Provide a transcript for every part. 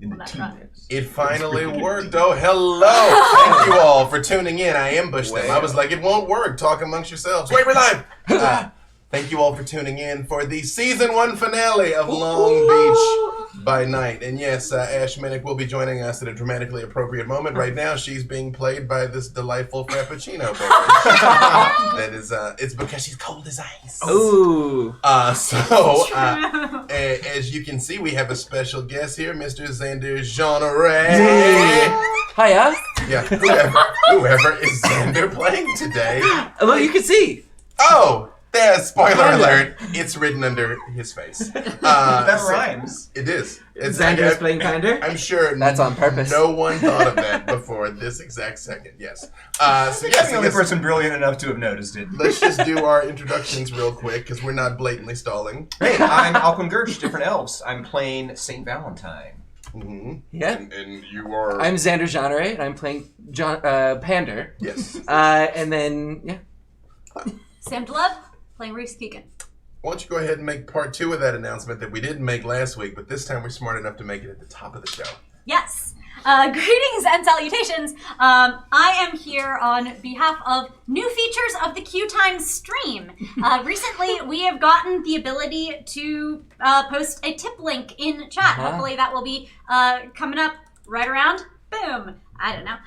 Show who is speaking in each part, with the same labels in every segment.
Speaker 1: in the team.
Speaker 2: It finally worked. Oh, hello. Thank you all for tuning in. I ambushed them. I was like, it won't work. Talk amongst yourselves. Wait, we're live. Thank you all for tuning in for the season 1 finale of Long Beach by Night. And yes, Ash Minnick will be joining us at a dramatically appropriate moment. Right now, she's being played by this delightful Frappuccino beverage. That is, it's because she's cold as ice.
Speaker 3: Ooh.
Speaker 2: As you can see, we have a special guest here, Mr. Xander Genre.
Speaker 3: Hiya.
Speaker 2: Yeah, whoever is Xander playing today.
Speaker 3: Well, you can see.
Speaker 2: Oh! There's spoiler alert. It's written under his face.
Speaker 1: That rhymes.
Speaker 2: It is.
Speaker 3: Xander is playing Pander?
Speaker 2: I'm sure
Speaker 3: that's on purpose.
Speaker 2: No one thought of that before this exact second. Yes.
Speaker 1: I'm the only person brilliant enough to have noticed it.
Speaker 2: Let's just do our introductions real quick because we're not blatantly stalling.
Speaker 1: Hey, I'm Alquin Gersh, Different Elves. I'm playing Saint Valentine.
Speaker 2: Mm-hmm.
Speaker 3: Yeah.
Speaker 2: And you are.
Speaker 3: I'm Xander Genre, and I'm playing Pander.
Speaker 2: Yes.
Speaker 3: And then
Speaker 4: Sam Dlub, playing Reese Keegan.
Speaker 2: Why don't you go ahead and make part 2 of that announcement that we didn't make last week, but this time we're smart enough to make it at the top of the show.
Speaker 4: Yes. Greetings and salutations. I am here on behalf of new features of the QueueTimes stream. Recently, we have gotten the ability to post a tip link in chat. Hopefully that will be coming up right around. Boom. I don't know.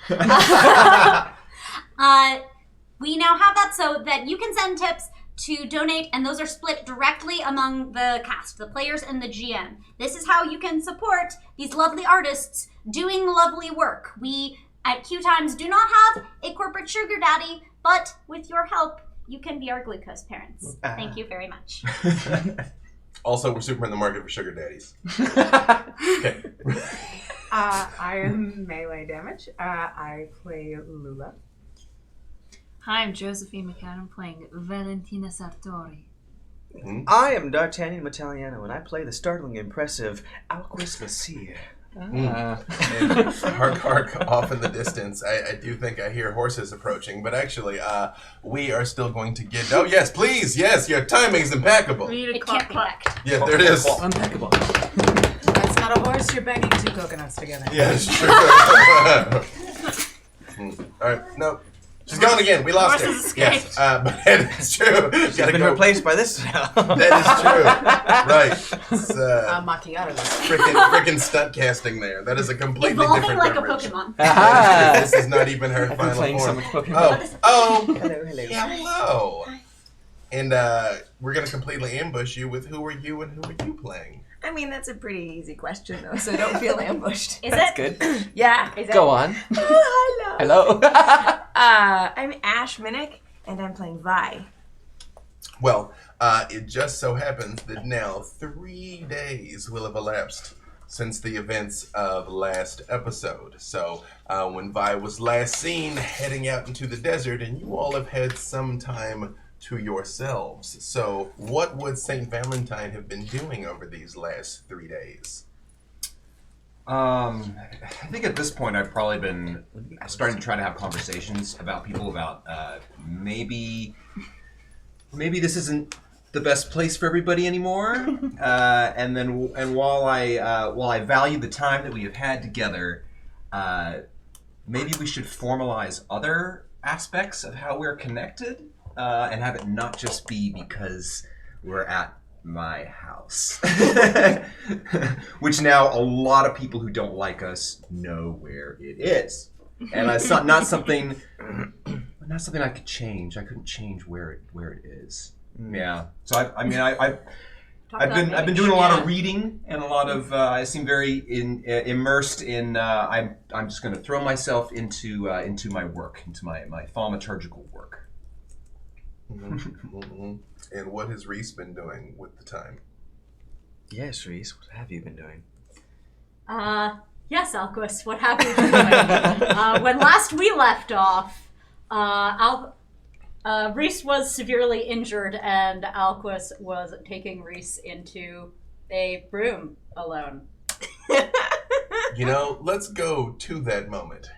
Speaker 4: We now have that so that you can send tips to donate, and those are split directly among the cast, the players and the GM. This is how you can support these lovely artists doing lovely work. We at QueueTimes do not have a corporate sugar daddy, but with your help, you can be our glucose parents. Thank you very much.
Speaker 2: Also, we're super in the market for sugar daddies. Okay.
Speaker 5: I am Melee Damage. I play Lula.
Speaker 6: Hi, I'm Josephine McCann. I'm playing Valentina Sartori.
Speaker 7: I am D'Artagnan Metaliano, and I play the startling impressive Alquist Lassire.
Speaker 2: Hark, hark, off in the distance. I do think I hear horses approaching, but actually, we are still going to get... Oh, yes, please, yes, your timing's impeccable.
Speaker 4: It can't be wrecked.
Speaker 2: Yeah, there it is.
Speaker 3: Impeccable.
Speaker 5: That's not a horse, you're banging 2 coconuts together.
Speaker 2: Yeah, it's true. All right, no. She's gone again. We lost her. Yes, but it is true.
Speaker 7: She's been replaced by this now.
Speaker 2: That is true. Right. It's
Speaker 5: macchiato.
Speaker 2: freaking stunt casting there. That is a completely
Speaker 4: Evolving
Speaker 2: different
Speaker 4: like
Speaker 2: beverage.
Speaker 4: a Pokemon.
Speaker 2: This is not even her
Speaker 3: I've been
Speaker 2: final
Speaker 3: playing
Speaker 2: form.
Speaker 3: so much Pokemon.
Speaker 2: Oh.
Speaker 7: Hello.
Speaker 2: Yeah, hello. And we're going to completely ambush you with who are you and who are you playing?
Speaker 5: I mean, that's a pretty easy question, though, so don't feel ambushed.
Speaker 4: Is
Speaker 3: That's
Speaker 4: it?
Speaker 3: good.
Speaker 5: Yeah. Is
Speaker 3: Go on.
Speaker 5: Oh, hello.
Speaker 3: Hello.
Speaker 5: I'm Ash Minnick, and I'm playing Vi.
Speaker 2: Well, it just so happens that now 3 days will have elapsed since the events of last episode. So when Vi was last seen heading out into the desert, and you all have had some time to yourselves. So what would St. Valentine have been doing over these last 3 days?
Speaker 1: I think at this point I've probably been starting to try to have conversations about people about maybe this isn't the best place for everybody anymore. And while I value the time that we have had together, maybe we should formalize other aspects of how we're connected, and have it not just be because we're at my house. Which now a lot of people who don't like us know where it is. And it's not something I could change. I couldn't change where it is. Yeah. So I've been doing a lot of reading and a lot of I seem very immersed in I'm just going to throw myself into my work, into my thaumaturgical work.
Speaker 2: And what has Reese been doing with the time?
Speaker 7: Yes, Reese, what have you been doing?
Speaker 4: Yes, Alquist, what have you been doing? When last we left off, Reese was severely injured, and Alquist was taking Reese into a room alone.
Speaker 2: You know, let's go to that moment.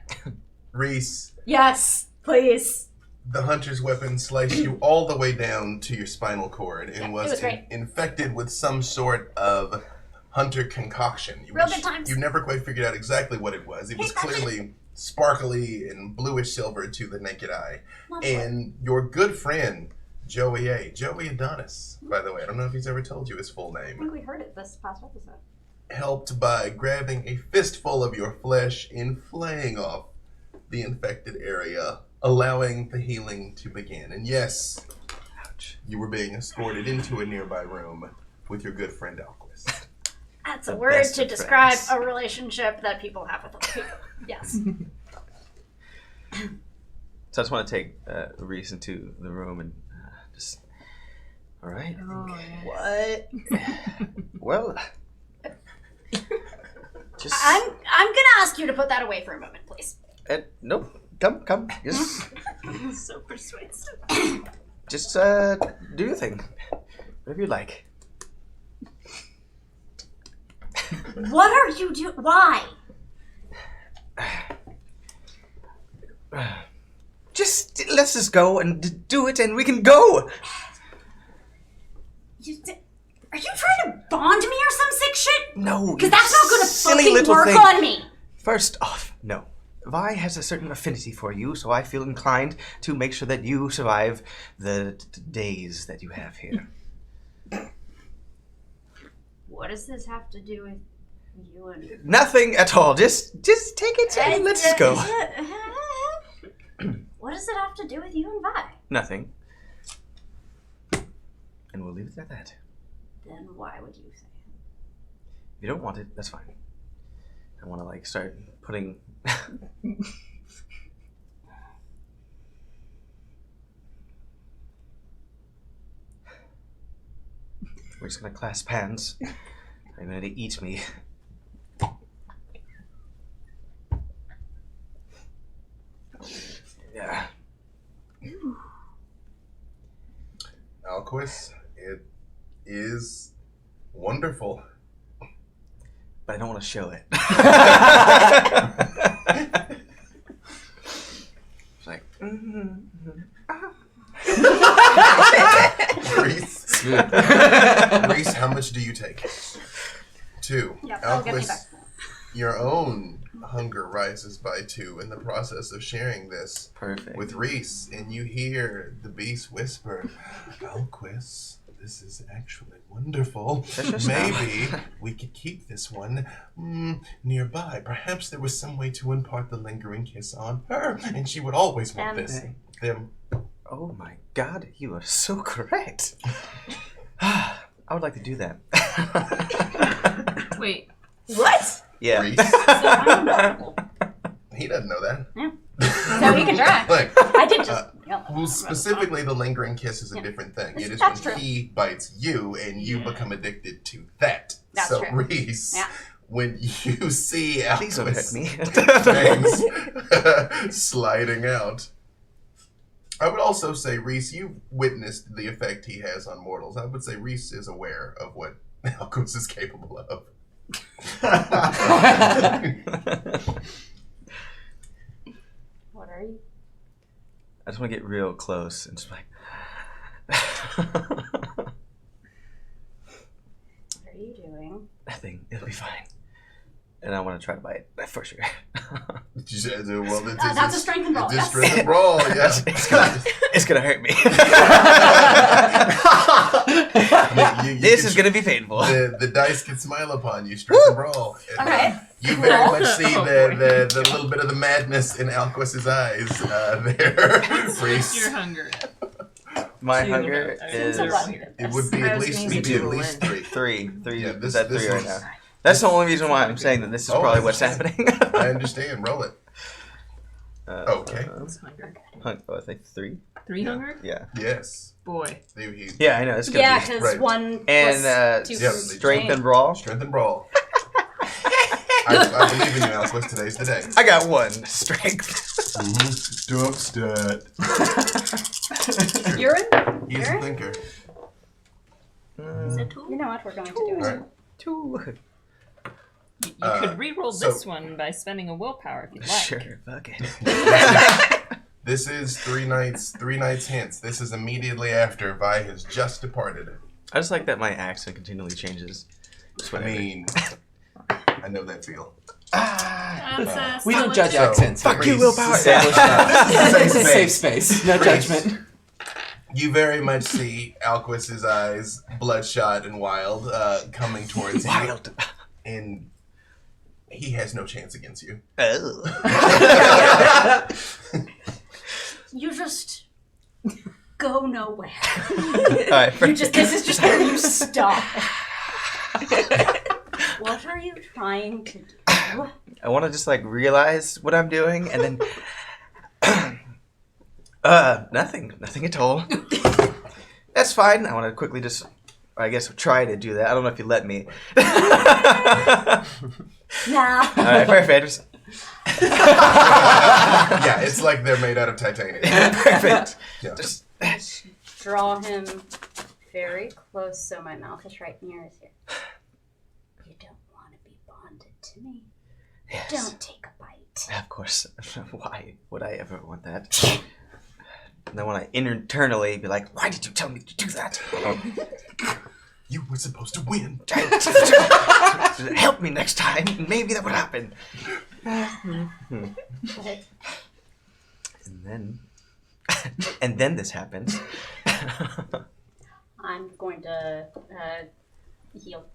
Speaker 2: Reese.
Speaker 4: Yes, please.
Speaker 2: The hunter's weapon sliced you all the way down to your spinal cord and was
Speaker 4: great.
Speaker 2: infected with some sort of hunter concoction.
Speaker 4: Real good times.
Speaker 2: You never quite figured out exactly what it was. It was clearly sparkly and bluish silver to the naked eye. And your good friend, Joey Adonis, by the way, I don't know if he's ever told you his full
Speaker 4: I
Speaker 2: name,
Speaker 4: think we heard it this past episode.
Speaker 2: helped by grabbing a fistful of your flesh and flaying off the infected area, allowing the healing to begin. And yes, you were being escorted into a nearby room with your good friend Alquist.
Speaker 4: That's a
Speaker 7: The
Speaker 4: word
Speaker 7: best
Speaker 4: to
Speaker 7: of
Speaker 4: describe
Speaker 7: friends.
Speaker 4: a relationship that people have with other people. Yes.
Speaker 7: So I just want to take Reese into the room and just. All right.
Speaker 6: Oh, yeah.
Speaker 5: What?
Speaker 7: Well. Just.
Speaker 4: I'm gonna ask you to put that away for a moment, please.
Speaker 7: Nope. Come. Just,
Speaker 6: So persuasive.
Speaker 7: just do your thing. Whatever you like.
Speaker 4: What are you doing? Why?
Speaker 7: Just let's just go and do it, and we can go.
Speaker 4: Are you trying to bond me or some sick shit?
Speaker 7: No,
Speaker 4: Because that's not gonna
Speaker 7: silly
Speaker 4: fucking
Speaker 7: little
Speaker 4: work
Speaker 7: thing.
Speaker 4: on me.
Speaker 7: First off, no. Vi has a certain affinity for you, so I feel inclined to make sure that you survive the days that you have here.
Speaker 4: What does this have to do with you and...
Speaker 7: Nothing at all. Just take it and let's just go.
Speaker 4: What does it have to do with you and Vi?
Speaker 7: Nothing. And we'll leave it at that.
Speaker 4: Then why would you say it?
Speaker 7: If you don't want it, that's fine. I want to start putting. We're just gonna clasp hands. I'm gonna eat me. Yeah.
Speaker 2: Alquist, it is wonderful.
Speaker 7: But I don't want to show it. It's like.
Speaker 2: Reese, how much do you take? 2.
Speaker 4: Yep, I'll get me
Speaker 2: Alquist,
Speaker 4: back.
Speaker 2: your own hunger rises by 2 in the process of sharing this
Speaker 7: Perfect.
Speaker 2: with Reese, and you hear the beast whisper, Alquist, this is actually wonderful.
Speaker 7: That's just
Speaker 2: Maybe we could keep this one nearby. Perhaps there was some way to impart the lingering kiss on her, and she would always want this. Them.
Speaker 7: Oh my god, you are so correct. I would like to do that.
Speaker 6: Wait.
Speaker 5: What?
Speaker 7: Yeah.
Speaker 2: Reese, he doesn't know that.
Speaker 4: Yeah. So he can try.
Speaker 2: Look,
Speaker 4: I did just...
Speaker 2: well, specifically, the lingering kiss is a different thing. It is
Speaker 4: That's
Speaker 2: when
Speaker 4: true.
Speaker 2: he bites you and you become addicted to that.
Speaker 4: That's
Speaker 2: so,
Speaker 4: true.
Speaker 2: Reese,
Speaker 4: Yeah.
Speaker 2: when you see
Speaker 7: Please don't hurt me.
Speaker 2: fangs sliding out, I would also say, Reese, you've witnessed the effect he has on mortals. I would say Reese is aware of what Alquist is capable of.
Speaker 4: What are you?
Speaker 7: I just want to get real close and just like.
Speaker 4: What are you doing?
Speaker 7: Nothing. It'll be fine. And I want to try to bite for sure.
Speaker 2: Well,
Speaker 4: That's a strength and brawl,
Speaker 2: It's a
Speaker 4: yes.
Speaker 2: strength and brawl, yes.
Speaker 7: It's gonna hurt me.
Speaker 2: You
Speaker 7: This
Speaker 2: can
Speaker 7: is gonna be painful.
Speaker 2: The dice can smile upon you, strength and brawl. And,
Speaker 4: Okay.
Speaker 2: You very much see the little bit of the madness in Alquist's eyes there, Reese.
Speaker 6: Your hunger.
Speaker 7: My
Speaker 6: So
Speaker 7: hunger
Speaker 6: I
Speaker 7: is
Speaker 6: mean,
Speaker 2: It would be
Speaker 5: I
Speaker 2: at
Speaker 5: was
Speaker 2: least
Speaker 5: gonna
Speaker 2: me
Speaker 5: say
Speaker 2: too, at
Speaker 5: two
Speaker 2: least
Speaker 5: win.
Speaker 2: 3.
Speaker 7: three.
Speaker 2: Yeah,
Speaker 7: Is that
Speaker 2: this
Speaker 7: 3 right
Speaker 2: is-
Speaker 7: now? That's the only reason why I'm saying that this is
Speaker 2: Oh,
Speaker 7: probably
Speaker 2: I
Speaker 7: what's
Speaker 2: understand.
Speaker 7: happening.
Speaker 2: I understand. Roll it. Okay.
Speaker 6: That's hunger.
Speaker 7: Oh, I think 3.
Speaker 6: 3 hunger?
Speaker 7: Yeah.
Speaker 2: Yes.
Speaker 6: Boy.
Speaker 7: Yeah, I know. It's gonna
Speaker 4: Yeah,
Speaker 7: be
Speaker 4: because
Speaker 2: right.
Speaker 4: one
Speaker 7: and
Speaker 4: plus 2
Speaker 2: yeah,
Speaker 4: plus
Speaker 7: strength and brawl.
Speaker 2: Strength and brawl. I believe in you, Alquist. Today's the day.
Speaker 7: I got 1 strength.
Speaker 2: Dubstat.
Speaker 4: You're in?
Speaker 2: He's a thinker.
Speaker 6: Is it 2?
Speaker 4: You know what? We're going to do
Speaker 2: All
Speaker 4: it.
Speaker 2: right.
Speaker 7: 2.
Speaker 6: You could re-roll
Speaker 2: so-
Speaker 6: this one by spending a willpower if you'd like.
Speaker 7: Sure, fuck it.
Speaker 2: This is 3 nights hence. This is immediately after Vi has just departed.
Speaker 7: I just like that my accent continually changes.
Speaker 2: I mean, I know that feel.
Speaker 3: We don't
Speaker 6: still
Speaker 3: judge
Speaker 6: legit.
Speaker 3: accents.
Speaker 7: Fuck you, willpower.
Speaker 3: Safe space. No judgment.
Speaker 2: You very much see Alquist's eyes, bloodshot and wild, coming towards you.
Speaker 7: Wild.
Speaker 2: And he has no chance against you.
Speaker 7: Oh.
Speaker 4: You just go nowhere.
Speaker 7: Alright,
Speaker 5: This is just where you stop.
Speaker 4: What are you trying to do?
Speaker 7: I want to just like realize what I'm doing and then nothing at all. That's fine. I want to quickly just, I guess, try to do that. I don't know if you let me.
Speaker 4: Nah.
Speaker 7: All right, perfect.
Speaker 2: Yeah, it's like they're made out of titanium.
Speaker 7: Perfect.
Speaker 2: Yeah.
Speaker 7: Just
Speaker 4: Draw him very close so my mouth is right near his ear. You don't want to be bonded to me.
Speaker 7: yes.
Speaker 4: Don't take a bite.
Speaker 7: Of course. Why would I ever want that? And then when I internally be like, why did you tell me to do that?
Speaker 2: You were supposed to win.
Speaker 7: Help me next time. Maybe that would happen. And then this happens.
Speaker 4: I'm going to heal.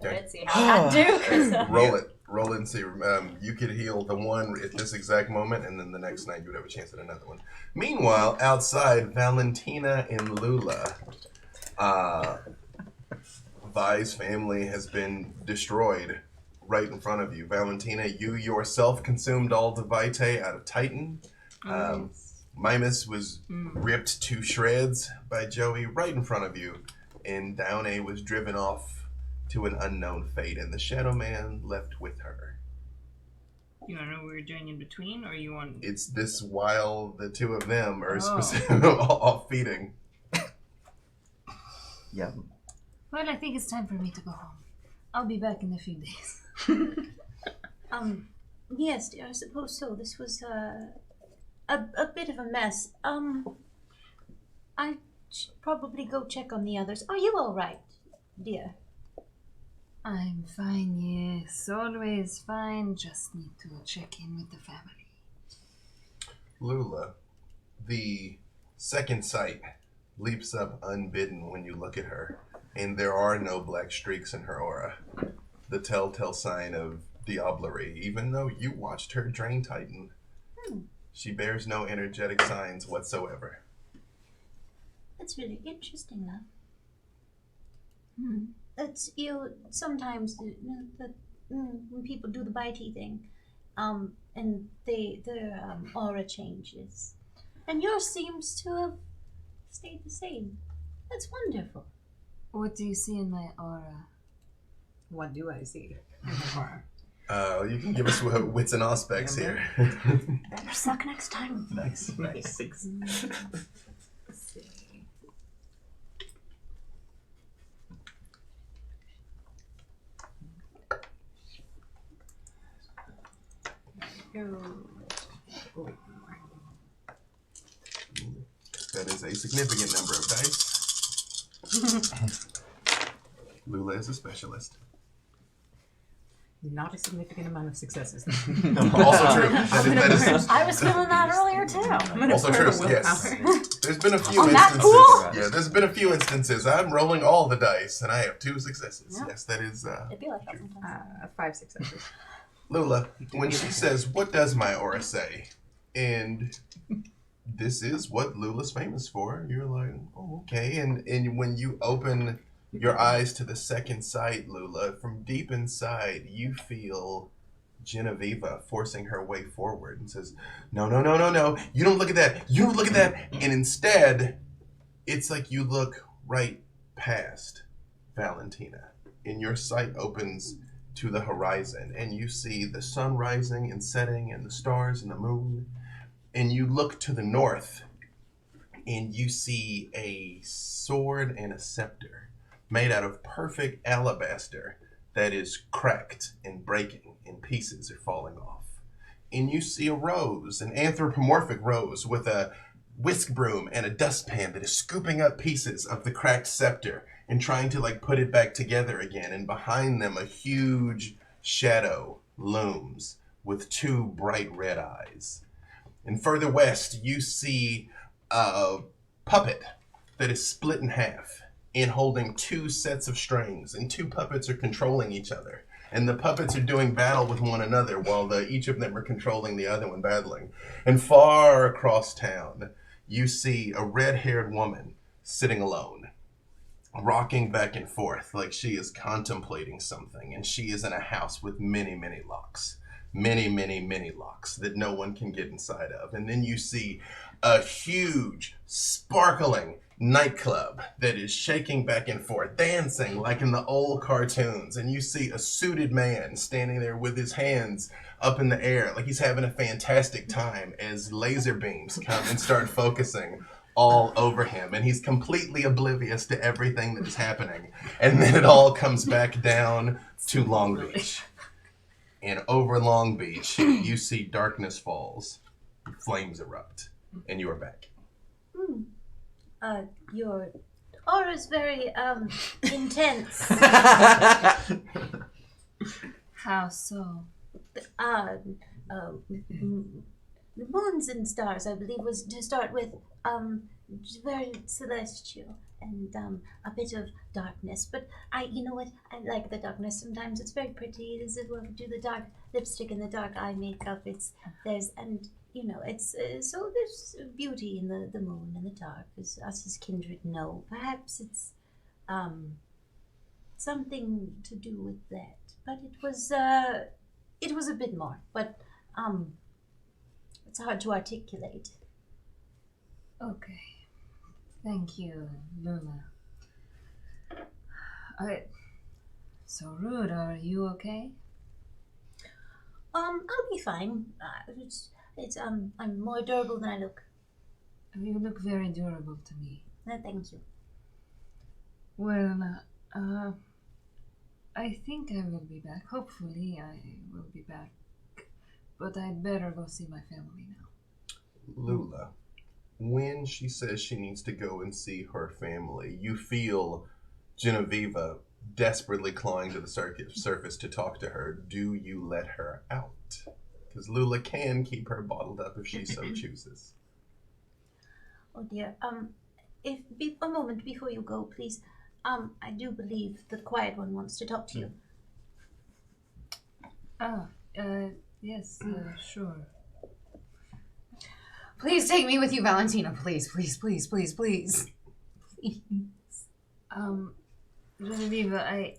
Speaker 2: Okay.
Speaker 4: Let's see how that do. 'Cause,
Speaker 2: Roll it. Roll it and see. You could heal the one at this exact moment, and then the next night you would have a chance at another one. Meanwhile, outside, Valentina and Lula. Vi's family has been destroyed right in front of you. Valentina, you yourself consumed all the vitae out of Titan. Mimus was ripped to shreds by Joey right in front of you, and Downey was driven off to an unknown fate, and the Shadow Man left with her.
Speaker 6: You want to know what we're doing in between, or you want?
Speaker 2: It's this while the two of them are off feeding.
Speaker 7: Yeah.
Speaker 6: Well, I think it's time for me to go home. I'll be back in a few days.
Speaker 5: Yes, dear, I suppose so. This was a bit of a mess. I should probably go check on the others. Are you all right, dear?
Speaker 6: I'm fine, yes. Always fine. Just need to check in with the family.
Speaker 2: Lula, the second sight leaps up unbidden when you look at her, and there are no black streaks in her aura. The telltale sign of diablerie, even though you watched her drain Titan. She bears no energetic signs whatsoever.
Speaker 5: That's really interesting, love. It's sometimes when people do the bitey thing, and their aura changes, and yours seems to have stayed the same. That's wonderful.
Speaker 6: What do you see in my aura?
Speaker 5: What do I see?
Speaker 2: You can give us wits and aspects here.
Speaker 4: better suck next time.
Speaker 2: Nice.
Speaker 6: Let's see.
Speaker 2: That is a significant number of dice. Lula is a specialist.
Speaker 8: Not a significant amount of successes.
Speaker 2: Also true. That is
Speaker 4: I was feeling that earlier too.
Speaker 2: also true. Yes. There's been a few
Speaker 4: On that
Speaker 2: instances.
Speaker 4: pool?
Speaker 2: Yeah, there's been a few instances. I'm rolling all the dice, and I have 2 successes.
Speaker 4: Yeah.
Speaker 2: Yes, that is.
Speaker 4: It'd be like that sometimes.
Speaker 8: 5 successes.
Speaker 2: Lula, when she says, "What does my aura say?" and this is what Lula's famous for, you're like, "Oh, okay." And when you open your eyes to the second sight, Lula, from deep inside, you feel Genevieve forcing her way forward and says, "No, no, no, no, no. You don't look at that. You don't look at that." And instead, it's like you look right past Valentina, and your sight opens to the horizon, and you see the sun rising and setting and the stars and the moon, and you look to the north, and you see a sword and a scepter made out of perfect alabaster that is cracked and breaking, and pieces are falling off. And you see a rose, an anthropomorphic rose with a whisk broom and a dustpan that is scooping up pieces of the cracked scepter and trying to like put it back together again. And behind them, a huge shadow looms with two bright red eyes. And further west, you see a puppet that is split in half and holding two sets of strings, and two puppets are controlling each other. And the puppets are doing battle with one another while each of them are controlling the other one battling. And far across town, you see a red-haired woman sitting alone, rocking back and forth like she is contemplating something, and she is in a house with many, many locks. Many, many, many locks that no one can get inside of. And then you see a huge, sparkling nightclub that is shaking back and forth, dancing like in the old cartoons. And you see a suited man standing there with his hands up in the air like he's having a fantastic time as laser beams come and start focusing all over him, and he's completely oblivious to everything that is happening. And then it all comes back down to Long Beach. And over Long Beach, you see darkness falls, flames erupt, and you are back.
Speaker 5: Your aura's very intense.
Speaker 6: How so?
Speaker 5: The moons and stars, I believe, was to start with very celestial and a bit of darkness. But you know what? I like the darkness. Sometimes it's very pretty. As if we do the dark lipstick and the dark eye makeup. There's beauty in the moon and the dark, as us as kindred know. Perhaps it's something to do with that. But it was a bit more. But it's hard to articulate.
Speaker 6: Okay. Thank you, Lula. So rude, are you okay?
Speaker 5: I'll be fine. I'm more durable than I look.
Speaker 6: You look very durable to me.
Speaker 5: Thank you.
Speaker 6: Well, I think I will be back. Hopefully I will be back. But I'd better go see my family now.
Speaker 2: Lula, when she says she needs to go and see her family, you feel Genevieve desperately clawing to the surface to talk to her. Do you let her out? Because Lula can keep her bottled up if she so chooses.
Speaker 5: Oh dear. A moment before you go, please. I do believe the quiet one wants to talk to you.
Speaker 6: Yes, sure.
Speaker 8: Please take me with you, Valentina. Please, please, please, please, please.
Speaker 6: Genevieve, I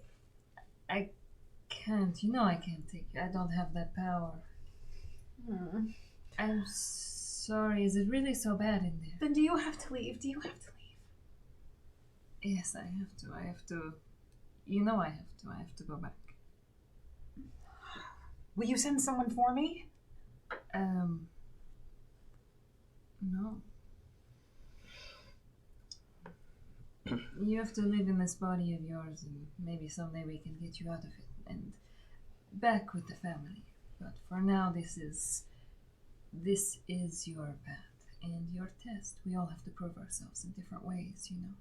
Speaker 6: can't. You know I can't take you. I don't have that power. I'm sorry. Is it really so bad in there?
Speaker 8: Then do you have to leave? Do you have to leave?
Speaker 6: Yes, I have to. I have to. You know I have to. I have to go back.
Speaker 8: Will you send someone for me?
Speaker 6: No. You have to live in this body of yours, and maybe someday we can get you out of it and back with the family. But for now, this is your path and your test. We all have to prove ourselves in different ways, you know.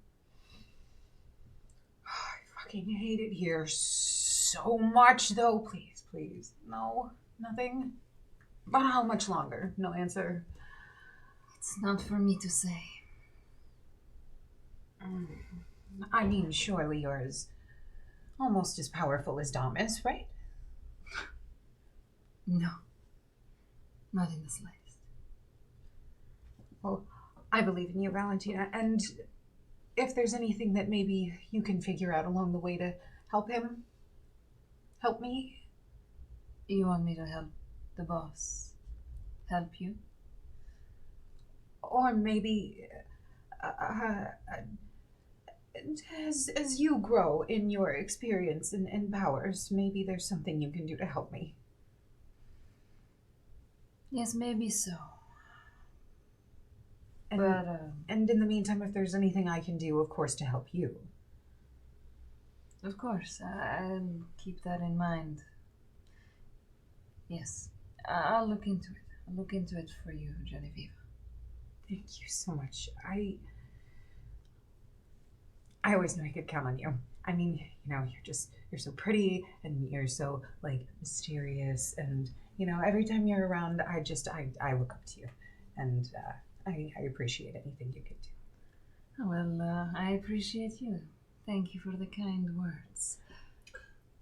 Speaker 8: I fucking hate it here so much, though. Please, please. No, nothing. But how much longer? No answer.
Speaker 6: It's not for me to say.
Speaker 8: I mean, surely yours almost as powerful as Damis, right?
Speaker 6: No. Not in the slightest.
Speaker 8: Well, I believe in you, Valentina, and if there's anything that maybe you can figure out along the way to help him, help me.
Speaker 6: You want me to help the boss? Help you?
Speaker 8: Or maybe as you grow in your experience and powers, maybe there's something you can do to help me.
Speaker 6: Yes, maybe so.
Speaker 8: And in the meantime, if there's anything I can do, of course, to help you.
Speaker 6: Of course, I'll keep that in mind. Yes, I'll look into it. I'll look into it for you, Genevieve.
Speaker 8: Thank you so much. I always knew I could count on you. I mean, you're so pretty and you're so like mysterious, and every time you're around, I look up to you, and I appreciate anything you could do.
Speaker 6: Well, I appreciate you. Thank you for the kind words.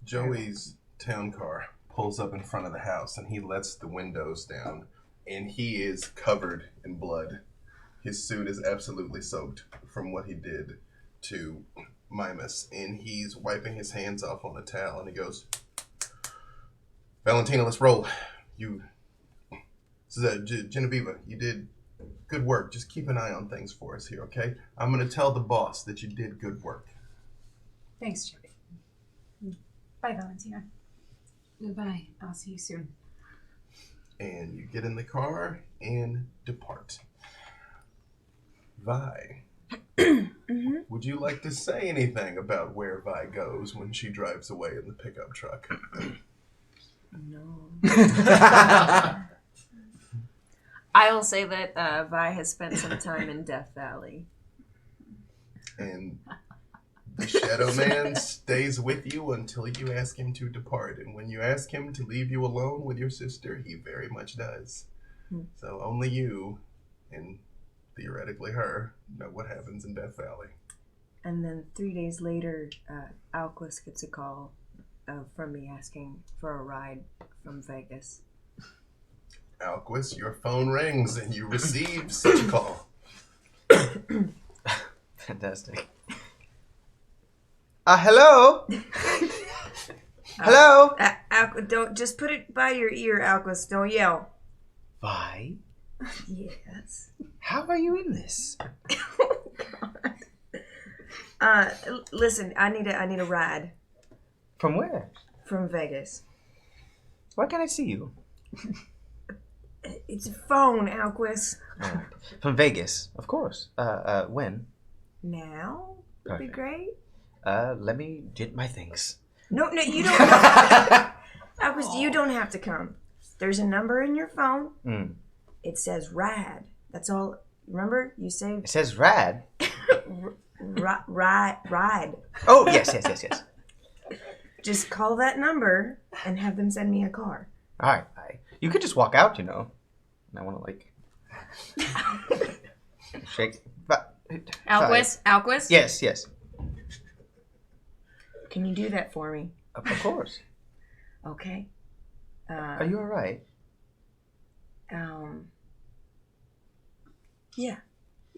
Speaker 2: Joey's town car pulls up in front of the house, and he lets the windows down, and he is covered in blood. His suit is absolutely soaked from what he did to Mimas, and he's wiping his hands off on a towel, and he goes, Valentina, let's roll. Genevieve, you did good work. Just keep an eye on things for us here, okay? I'm going to tell the boss that you did good work.
Speaker 8: Thanks, Joey. Bye, Valentina.
Speaker 6: Goodbye.
Speaker 8: I'll see you soon.
Speaker 2: And you get in the car and depart. Vi, would you like to say anything about where Vi goes when she drives away in the pickup truck?
Speaker 9: No. I'll say that Vi has spent some time in Death Valley.
Speaker 2: And the Shadow Man stays with you until you ask him to depart. And when you ask him to leave you alone with your sister, he very much does. So only you, and theoretically her, know what happens in Death Valley.
Speaker 9: And then 3 days later, Alquist gets a call from me asking for a ride from Vegas.
Speaker 2: Alquist, your phone rings and you receive such a call.
Speaker 7: Fantastic. Hello? Hello?
Speaker 9: Don't just put it by your ear, Alquist. Don't yell.
Speaker 7: Vi?
Speaker 9: Yes.
Speaker 7: How are you in this?
Speaker 9: Listen, I need a ride.
Speaker 7: From where?
Speaker 9: From Vegas.
Speaker 7: Why can't I see you?
Speaker 9: It's a phone, Alquist.
Speaker 7: From Vegas, of course. When?
Speaker 9: Now? Would be
Speaker 7: Perfect.
Speaker 9: great.
Speaker 7: Let me get my things.
Speaker 9: No, you don't. Alquist, you don't have to come. There's a number in your phone. It says ride. That's all. Remember, you saved.
Speaker 7: It says rad.
Speaker 9: Ride.
Speaker 7: Oh, yes.
Speaker 9: Just call that number and have them send me a car.
Speaker 7: All right. You could just walk out, And I want to, shake.
Speaker 9: Alquist?
Speaker 7: Yes.
Speaker 9: Can you do that for me?
Speaker 7: Of course.
Speaker 9: Okay.
Speaker 7: Are you all right?
Speaker 9: Yeah,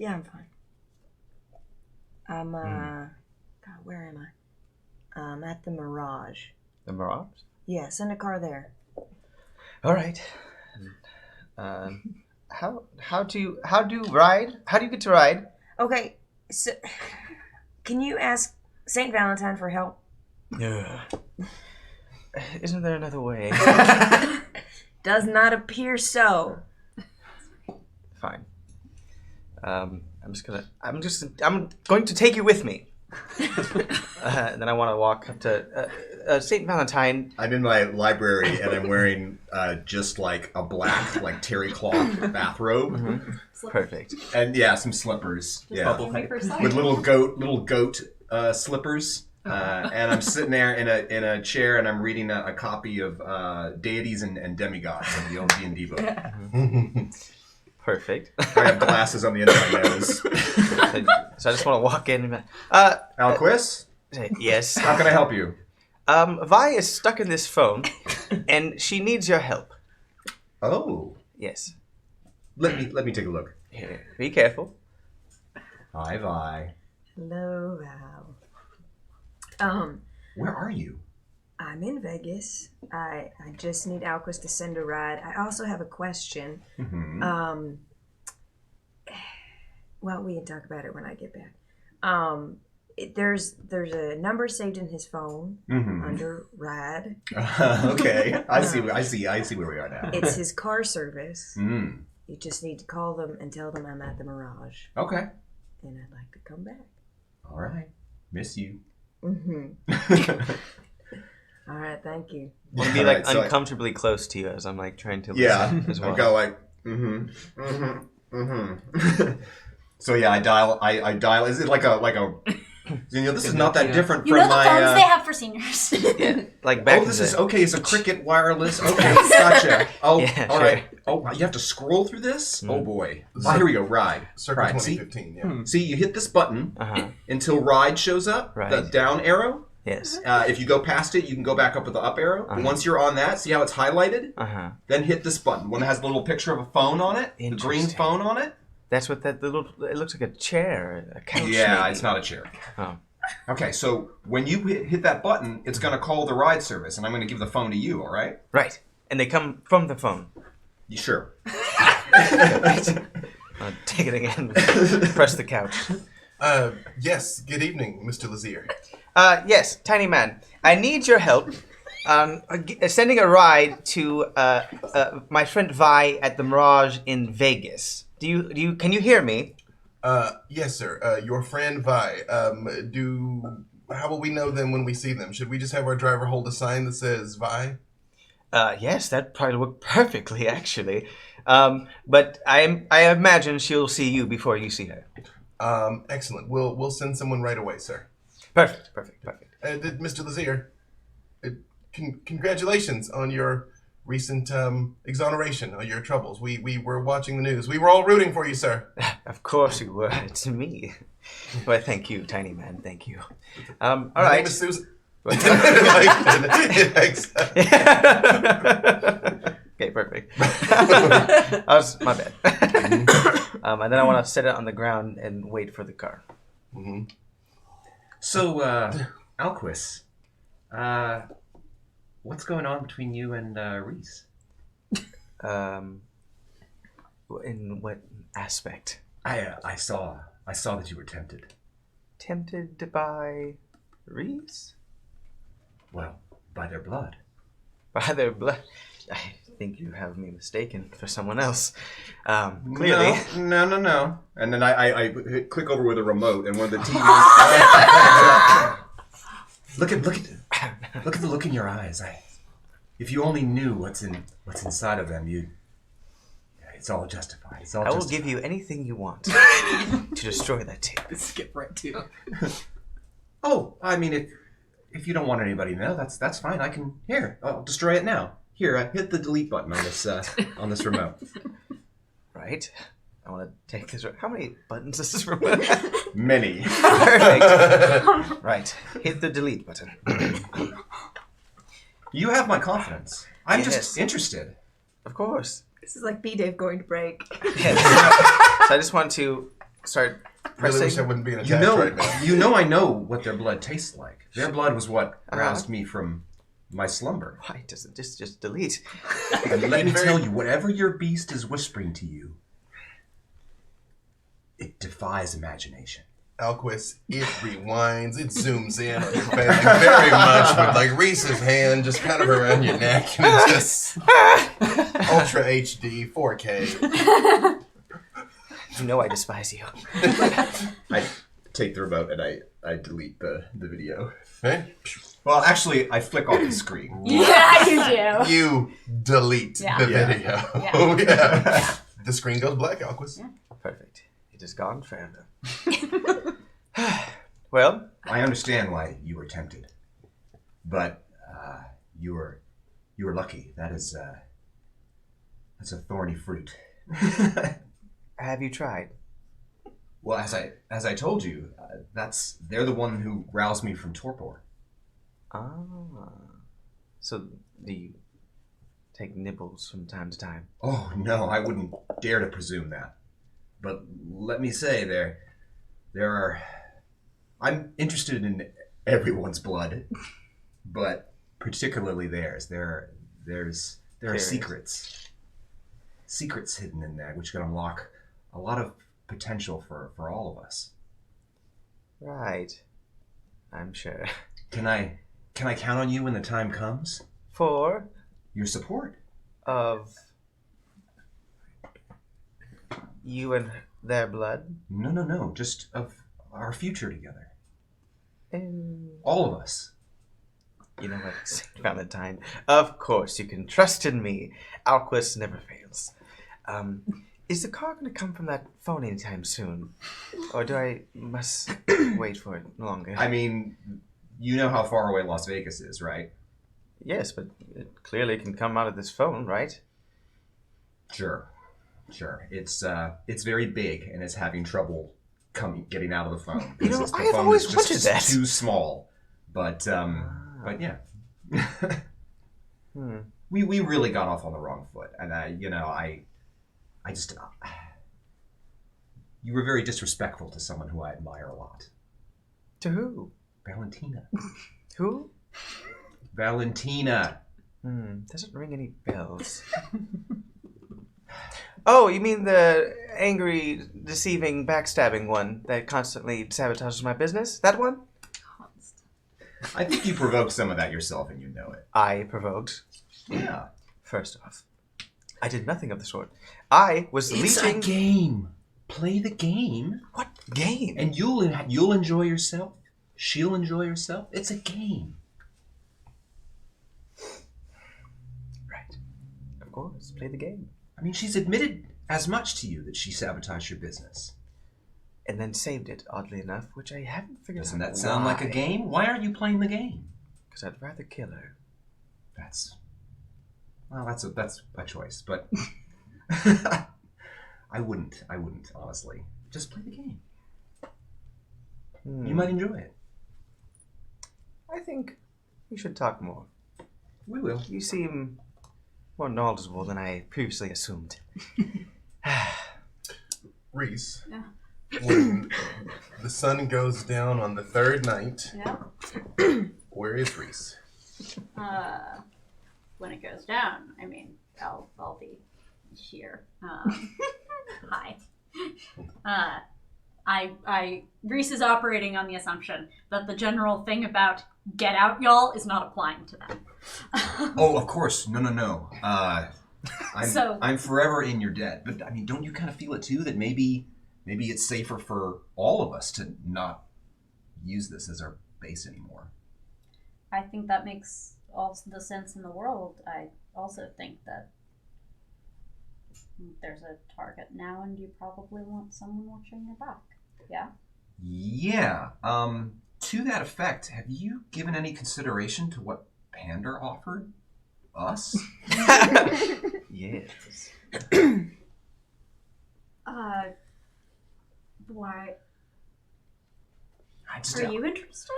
Speaker 9: I'm fine. God, where am I? At the Mirage.
Speaker 7: The Mirage?
Speaker 9: Yeah, send a car there.
Speaker 7: All right. How do you ride? How do you get to ride?
Speaker 9: Okay, so can you ask Saint Valentine for help?
Speaker 7: Yeah. Isn't there another way?
Speaker 9: Does not appear so.
Speaker 7: Fine. I'm going to take you with me. And then I want to walk up to Saint Valentine.
Speaker 1: I'm in my library and I'm wearing just like a black, like terry cloth bathrobe.
Speaker 7: Perfect.
Speaker 1: And some slippers.
Speaker 3: Bubble pipe.
Speaker 1: With little goat slippers. And I'm sitting there in a chair and I'm reading a copy of Deities and Demigods of the old D&D book.
Speaker 7: Perfect.
Speaker 1: I have glasses on the end of my nose.
Speaker 7: So I just want to walk in.
Speaker 1: Alquist?
Speaker 7: Yes.
Speaker 1: How can I help you?
Speaker 7: Vi is stuck in this phone, and she needs your help.
Speaker 1: Oh.
Speaker 7: Yes.
Speaker 1: Let me take a look.
Speaker 7: Here, be careful.
Speaker 1: Hi, Vi.
Speaker 9: Hello, Val.
Speaker 1: Where are you?
Speaker 9: I'm in Vegas. I just need Alquist to send a ride. I also have a question. Well, we can talk about it when I get back. There's a number saved in his phone under ride.
Speaker 1: Okay, I see where we are now.
Speaker 9: It's his car service.
Speaker 1: Mm.
Speaker 9: You just need to call them and tell them I'm at the Mirage.
Speaker 1: Okay.
Speaker 9: And I'd like to come back.
Speaker 1: All right. Miss you.
Speaker 9: All right, thank you.
Speaker 7: I want to be like uncomfortably close to you as I'm like trying to listen as well.
Speaker 1: I go like, Mm-hmm. So yeah, I dial. Is it like a? This is not that different
Speaker 4: You
Speaker 1: from
Speaker 4: know the
Speaker 1: my.
Speaker 4: phones they have for seniors.
Speaker 7: Yeah, like back.
Speaker 1: This is okay. It's a Cricket wireless. Okay, gotcha. Oh,
Speaker 7: Yeah,
Speaker 1: all
Speaker 7: sure.
Speaker 1: right. Oh, you have to scroll through this. Oh boy. Oh, here we go. Ride.
Speaker 2: Circa
Speaker 1: Ride. See?
Speaker 2: 2015. Yeah.
Speaker 1: See, you hit this button
Speaker 7: Uh-huh.
Speaker 1: until ride shows up.
Speaker 7: Right.
Speaker 1: The down arrow.
Speaker 7: Yes.
Speaker 1: If you go past it, you can go back up with the up arrow. Once you're on that, see how it's highlighted?
Speaker 7: Uh-huh.
Speaker 1: Then hit this button. One that has the little picture of a phone on it. The green
Speaker 7: Interesting.
Speaker 1: phone on it.
Speaker 7: That's what that little. It looks like a chair, a couch.
Speaker 1: Yeah,
Speaker 7: maybe.
Speaker 1: it's not a chair.
Speaker 7: Oh.
Speaker 1: Okay, so when you hit that button, it's going to call the ride service, and I'm going to give the phone to you, all right?
Speaker 7: Right, and they come from the phone.
Speaker 1: You sure?
Speaker 7: I'll take it again. Press the couch.
Speaker 2: Yes. Good evening, Mr. Lazier.
Speaker 7: Yes, Tiny Man. I need your help. Sending a ride to my friend Vi at the Mirage in Vegas. Can you hear me?
Speaker 2: Yes, sir. Your friend Vi. How will we know them when we see them? Should we just have our driver hold a sign that says Vi?
Speaker 7: Yes, that'd probably work perfectly, actually. But I imagine she'll see you before you see her.
Speaker 2: Excellent. We'll send someone right away, sir.
Speaker 7: Perfect.
Speaker 2: Mr. Lazier, congratulations on your recent exoneration of your troubles. We were watching the news. We were all rooting for you, sir.
Speaker 7: Of course you were. It's me. Well, thank you, Tiny Man. Thank you. All
Speaker 2: My
Speaker 7: right.
Speaker 2: name is Susan.
Speaker 7: Okay, perfect. My bad. And then I want to set it on the ground and wait for the car.
Speaker 2: Mm-hmm.
Speaker 1: So, Alquist, what's going on between you and Reese?
Speaker 7: In what aspect?
Speaker 1: I saw that you were tempted.
Speaker 7: Tempted by Reese?
Speaker 1: Well, by their blood.
Speaker 7: By their blood? I think you have me mistaken for someone else. Clearly.
Speaker 1: No. And then I click over with a remote, and one of the TVs. Look at the look in your eyes. If you only knew what's inside of them, it's all justified. It's all.
Speaker 7: I will
Speaker 1: justified.
Speaker 7: give you anything you want to destroy that tape.
Speaker 3: Skip right to.
Speaker 1: Oh, I mean, if you don't want anybody to know, that's fine. I'll destroy it now. Here, hit the delete button on this remote.
Speaker 7: Right. I want to take this. How many buttons does this remote?
Speaker 1: Many.
Speaker 7: Perfect. Right. Hit the delete button.
Speaker 1: You have my confidence. I'm
Speaker 7: Yes.
Speaker 1: just interested.
Speaker 7: Of course.
Speaker 9: This is like B-Dave going to break.
Speaker 7: Yes. So I just want to start
Speaker 2: Really wish I
Speaker 7: pressing.
Speaker 2: wouldn't be in attack right now.
Speaker 1: I know what their blood tastes like. Their blood was what roused me from my slumber.
Speaker 7: Why doesn't this just delete?
Speaker 1: And let me tell you, whatever your beast is whispering to you, it defies imagination.
Speaker 2: Alquist, it rewinds, it zooms in on your face like, very much with like Reese's hand just kind of around your neck, and it's just Ultra HD 4K.
Speaker 7: You know I despise you.
Speaker 1: I take the remote and I delete the video.
Speaker 2: Hey?
Speaker 1: Well, actually, I flick off the screen.
Speaker 4: Yeah, you do.
Speaker 2: You delete
Speaker 4: Yeah.
Speaker 2: the
Speaker 1: Yeah.
Speaker 2: video.
Speaker 4: Yeah.
Speaker 2: Yeah. The screen goes black, Alquist.
Speaker 4: Yeah.
Speaker 7: Perfect. It is gone forever. Well,
Speaker 1: I understand why you were tempted, but you were lucky. That's a thorny fruit.
Speaker 7: have you tried?
Speaker 1: Well, as I told you, they're the one who roused me from torpor.
Speaker 7: Ah. So do you take nibbles from time to time?
Speaker 1: Oh no, I wouldn't dare to presume that. But let me say, there are. I'm interested in everyone's blood, but particularly theirs. There are secrets hidden in there, which can unlock a lot of potential for all of us.
Speaker 7: Right. I'm sure.
Speaker 1: Can I count on you when the time comes?
Speaker 7: For
Speaker 1: Your support.
Speaker 7: of you and their blood?
Speaker 1: No. Just of our future together.
Speaker 7: And
Speaker 1: All of us.
Speaker 7: you know what, St. Valentine? Of course, you can trust in me. Alquist never fails. Is the car going to come from that phone anytime soon? Or do I must wait for it longer?
Speaker 1: I mean, you know how far away Las Vegas is, right?
Speaker 7: Yes, but it clearly can come out of this phone, right?
Speaker 1: Sure. It's very big and it's having trouble getting out of the phone.
Speaker 7: You know,
Speaker 1: The
Speaker 7: I have
Speaker 1: phone
Speaker 7: always
Speaker 1: is
Speaker 7: wanted that.
Speaker 1: too small. But yeah. We really got off on the wrong foot, and I just you were very disrespectful to someone who I admire a lot.
Speaker 7: To who?
Speaker 1: Valentina.
Speaker 7: Who?
Speaker 1: Valentina.
Speaker 7: Doesn't ring any bells. Oh, you mean the angry, deceiving, backstabbing one that constantly sabotages my business? That one?
Speaker 1: I think you provoked some of that yourself, and you know it.
Speaker 7: I provoked.
Speaker 1: Yeah.
Speaker 7: First off, I did nothing of the sort. I was leeching.
Speaker 1: It's a game. Play the game.
Speaker 7: What game?
Speaker 1: And you'll enjoy yourself. She'll enjoy herself. It's a game.
Speaker 7: Right. Of course. Play the game.
Speaker 1: I mean, she's admitted as much to you that she sabotaged your business.
Speaker 7: And then saved it, oddly enough, which I haven't figured
Speaker 1: Doesn't
Speaker 7: out.
Speaker 1: that sound like a game? Why aren't you playing the game?
Speaker 7: Because I'd rather kill her.
Speaker 1: That's a choice, but I wouldn't honestly. Just play the game. You might enjoy it.
Speaker 7: I think we should talk more.
Speaker 1: We will.
Speaker 7: You seem more knowledgeable than I previously assumed.
Speaker 2: Reese.
Speaker 4: Yeah.
Speaker 2: When the sun goes down on the third night, where is Reese?
Speaker 4: When it goes down, I mean, I'll be here. Hi. Reese is operating on the assumption that the general thing about get out, y'all, is not applying to them.
Speaker 1: Oh, of course. No.
Speaker 4: So-
Speaker 1: I'm forever in your debt. But I mean, don't you kind of feel it too? That maybe it's safer for all of us to not use this as our base anymore.
Speaker 4: I think that makes all the sense in the world. I also think that there's a target now, and you probably want someone watching your back. Yeah?
Speaker 1: Yeah. To that effect, have you given any consideration to what Pander offered us?
Speaker 7: Yes.
Speaker 4: Why?
Speaker 1: Are
Speaker 4: you interested?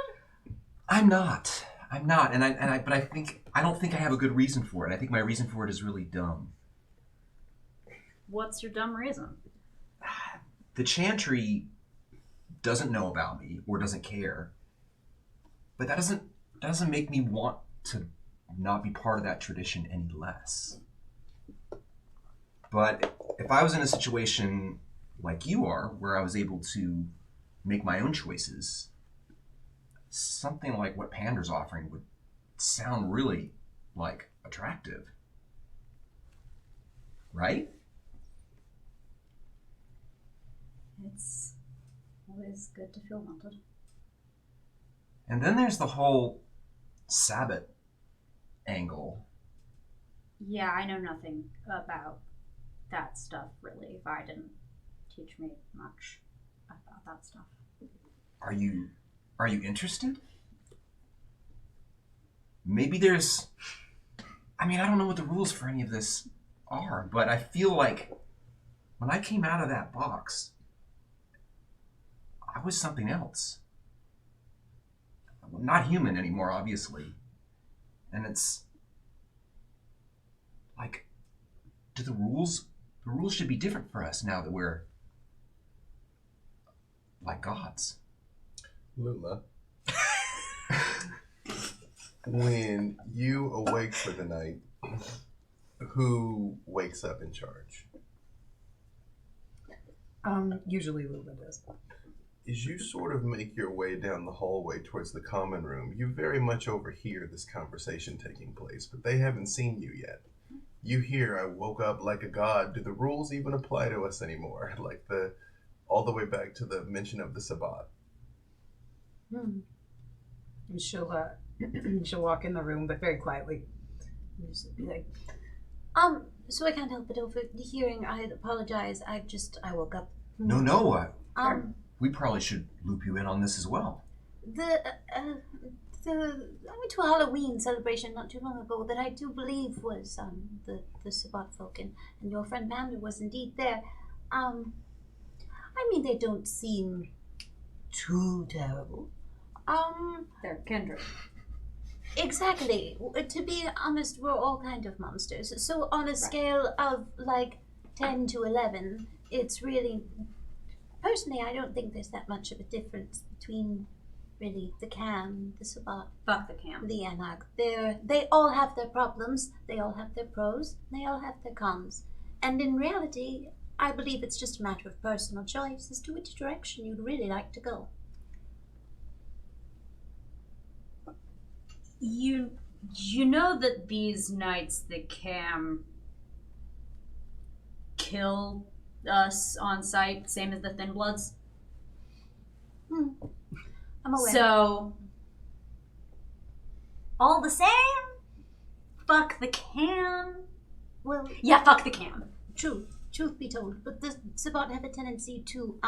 Speaker 1: I'm not, but I don't think I have a good reason for it. I think my reason for it is really dumb.
Speaker 4: What's your dumb reason?
Speaker 1: The Chantry doesn't know about me or doesn't care, but that doesn't make me want to not be part of that tradition any less. But if I was in a situation like you are, where I was able to make my own choices, something like what Pander's offering would sound really, attractive. Right?
Speaker 4: It's always good to feel wanted.
Speaker 1: And then there's the whole Sabbath angle.
Speaker 4: Yeah, I know nothing about that stuff, really. Vi didn't teach me much about that stuff.
Speaker 1: Are you interested? Maybe there's... I mean, I don't know what the rules for any of this are, but I feel like when I came out of that box, I was something else. Not human anymore, obviously. And it's... do the rules should be different for us now that we're like gods.
Speaker 2: Lula. When you awake for the night, who wakes up in charge?
Speaker 8: Usually Lula does.
Speaker 2: As you sort of make your way down the hallway towards the common room, you very much overhear this conversation taking place, but they haven't seen you yet. You hear, "I woke up like a god. Do the rules even apply to us anymore?" All the way back to the mention of the Sabbat.
Speaker 8: And she'll walk in the room, but very quietly. And just be like,
Speaker 5: So I can't help it over the hearing. I apologize. I woke up.
Speaker 1: No.
Speaker 5: We
Speaker 1: We probably should loop you in on this as well.
Speaker 5: I went to a Halloween celebration not too long ago that I do believe was the Sabbat folk, and your friend Pander was indeed there. I mean, they don't seem too terrible.
Speaker 4: They're kindred.
Speaker 5: Exactly. To be honest, we're all kind of monsters. So on a scale of like 10 to 11, it's really... Personally, I don't think there's that much of a difference between really the Cam, the Sabbat,
Speaker 4: Fuck the Cam.
Speaker 5: the Anarch. They all have their problems, they all have their pros, they all have their cons. And in reality, I believe it's just a matter of personal choice as to which direction you'd really like to go.
Speaker 4: You know that these nights the Cam kill us on sight, same as the Thin Bloods?
Speaker 5: I'm aware.
Speaker 4: So, all the same, fuck the Cam.
Speaker 5: Well,
Speaker 4: Yeah, fuck the Cam.
Speaker 5: truth be told, but the Sabbat have a tendency to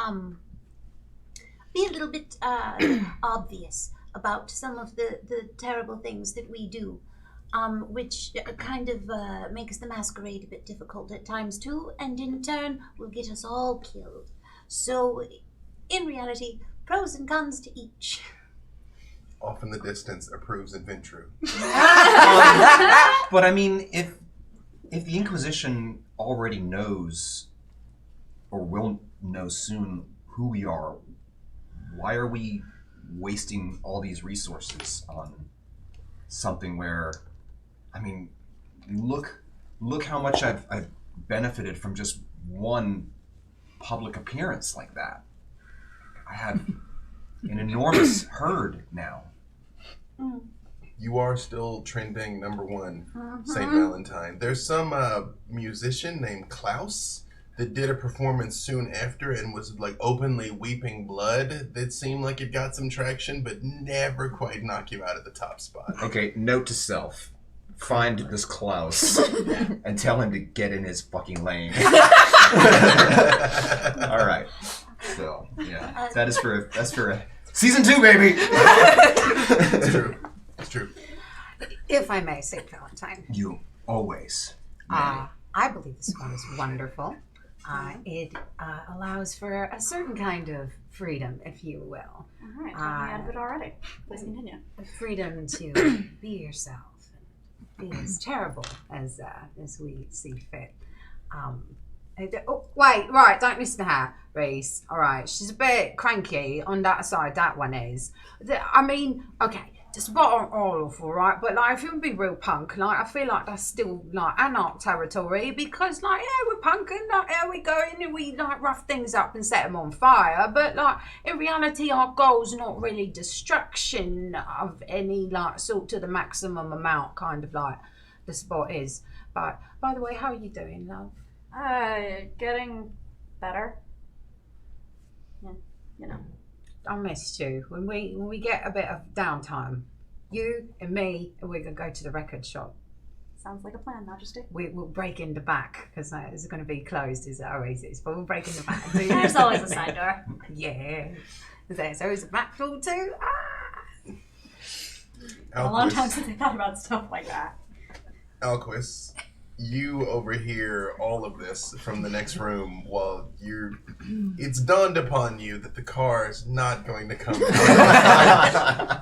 Speaker 5: be a little bit obvious about some of the terrible things that we do, which kind of makes the Masquerade a bit difficult at times too, and in turn will get us all killed. So, in reality, pros and cons to each.
Speaker 2: Off in the distance, approves Adventure.
Speaker 1: But I mean, if the Inquisition already knows, or will know soon, who we are, why are we wasting all these resources on something where, I mean, look how much I've benefited from just one public appearance like that. I have an enormous herd now.
Speaker 2: You are still trending #1, St. Valentine. There's some musician named Klaus that did a performance soon after and was like openly weeping blood that seemed like it got some traction, but never quite knock you out at the top spot.
Speaker 1: Okay, note to self. Find this Klaus and tell him to get in his fucking lane. All right. So, yeah. That's for a season 2, baby.
Speaker 2: It's true. It's true.
Speaker 8: If I may, St. Valentine.
Speaker 1: You always.
Speaker 8: I believe this one is wonderful. It allows for a certain kind of freedom, if you will.
Speaker 4: All right, talking me out of it already. Please continue.
Speaker 8: Freedom to be yourself and be as terrible as we see fit. Right, don't listen to her, Reese. All right, she's a bit cranky on that side, that one is. I mean, okay, the Spot aren't all awful, right? But like, if you want to be real punk, like, I feel like that's still like Anarch territory because, like, yeah, we're punking, like, yeah, we go in and we like rough things up and set them on fire. But like, in reality, our goal's not really destruction of any like sort to the maximum amount, kind of like the Spot is. But by the way, how are you doing, love?
Speaker 4: Getting better. Yeah, you know.
Speaker 8: I missed you. When we get a bit of downtime, you and me, and we're gonna go to the record shop.
Speaker 4: Sounds like a plan, Majesty.
Speaker 8: We'll break in the back because it's going to be closed as it always is. But we'll break in the back.
Speaker 4: There's always a side door.
Speaker 8: Yeah. There's always a back door too.
Speaker 4: A long time since I thought about stuff like that.
Speaker 2: Alquist, you overhear all of this from the next room while it's dawned upon you that the car is not going to come.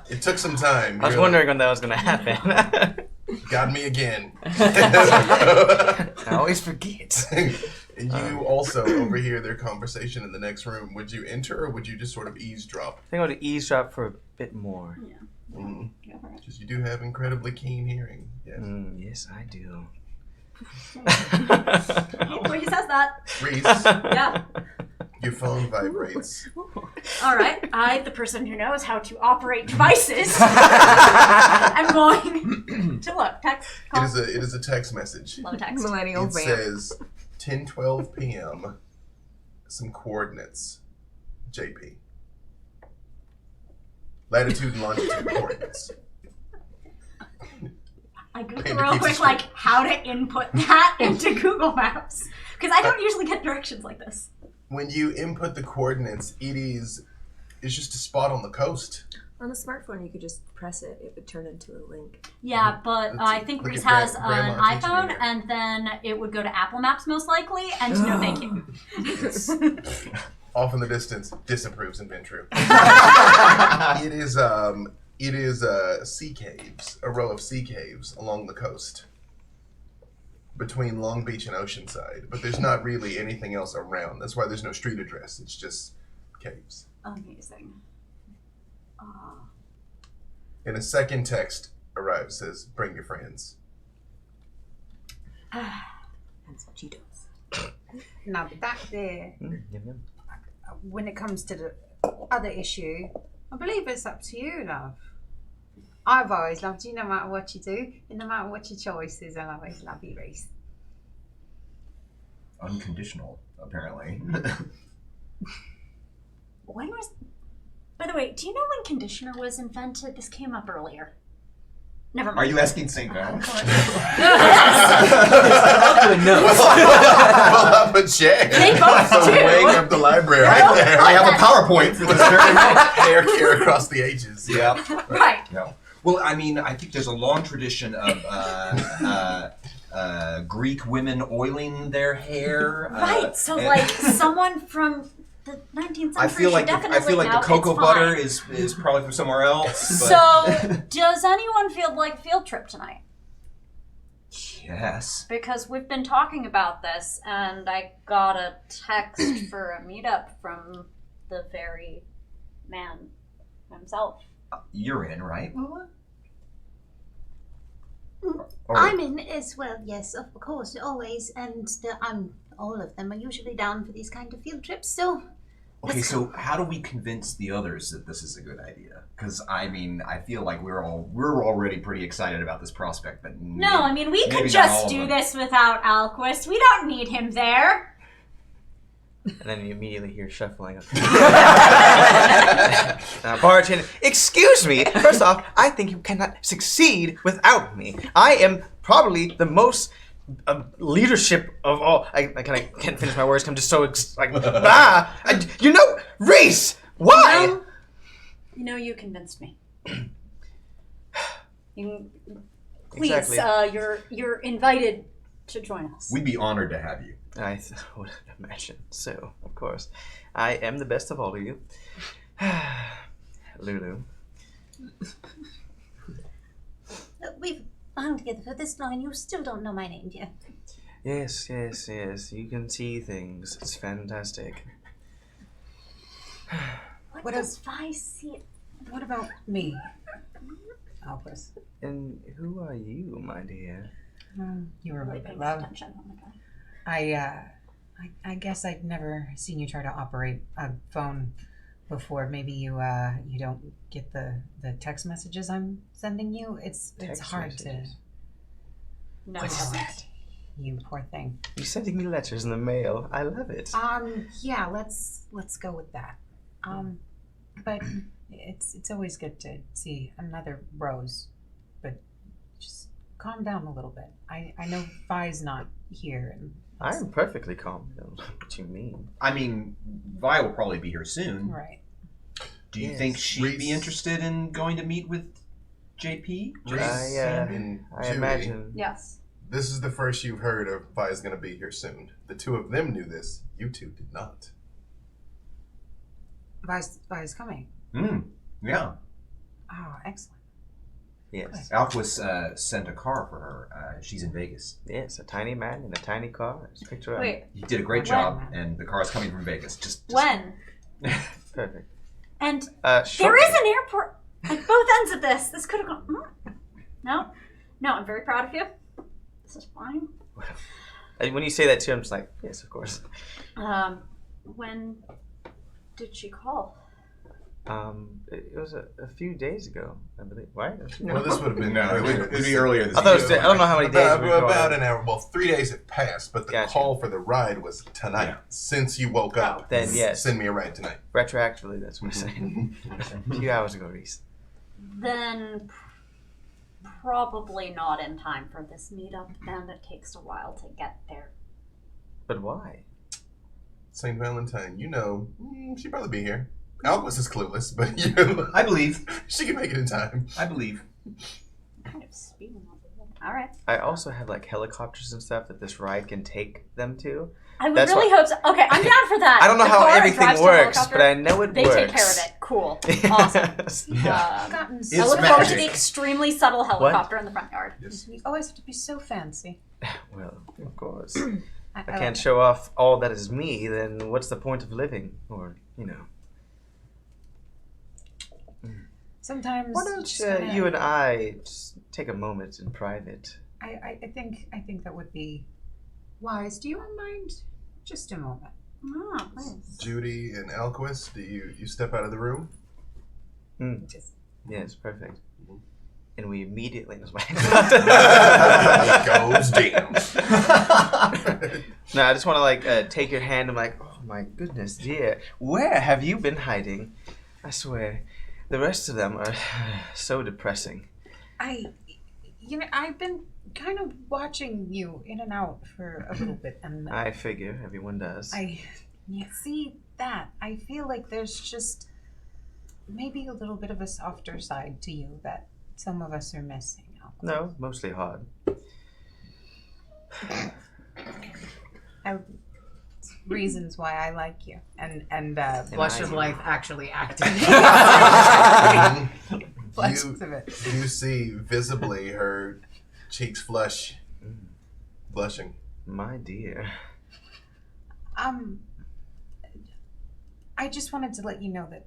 Speaker 2: It took some time.
Speaker 7: I was wondering when that was going to happen.
Speaker 2: Got me again.
Speaker 7: I always forget.
Speaker 2: And you also overhear their conversation in the next room. Would you enter or would you just sort of eavesdrop?
Speaker 7: I think I would eavesdrop for a bit more.
Speaker 4: Yeah.
Speaker 2: Because you do have incredibly keen hearing. Yes.
Speaker 7: Yes, I do.
Speaker 4: Well, he says that.
Speaker 2: Reese,
Speaker 4: Yeah.
Speaker 2: your phone vibrates.
Speaker 4: All right. I, the person who knows how to operate devices, I'm going to look. Text. Call.
Speaker 2: It is a text message.
Speaker 4: Love a text.
Speaker 9: Millennial
Speaker 2: It
Speaker 9: vamp.
Speaker 2: says 10:12 p.m. Some coordinates. JP. Latitude and longitude coordinates.
Speaker 4: I Googled
Speaker 2: Pander
Speaker 4: real
Speaker 2: keeps
Speaker 4: quick,
Speaker 2: it straight.
Speaker 4: like, how to input that into Google Maps. Because I don't usually get directions like this.
Speaker 2: When you input the coordinates, it's just a spot on the coast.
Speaker 9: On a smartphone, you could just press it. It would turn into a link.
Speaker 4: Yeah, but
Speaker 2: That's-
Speaker 4: I think
Speaker 2: look
Speaker 4: Reese
Speaker 2: at
Speaker 4: has
Speaker 2: Grandma
Speaker 4: an
Speaker 2: teaching me
Speaker 4: iPhone,
Speaker 2: here.
Speaker 4: and then it would go to Apple Maps most likely, and no thank you.
Speaker 2: Off in the distance, disapproves and been true. It is sea caves, a row of sea caves along the coast between Long Beach and Oceanside. But there's not really anything else around. That's why there's no street address. It's just caves.
Speaker 4: Amazing.
Speaker 2: And a second text arrives, says, "Bring your friends."
Speaker 9: That's what you do.
Speaker 8: Now back there, when it comes to the other issue, I believe it's up to you, love. I've always loved you no matter what you do, and no matter what your choice is, I'll always love you, Reese.
Speaker 1: Unconditional, apparently.
Speaker 4: When was... By the way, do you know when conditioner was invented? This came up earlier. Never mind.
Speaker 1: Are you asking St. Val?
Speaker 7: No.
Speaker 2: Well, up a check.
Speaker 4: They both
Speaker 2: The
Speaker 4: do.
Speaker 2: wing of the library
Speaker 4: They're
Speaker 2: right
Speaker 4: both
Speaker 2: there.
Speaker 1: I have a PowerPoint for this very moment.
Speaker 2: Hair care across the ages.
Speaker 1: Yeah.
Speaker 4: Right.
Speaker 1: Yeah. Well, I mean, I think there's a long tradition of Greek women oiling their hair.
Speaker 4: Right, so
Speaker 1: and-
Speaker 4: like someone from the 19th century
Speaker 1: I feel like
Speaker 4: should definitely
Speaker 1: the
Speaker 4: know
Speaker 1: cocoa
Speaker 4: it's
Speaker 1: butter
Speaker 4: fine.
Speaker 1: is probably from somewhere else. But
Speaker 4: So, does anyone feel like a field trip tonight?
Speaker 1: yes.
Speaker 4: Because we've been talking about this, and I got a text for a meetup from the very man himself.
Speaker 1: You're in, right?
Speaker 5: I'm in as well, yes, of course, always. And all of them are usually down for these kind of field trips, so...
Speaker 1: Okay, so how do we convince the others that this is a good idea? Because I mean, I feel like we're already pretty excited about this prospect, but
Speaker 4: No, I mean, we
Speaker 1: maybe
Speaker 4: could
Speaker 1: not all
Speaker 4: just
Speaker 1: of
Speaker 4: do
Speaker 1: them.
Speaker 4: this without Alquist. We don't need him there.
Speaker 7: And then you immediately hear shuffling. Bartender, excuse me. First off, I think you cannot succeed without me. I am probably the most leadership of all. I kind of can't finish my words. I'm just so Reese. Why?
Speaker 4: You convinced me. Please,
Speaker 7: Exactly.
Speaker 4: you're invited to join us.
Speaker 1: We'd be honored to have you.
Speaker 7: I would imagine so. Of course, I am the best of all of you, Lulu.
Speaker 5: We've hung together for this long, and you still don't know my name, dear.
Speaker 7: Yes. You can see things. It's fantastic.
Speaker 4: What does Vi see?
Speaker 8: What about me, Alquist?
Speaker 7: And who are you, my dear?
Speaker 8: You were
Speaker 4: Really
Speaker 8: my
Speaker 4: paying
Speaker 8: love.
Speaker 4: attention. Oh my God.
Speaker 8: I guess I'd never seen you try to operate a phone before. Maybe you don't get the text messages I'm sending you. It's
Speaker 7: Text
Speaker 8: hard
Speaker 7: messages?
Speaker 4: No,
Speaker 7: What
Speaker 4: it
Speaker 7: is
Speaker 4: doesn't.
Speaker 7: that?
Speaker 8: to. You poor thing.
Speaker 7: You're sending me letters in the mail. I love it.
Speaker 8: Yeah. Let's go with that. But it's always good to see another rose. But just calm down a little bit. I know Vi's not here. And
Speaker 7: I'm perfectly calm. I don't know what you mean.
Speaker 1: I mean, Vi will probably be here soon.
Speaker 8: right.
Speaker 1: Do you
Speaker 7: Yes.
Speaker 1: think she'd
Speaker 2: Reese.
Speaker 1: be interested in going to meet with JP?
Speaker 2: Reese and
Speaker 7: I
Speaker 2: Julie,
Speaker 7: imagine.
Speaker 4: Yes.
Speaker 2: this is the first you've heard of Vi's going to be here soon. The two of them knew this. You two did not.
Speaker 8: Vi's coming.
Speaker 1: Yeah.
Speaker 8: Oh, excellent.
Speaker 7: Yes.
Speaker 1: Alquist sent a car for her. She's in Vegas.
Speaker 7: Yes, a tiny man in a tiny car. Just picture him.
Speaker 4: Wait,
Speaker 1: He did a great
Speaker 8: When?
Speaker 1: job, and the car's coming from Vegas. Just
Speaker 4: when?
Speaker 7: Perfect.
Speaker 4: And
Speaker 7: Sure.
Speaker 4: there is an airport at both ends of this. This could have gone. No, I'm very proud of you. This is fine.
Speaker 7: And when you say that too, I'm just like, yes, of course.
Speaker 4: When did she call?
Speaker 7: It was a few days ago, I believe. Right?
Speaker 2: Well, this would have been
Speaker 1: No, it would be earlier this
Speaker 7: I thought it
Speaker 1: year.
Speaker 7: was, I don't know how many days.
Speaker 2: About,
Speaker 7: we've gone.
Speaker 2: about an hour. Well, 3 days had passed, but the
Speaker 7: Gotcha.
Speaker 2: call for the ride was tonight.
Speaker 1: Yeah.
Speaker 2: Since you woke up,
Speaker 7: Then yes.
Speaker 2: send me a ride tonight.
Speaker 7: Retroactively, that's what I'm saying. A few hours ago, Reese.
Speaker 4: Then Probably not in time for this meetup, and it takes a while to get there.
Speaker 7: But why?
Speaker 2: St. Valentine, she'd probably be here. Alquist is clueless, but
Speaker 1: I believe.
Speaker 2: she can make it in time.
Speaker 1: I believe.
Speaker 4: Kind of speeding on the road. All right.
Speaker 7: I also have like helicopters and stuff that this ride can take them to.
Speaker 4: I would
Speaker 7: That's
Speaker 4: really hope so. Okay, I'm down for that.
Speaker 7: I don't know
Speaker 4: The
Speaker 7: how
Speaker 4: car
Speaker 7: everything
Speaker 4: drives to a
Speaker 7: works,
Speaker 4: helicopter.
Speaker 7: but I know it
Speaker 4: They
Speaker 7: works.
Speaker 4: take care of it. Cool. Awesome.
Speaker 1: Yeah.
Speaker 8: Gotten
Speaker 4: I look forward to the
Speaker 1: magic.
Speaker 4: extremely subtle helicopter in the front yard.
Speaker 8: You always have to be so fancy.
Speaker 7: Well, of course.
Speaker 8: I
Speaker 7: If I can't show off all that is me, then what's the point of living? Or,
Speaker 8: Sometimes
Speaker 7: Why don't
Speaker 8: just kinda-
Speaker 7: you and I just take a moment in private?
Speaker 8: I think that would be wise. Do you mind? Just a moment.
Speaker 4: Ah, please.
Speaker 2: Judy and Alquist, do you step out of the room?
Speaker 7: Yes, perfect. And we immediately...
Speaker 2: Goes down.
Speaker 7: No, I just want to take your hand. I'm like, oh my goodness, dear, where have you been hiding? I swear, the rest of them are so depressing.
Speaker 8: I've been kind of watching you in and out for a little bit, and
Speaker 7: I figure everyone does.
Speaker 8: I see that. I feel like there's just maybe a little bit of a softer side to you that some of us are missing.
Speaker 7: No, mostly hard.
Speaker 8: Reasons why I like you, and
Speaker 3: Blush of Life actually acted.
Speaker 8: Flashes of it.
Speaker 2: You see visibly her cheeks flush, blushing.
Speaker 7: My dear.
Speaker 8: I just wanted to let you know that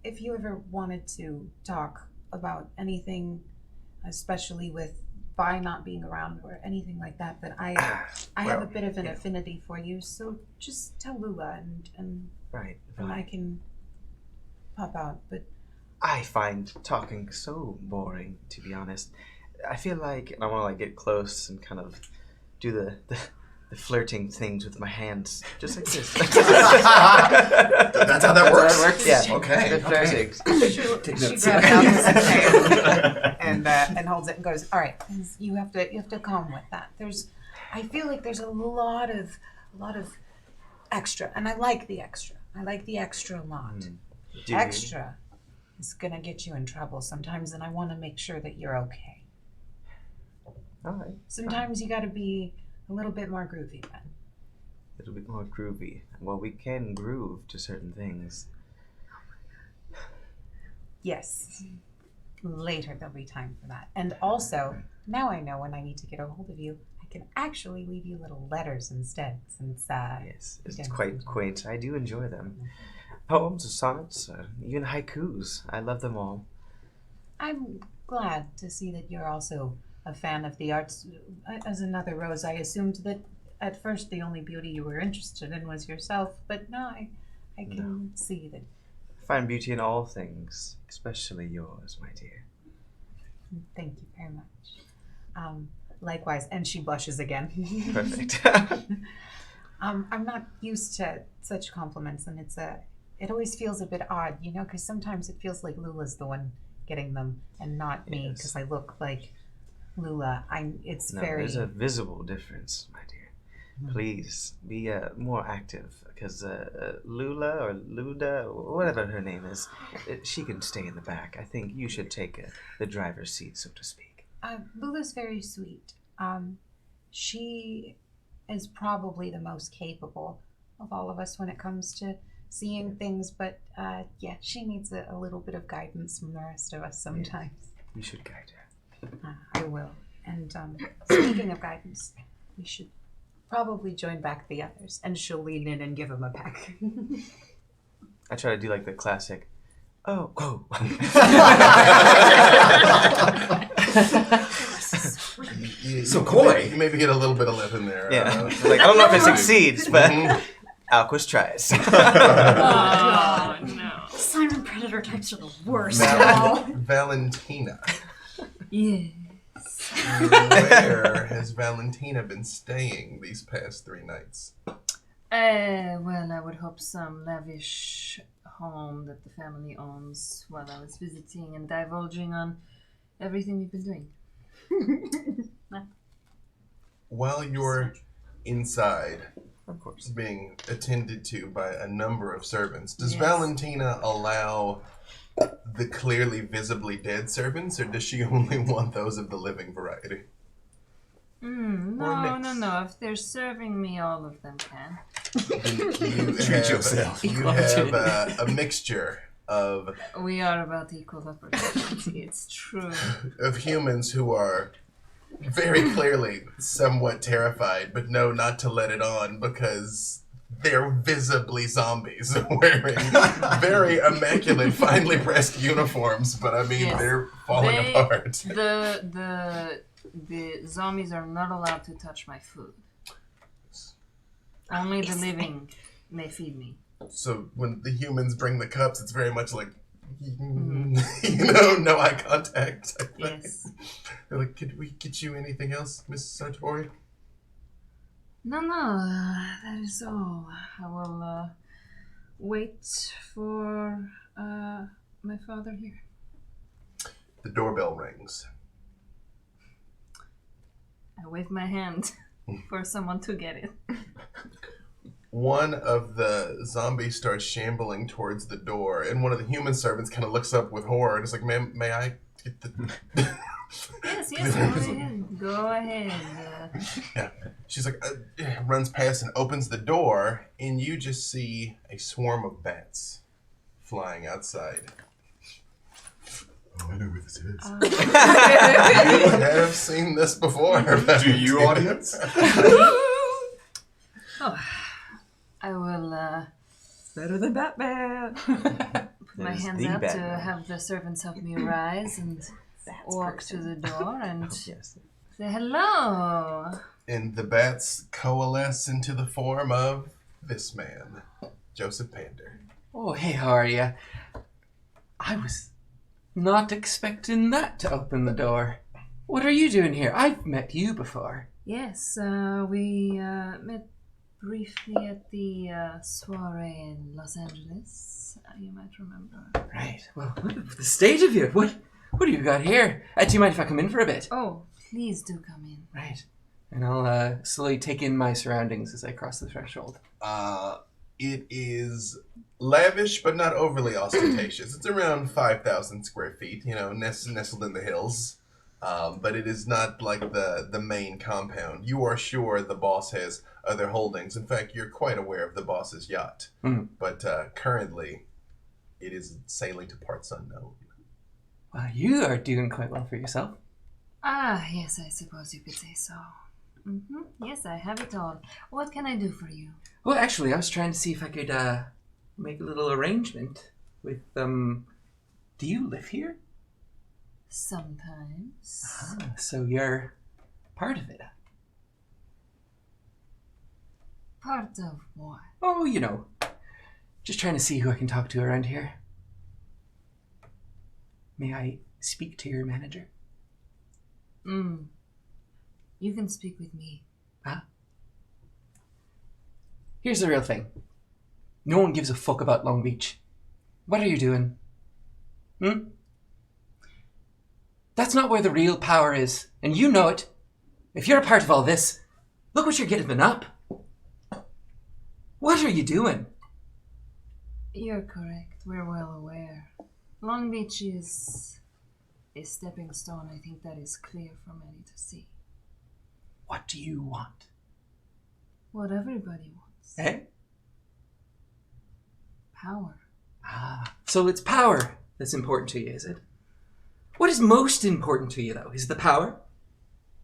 Speaker 8: if you ever wanted to talk about anything, especially with Vi not being around or anything like that, that I have a bit of an affinity for you. So just tell Lula and
Speaker 7: Right.
Speaker 8: I can pop out. But
Speaker 7: I find talking so boring, to be honest. I feel like I want to get close and kind of do the flirting things with my hands, just like this.
Speaker 1: That's how that works?
Speaker 7: Yeah.
Speaker 1: Okay.
Speaker 7: The flirting.
Speaker 8: she grabs Alquist's hand and holds it and goes, "All right, you have to calm with that. I feel like there's a lot of extra, and I like the extra. I like the extra a lot.
Speaker 7: Do
Speaker 8: Extra is gonna get you in trouble sometimes, and I want to make sure that you're okay.
Speaker 7: All right.
Speaker 8: Sometimes you got to be a little bit more groovy, then.
Speaker 7: A little bit more groovy. Well, we can groove to certain things.
Speaker 8: Yes. Later there'll be time for that. And also, now I know when I need to get a hold of you, I can actually leave you little letters instead, since
Speaker 7: Yes, it's
Speaker 8: again,
Speaker 7: quite quaint. I do enjoy them. Poems, sonnets, even haikus. I love them all.
Speaker 8: I'm glad to see that you're also a fan of the arts. As another Rose, I assumed that at first the only beauty you were interested in was yourself, but now I can see that.
Speaker 7: I find beauty in all things, especially yours, my dear.
Speaker 8: Thank you very much. Likewise, and she blushes again.
Speaker 7: Perfect.
Speaker 8: I'm not used to such compliments, and it always feels a bit odd, because sometimes it feels like Lula's the one getting them and not me, because I look like Lula.
Speaker 7: There's a visible difference, my dear. Please be more active, because Lula or Luda, or whatever her name is, she can stay in the back. I think you should take the driver's seat, so to speak.
Speaker 8: Lula's very sweet. She is probably the most capable of all of us when it comes to seeing things, but she needs a little bit of guidance from the rest of us sometimes.
Speaker 7: You should guide her.
Speaker 8: I will. And speaking of guidance, we should probably join back the others, and she'll lean in and give him a peck.
Speaker 7: I try to do the classic, oh, whoa.
Speaker 1: So coy.
Speaker 2: You maybe get a little bit of lip in there.
Speaker 7: Yeah. I don't know if it succeeds, but Alquist tries.
Speaker 6: Oh, no.
Speaker 4: Siren predator types are the worst.
Speaker 2: Valentina.
Speaker 6: Yes.
Speaker 2: Where has Valentina been staying these past 3 nights?
Speaker 6: Well, I would hope some lavish home that the family owns while I was visiting and divulging on everything we've been doing.
Speaker 2: While you're inside,
Speaker 7: Of course.
Speaker 2: being attended to by a number of servants, does
Speaker 6: Yes.
Speaker 2: Valentina allow the clearly visibly dead servants, or does she only want those of the living variety?
Speaker 6: No. If they're serving me, all of them can.
Speaker 2: Treat yourself. You have a mixture of
Speaker 6: We are about equal opportunity. It's true.
Speaker 2: humans who are very clearly somewhat terrified, but know not to let it on because they're visibly zombies wearing very immaculate, finely pressed uniforms. But I mean,
Speaker 6: Yes.
Speaker 2: they're falling apart.
Speaker 6: The zombies are not allowed to touch my food. Only the living may feed me.
Speaker 2: So when the humans bring the cups, it's very much like, no eye contact.
Speaker 6: Yes.
Speaker 2: They're like, could we get you anything else, Miss Sartori?
Speaker 6: No, that is all. I will wait for my father here.
Speaker 2: The doorbell rings.
Speaker 6: I wave my hand for someone to get it.
Speaker 2: One of the zombies starts shambling towards the door, and one of the human servants kind of looks up with horror and is like, "Ma'am, may I get the..."
Speaker 6: Yes, go ahead.
Speaker 2: Yeah. She's like, runs past and opens the door, and you just see a swarm of bats flying outside. Oh, I know who this is. You have seen this before.
Speaker 1: Do you, audience?
Speaker 6: I will
Speaker 8: Better than Batman.
Speaker 6: put my
Speaker 7: There's
Speaker 6: hands
Speaker 7: the
Speaker 6: out to
Speaker 7: Batman.
Speaker 6: have the servants help me rise and walk to the door and
Speaker 7: Yes.
Speaker 6: say hello.
Speaker 2: And the bats coalesce into the form of this man, Joseph Pander.
Speaker 10: Oh, hey, how are you? I was not expecting that to open the door. What are you doing here? I've met you before.
Speaker 6: Yes, we met briefly at the soiree in Los Angeles. You might remember.
Speaker 10: Right. Well, the state of you. What do you got here? Do you mind if I come in for a bit?
Speaker 6: Oh, please do come in.
Speaker 10: Right. And I'll slowly take in my surroundings as I cross the threshold.
Speaker 2: It is lavish, but not overly ostentatious. It's around 5,000 square feet, nestled in the hills. But it is not like the main compound. You are sure the boss has other holdings. In fact, you're quite aware of the boss's yacht. But currently, it is sailing to parts unknown.
Speaker 10: Well, you are doing quite well for yourself.
Speaker 6: Ah, yes, I suppose you could say so. Yes, I have it all. What can I do for you?
Speaker 10: Well, actually, I was trying to see if I could make a little arrangement with, do you live here?
Speaker 6: Sometimes.
Speaker 10: So you're part of it.
Speaker 6: Part of what?
Speaker 10: Oh, just trying to see who I can talk to around here. May I speak to your manager?
Speaker 6: You can speak with me.
Speaker 10: Here's the real thing. No one gives a fuck about Long Beach. What are you doing? That's not where the real power is, and you know it. If you're a part of all this, look what you're getting up. What are you doing?
Speaker 6: You're correct. We're well aware. Long Beach is a stepping stone. I think that is clear for many to see.
Speaker 10: What do you want?
Speaker 6: What everybody wants.
Speaker 10: Eh?
Speaker 6: Power.
Speaker 10: So it's power that's important to you, is it? What is most important to you, though? Is it the power?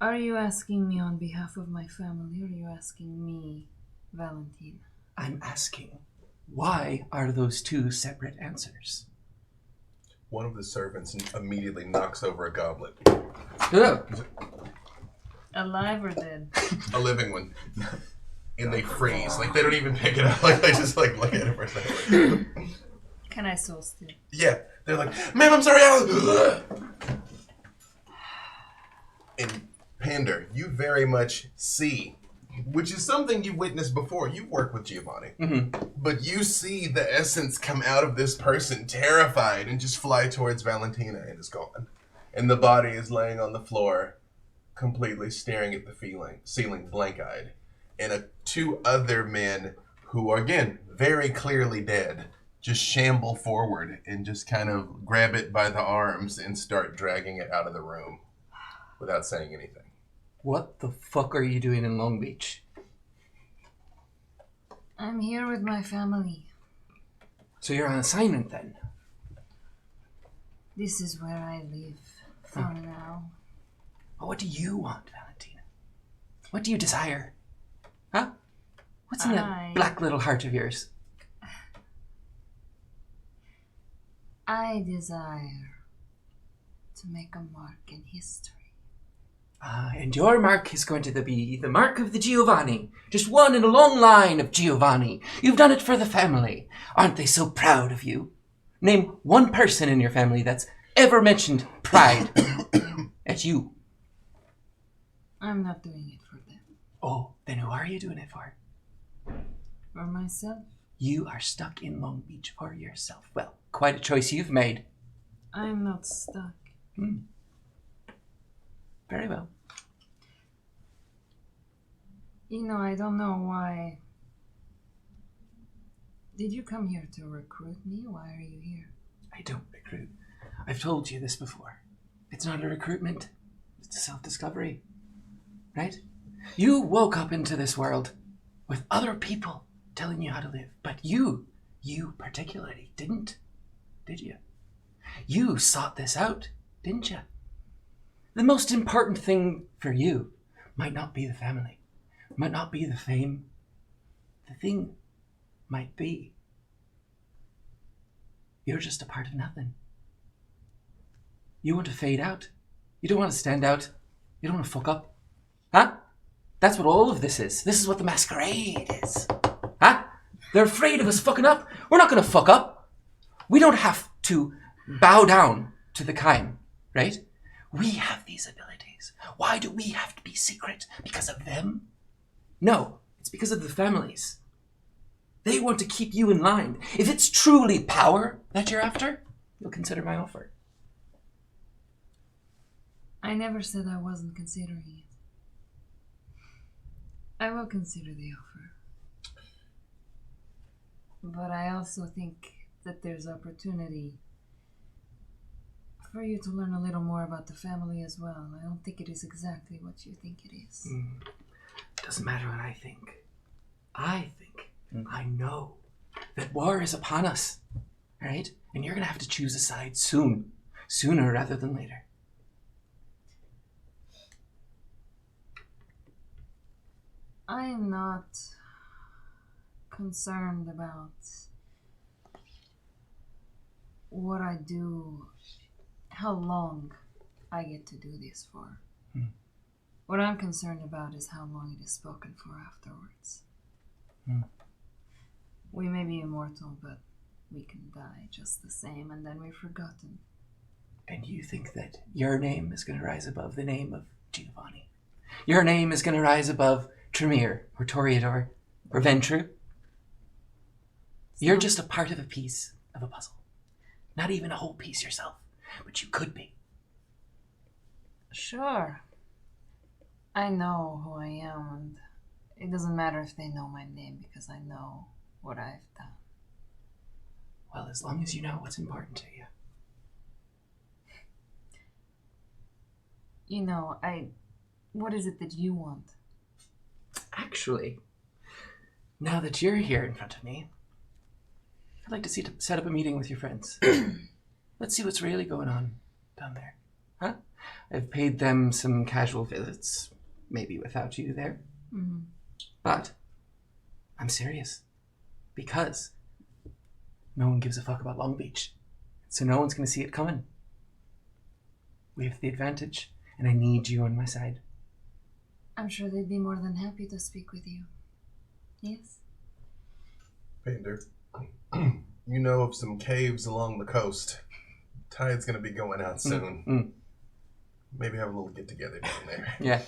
Speaker 6: Are you asking me on behalf of my family, or are you asking me, Valentina?
Speaker 10: I'm asking, why are those two separate answers?
Speaker 2: One of the servants immediately knocks over a goblet.
Speaker 6: Alive or dead?
Speaker 2: A living one. And they freeze. Like, they don't even pick it up. Like, they just, look at it for a second.
Speaker 6: Can I soul steal?
Speaker 2: Yeah. They're like, "Ma'am, I'm sorry." And Pander, you very much see, which is something you've witnessed before. You work with Giovanni. But you see the essence come out of this person, terrified, and just fly towards Valentina, and is gone. and the body is laying on the floor, completely staring at the ceiling, blank-eyed. And two other men who are, again, very clearly dead, just shamble forward and just kind of grab it by the arms and start dragging it out of the room without saying anything.
Speaker 10: What the fuck are you doing in Long Beach?
Speaker 6: I'm here with my family.
Speaker 10: So you're on assignment then?
Speaker 6: This is where I live for now.
Speaker 10: Well, what do you want, Valentina? What do you desire? Huh? What's in that black little heart of yours?
Speaker 6: I desire to make a mark in history.
Speaker 10: And your mark is going to be the mark of the Giovanni. Just one in a long line of Giovanni. You've done it for the family. Aren't they so proud of you? Name one person in your family that's ever mentioned pride at you.
Speaker 6: I'm not doing it for them.
Speaker 10: Oh, then who are you doing it for?
Speaker 6: For myself?
Speaker 10: You are stuck in Long Beach for yourself. Well, quite a choice you've made.
Speaker 6: I'm not stuck.
Speaker 10: Very well.
Speaker 6: You know, I don't know why. Did you come here to recruit me? Why are you here?
Speaker 10: I don't recruit. I've told you this before. It's not a recruitment. It's a self-discovery. Right? You woke up into this world with other people telling you how to live. But you particularly didn't. Did you? You sought this out, didn't you? The most important thing for you might not be the family, might not be the fame. The thing might be you're just a part of nothing. You want to fade out. You don't want to stand out. You don't want to fuck up. Huh? That's what all of this is. This is what the Masquerade is. Huh? They're afraid of us fucking up. We're not going to fuck up. We don't have to bow down to the Kime, right? We have these abilities. Why do we have to be secret? Because of them? No, it's because of the families. They want to keep you in line. If it's truly power that you're after, you'll consider my offer.
Speaker 6: I never said I wasn't considering it. I will consider the offer. But I also think that there's opportunity for you to learn a little more about the family as well. I don't think it is exactly what you think it is.
Speaker 10: Doesn't matter what I think. I know that war is upon us, right? And you're going to have to choose a side soon. Sooner rather than later.
Speaker 6: I am not concerned about what I do, how long I get to do this for. What I'm concerned about is how long it is spoken for afterwards. We may be immortal, but we can die just the same, and then we're forgotten.
Speaker 10: And you think that your name is going to rise above the name of Giovanni? Your name is going to rise above Tremere, or Toreador, or Ventru? You're just a part of a piece of a puzzle. Not even a whole piece yourself, but you could be.
Speaker 6: Sure. I know who I am, and it doesn't matter if they know my name because I know what I've done.
Speaker 10: Well, as long as you know what's important to you.
Speaker 6: You know, what is it that you want?
Speaker 10: Actually, now that you're here in front of me, I'd like to set up a meeting with your friends. Let's see what's really going on down there. Huh? I've paid them some casual visits, maybe without you there. But I'm serious. Because no one gives a fuck about Long Beach. So no one's going to see it coming. We have the advantage, and I need you on my side.
Speaker 6: I'm sure they'd be more than happy to speak with you. Yes?
Speaker 2: Pander, you know of some caves along the coast. Tide's going to be going out soon. Maybe have a little get-together down there.
Speaker 10: Yeah.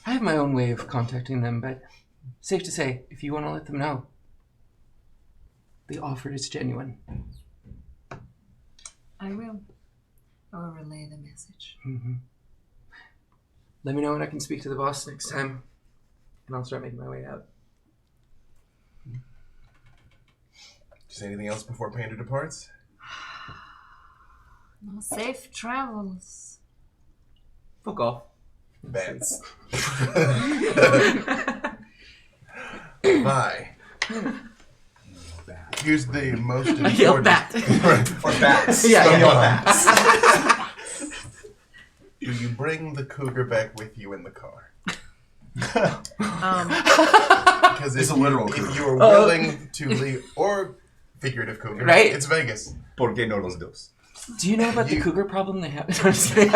Speaker 10: I have my own way of contacting them, but safe to say, if you want to let them know, the offer is genuine.
Speaker 6: I will. I will relay the message.
Speaker 10: Mm-hmm. Let me know when I can speak to the boss next time, and I'll start making my way out.
Speaker 2: Just anything else before Pander departs?
Speaker 6: No, safe travels.
Speaker 10: Fuck off.
Speaker 2: Bats. Bye. Here's the most important.
Speaker 10: Yell bat.
Speaker 1: Or bats.
Speaker 10: Yeah,
Speaker 1: Don't
Speaker 10: yeah.
Speaker 1: yell bats.
Speaker 2: Do you bring the cougar back with you in the car? Because
Speaker 1: It's a literal
Speaker 2: if
Speaker 1: cougar.
Speaker 2: you are willing to leave, or figurative cougar,
Speaker 10: Right.
Speaker 2: It's Vegas.
Speaker 1: ¿Por qué no los dos?
Speaker 10: Do you know about the
Speaker 2: You-
Speaker 10: cougar problem they have? I'm just kidding.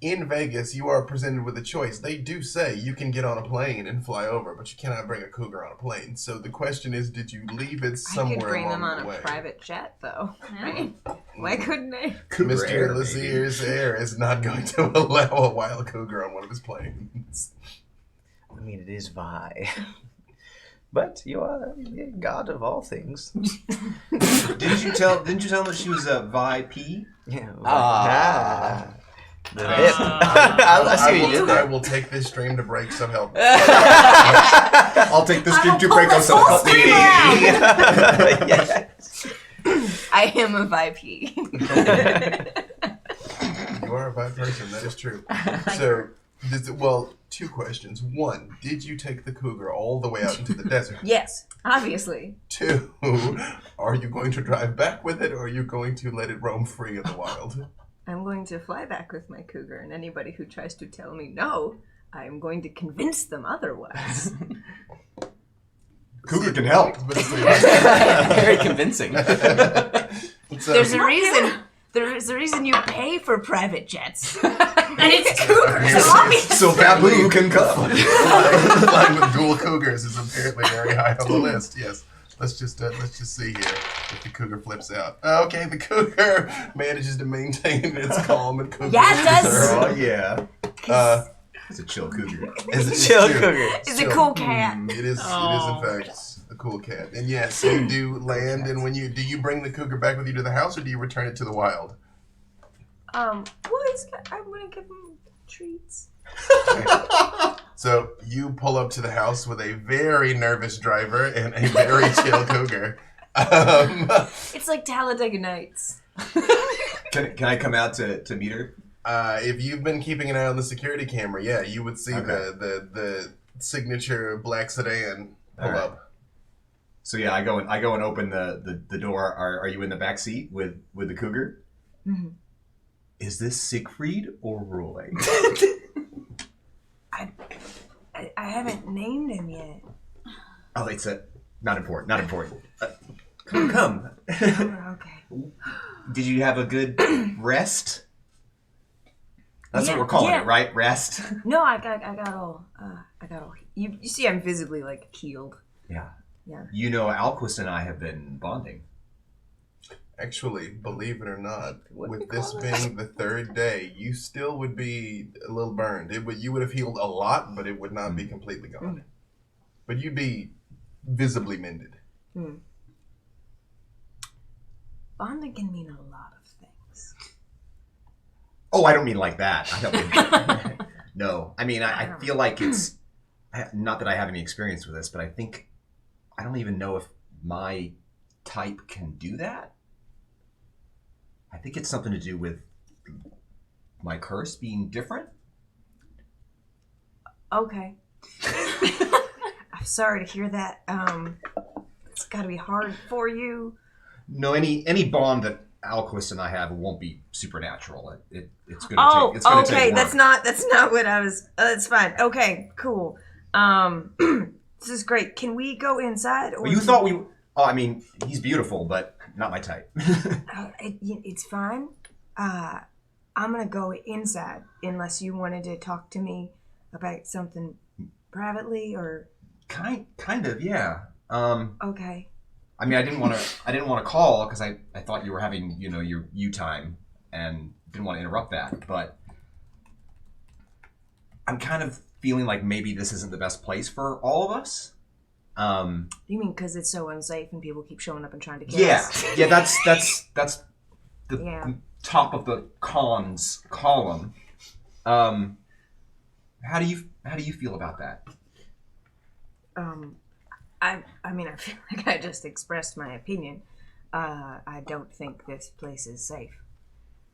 Speaker 2: In Vegas, you are presented with a choice. They do say you can get on a plane and fly over, but you cannot bring a cougar on a plane. So the question is, did you leave it
Speaker 6: I
Speaker 2: somewhere
Speaker 6: could bring
Speaker 2: along
Speaker 6: them on
Speaker 2: the
Speaker 6: a
Speaker 2: way?
Speaker 6: private jet, though. Right? Why couldn't I?
Speaker 1: Cougar
Speaker 2: Mr.
Speaker 1: air, maybe.
Speaker 2: Lazier's heir is not going to allow a wild cougar on one of his planes.
Speaker 7: I mean, it is Vi. But you are the god of all things.
Speaker 1: Didn't you tell him that she was a Vi P?
Speaker 7: Yeah.
Speaker 10: Ah.
Speaker 7: The bit. I see what you did
Speaker 2: I
Speaker 7: there.
Speaker 2: will take this stream to break, so help.
Speaker 1: I'll take this stream to break on some
Speaker 4: whole stream around.
Speaker 7: Yes.
Speaker 6: I am a VIP.
Speaker 2: You are a bad person, that is true. So, well, two questions. One, did you take the cougar all the way out into the desert?
Speaker 6: Yes, obviously.
Speaker 2: Two, are you going to drive back with it, or are you going to let it roam free in the wild?
Speaker 6: I'm going to fly back with my cougar, and anybody who tries to tell me no, I'm going to convince them otherwise.
Speaker 1: Cougar can help.
Speaker 10: Very convincing.
Speaker 2: So,
Speaker 6: There's a reason. There's a reason you pay for private jets.
Speaker 4: And it's cougars, obviously.
Speaker 1: So Babu can come.
Speaker 2: flying with dual cougars is apparently very high on the list. Yes. Let's just see here if the cougar flips out. Okay, the cougar manages to maintain its calm and cougar.
Speaker 6: Yeah, it does.
Speaker 1: Oh yeah. It's a chill cougar.
Speaker 7: Chill cougar.
Speaker 6: It's a cool cat.
Speaker 2: It is in fact a cool cat. And yes, you do land. And when do you bring the cougar back with you to the house, or do you return it to the wild?
Speaker 6: Well, I'm gonna give him treats.
Speaker 2: So you pull up to the house with a very nervous driver and a very chill cougar.
Speaker 6: It's like Talladega Nights.
Speaker 1: Can I come out to meet her?
Speaker 2: If you've been keeping an eye on the security camera, yeah, you would see
Speaker 1: Okay.
Speaker 2: the signature black sedan pull
Speaker 1: All right.
Speaker 2: up.
Speaker 1: So yeah, I go and open the door. Are you in the back seat with the cougar?
Speaker 6: Mhm.
Speaker 1: Is this Siegfried or Roy?
Speaker 6: I haven't named him yet.
Speaker 1: Oh, it's not important. Not important. Come.
Speaker 6: Okay.
Speaker 1: Did you have a good rest? That's
Speaker 6: Yeah,
Speaker 1: what we're calling
Speaker 6: yeah.
Speaker 1: it, right? Rest.
Speaker 6: No, I got all. You see, I'm visibly like healed.
Speaker 1: Yeah.
Speaker 6: Yeah.
Speaker 1: You know, Alquist and I have been bonding.
Speaker 2: Actually, believe it or not,
Speaker 6: What
Speaker 2: with
Speaker 6: we
Speaker 2: this
Speaker 6: call
Speaker 2: being the third day, you still would be a little burned. You would have healed a lot, but it would not be completely gone. But you'd be visibly mended.
Speaker 6: Bonding can mean a lot of things.
Speaker 1: Oh, I don't mean like that. I don't mean no. I mean, I feel like it's not that I have any experience with this, but I think I don't even know if my type can do that. I think it's something to do with my curse being different.
Speaker 6: Okay. I'm sorry to hear that. It's got to be hard for you.
Speaker 1: No, any bond that Alquist and I have won't be supernatural. It's gonna take. It's gonna
Speaker 6: okay.
Speaker 1: take work.
Speaker 6: That's not what I was. That's fine. Okay, cool. This is great. Can we go inside? Or
Speaker 1: Well, you thought we. Oh, I mean, he's beautiful, but not my type.
Speaker 6: It's fine. I'm gonna go inside unless you wanted to talk to me about something privately or.
Speaker 1: Kind of, yeah.
Speaker 6: Okay.
Speaker 1: I mean, I didn't want to call because I thought you were having, your you time and didn't want to interrupt that. But I'm kind of feeling like maybe this isn't the best place for all of us.
Speaker 6: You mean because it's so unsafe and people keep showing up and trying to kill
Speaker 1: Yeah,
Speaker 6: us?
Speaker 1: yeah. That's the
Speaker 6: Yeah.
Speaker 1: top of the cons column. How do you feel about that?
Speaker 9: I mean, I feel like I just expressed my opinion. I don't think this place is safe.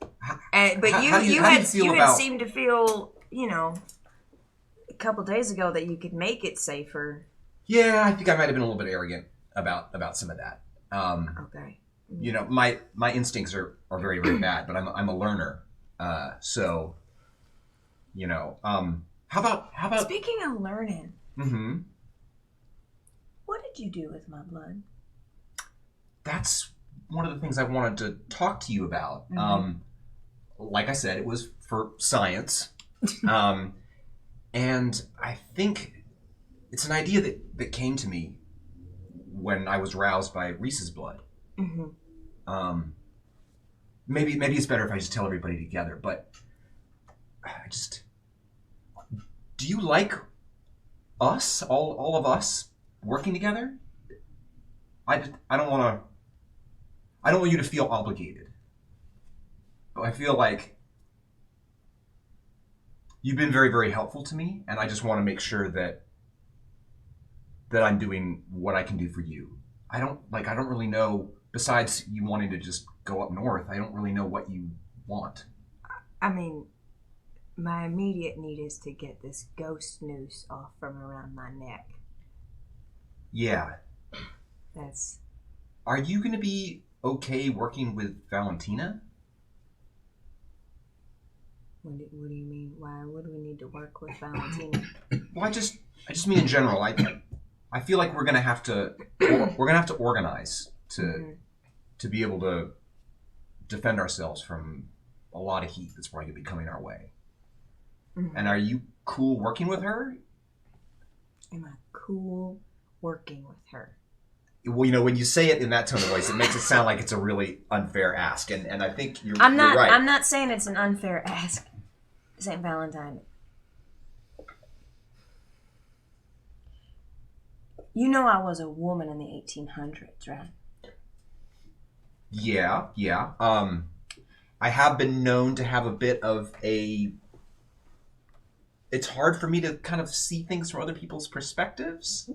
Speaker 9: But you had seemed to feel, a couple days ago that you could make it safer.
Speaker 1: Yeah, I think I might have been a little bit arrogant about some of that.
Speaker 9: Okay.
Speaker 1: My instincts are very, very bad, but I'm a learner. So, how about
Speaker 9: Speaking of learning,
Speaker 1: Mm-hmm.
Speaker 9: what did you do with my blood?
Speaker 1: That's one of the things I wanted to talk to you about.
Speaker 9: Mm-hmm.
Speaker 1: Like I said, it was for science. And I think it's an idea that came to me when I was roused by Reese's blood.
Speaker 9: Mm-hmm.
Speaker 1: Maybe it's better if I just tell everybody together, but do you like us, all of us, working together? I don't want you to feel obligated. I feel like you've been very, very helpful to me, and I just want to make sure that I'm doing what I can do for you. I don't really know, besides you wanting to just go up north, I don't really know what you want.
Speaker 9: I mean, my immediate need is to get this ghost noose off from around my neck.
Speaker 1: Yeah. Are you going to be okay working with Valentina?
Speaker 9: What do you mean? Why would we need to work with Valentina?
Speaker 1: Well, I just mean in general. I feel like we're gonna have to organize to be able to defend ourselves from a lot of heat that's probably gonna be coming our way. Mm-hmm. And are you cool working with her?
Speaker 9: Am I cool working with her?
Speaker 1: Well, when you say it in that tone of voice, it makes it sound like it's a really unfair ask, and I think you're
Speaker 9: right.
Speaker 1: I'm
Speaker 9: not saying it's an unfair ask, St. Valentine. You know I was a woman in the 1800s, right?
Speaker 1: Yeah. I have been known to have a bit of a... It's hard for me to kind of see things from other people's perspectives.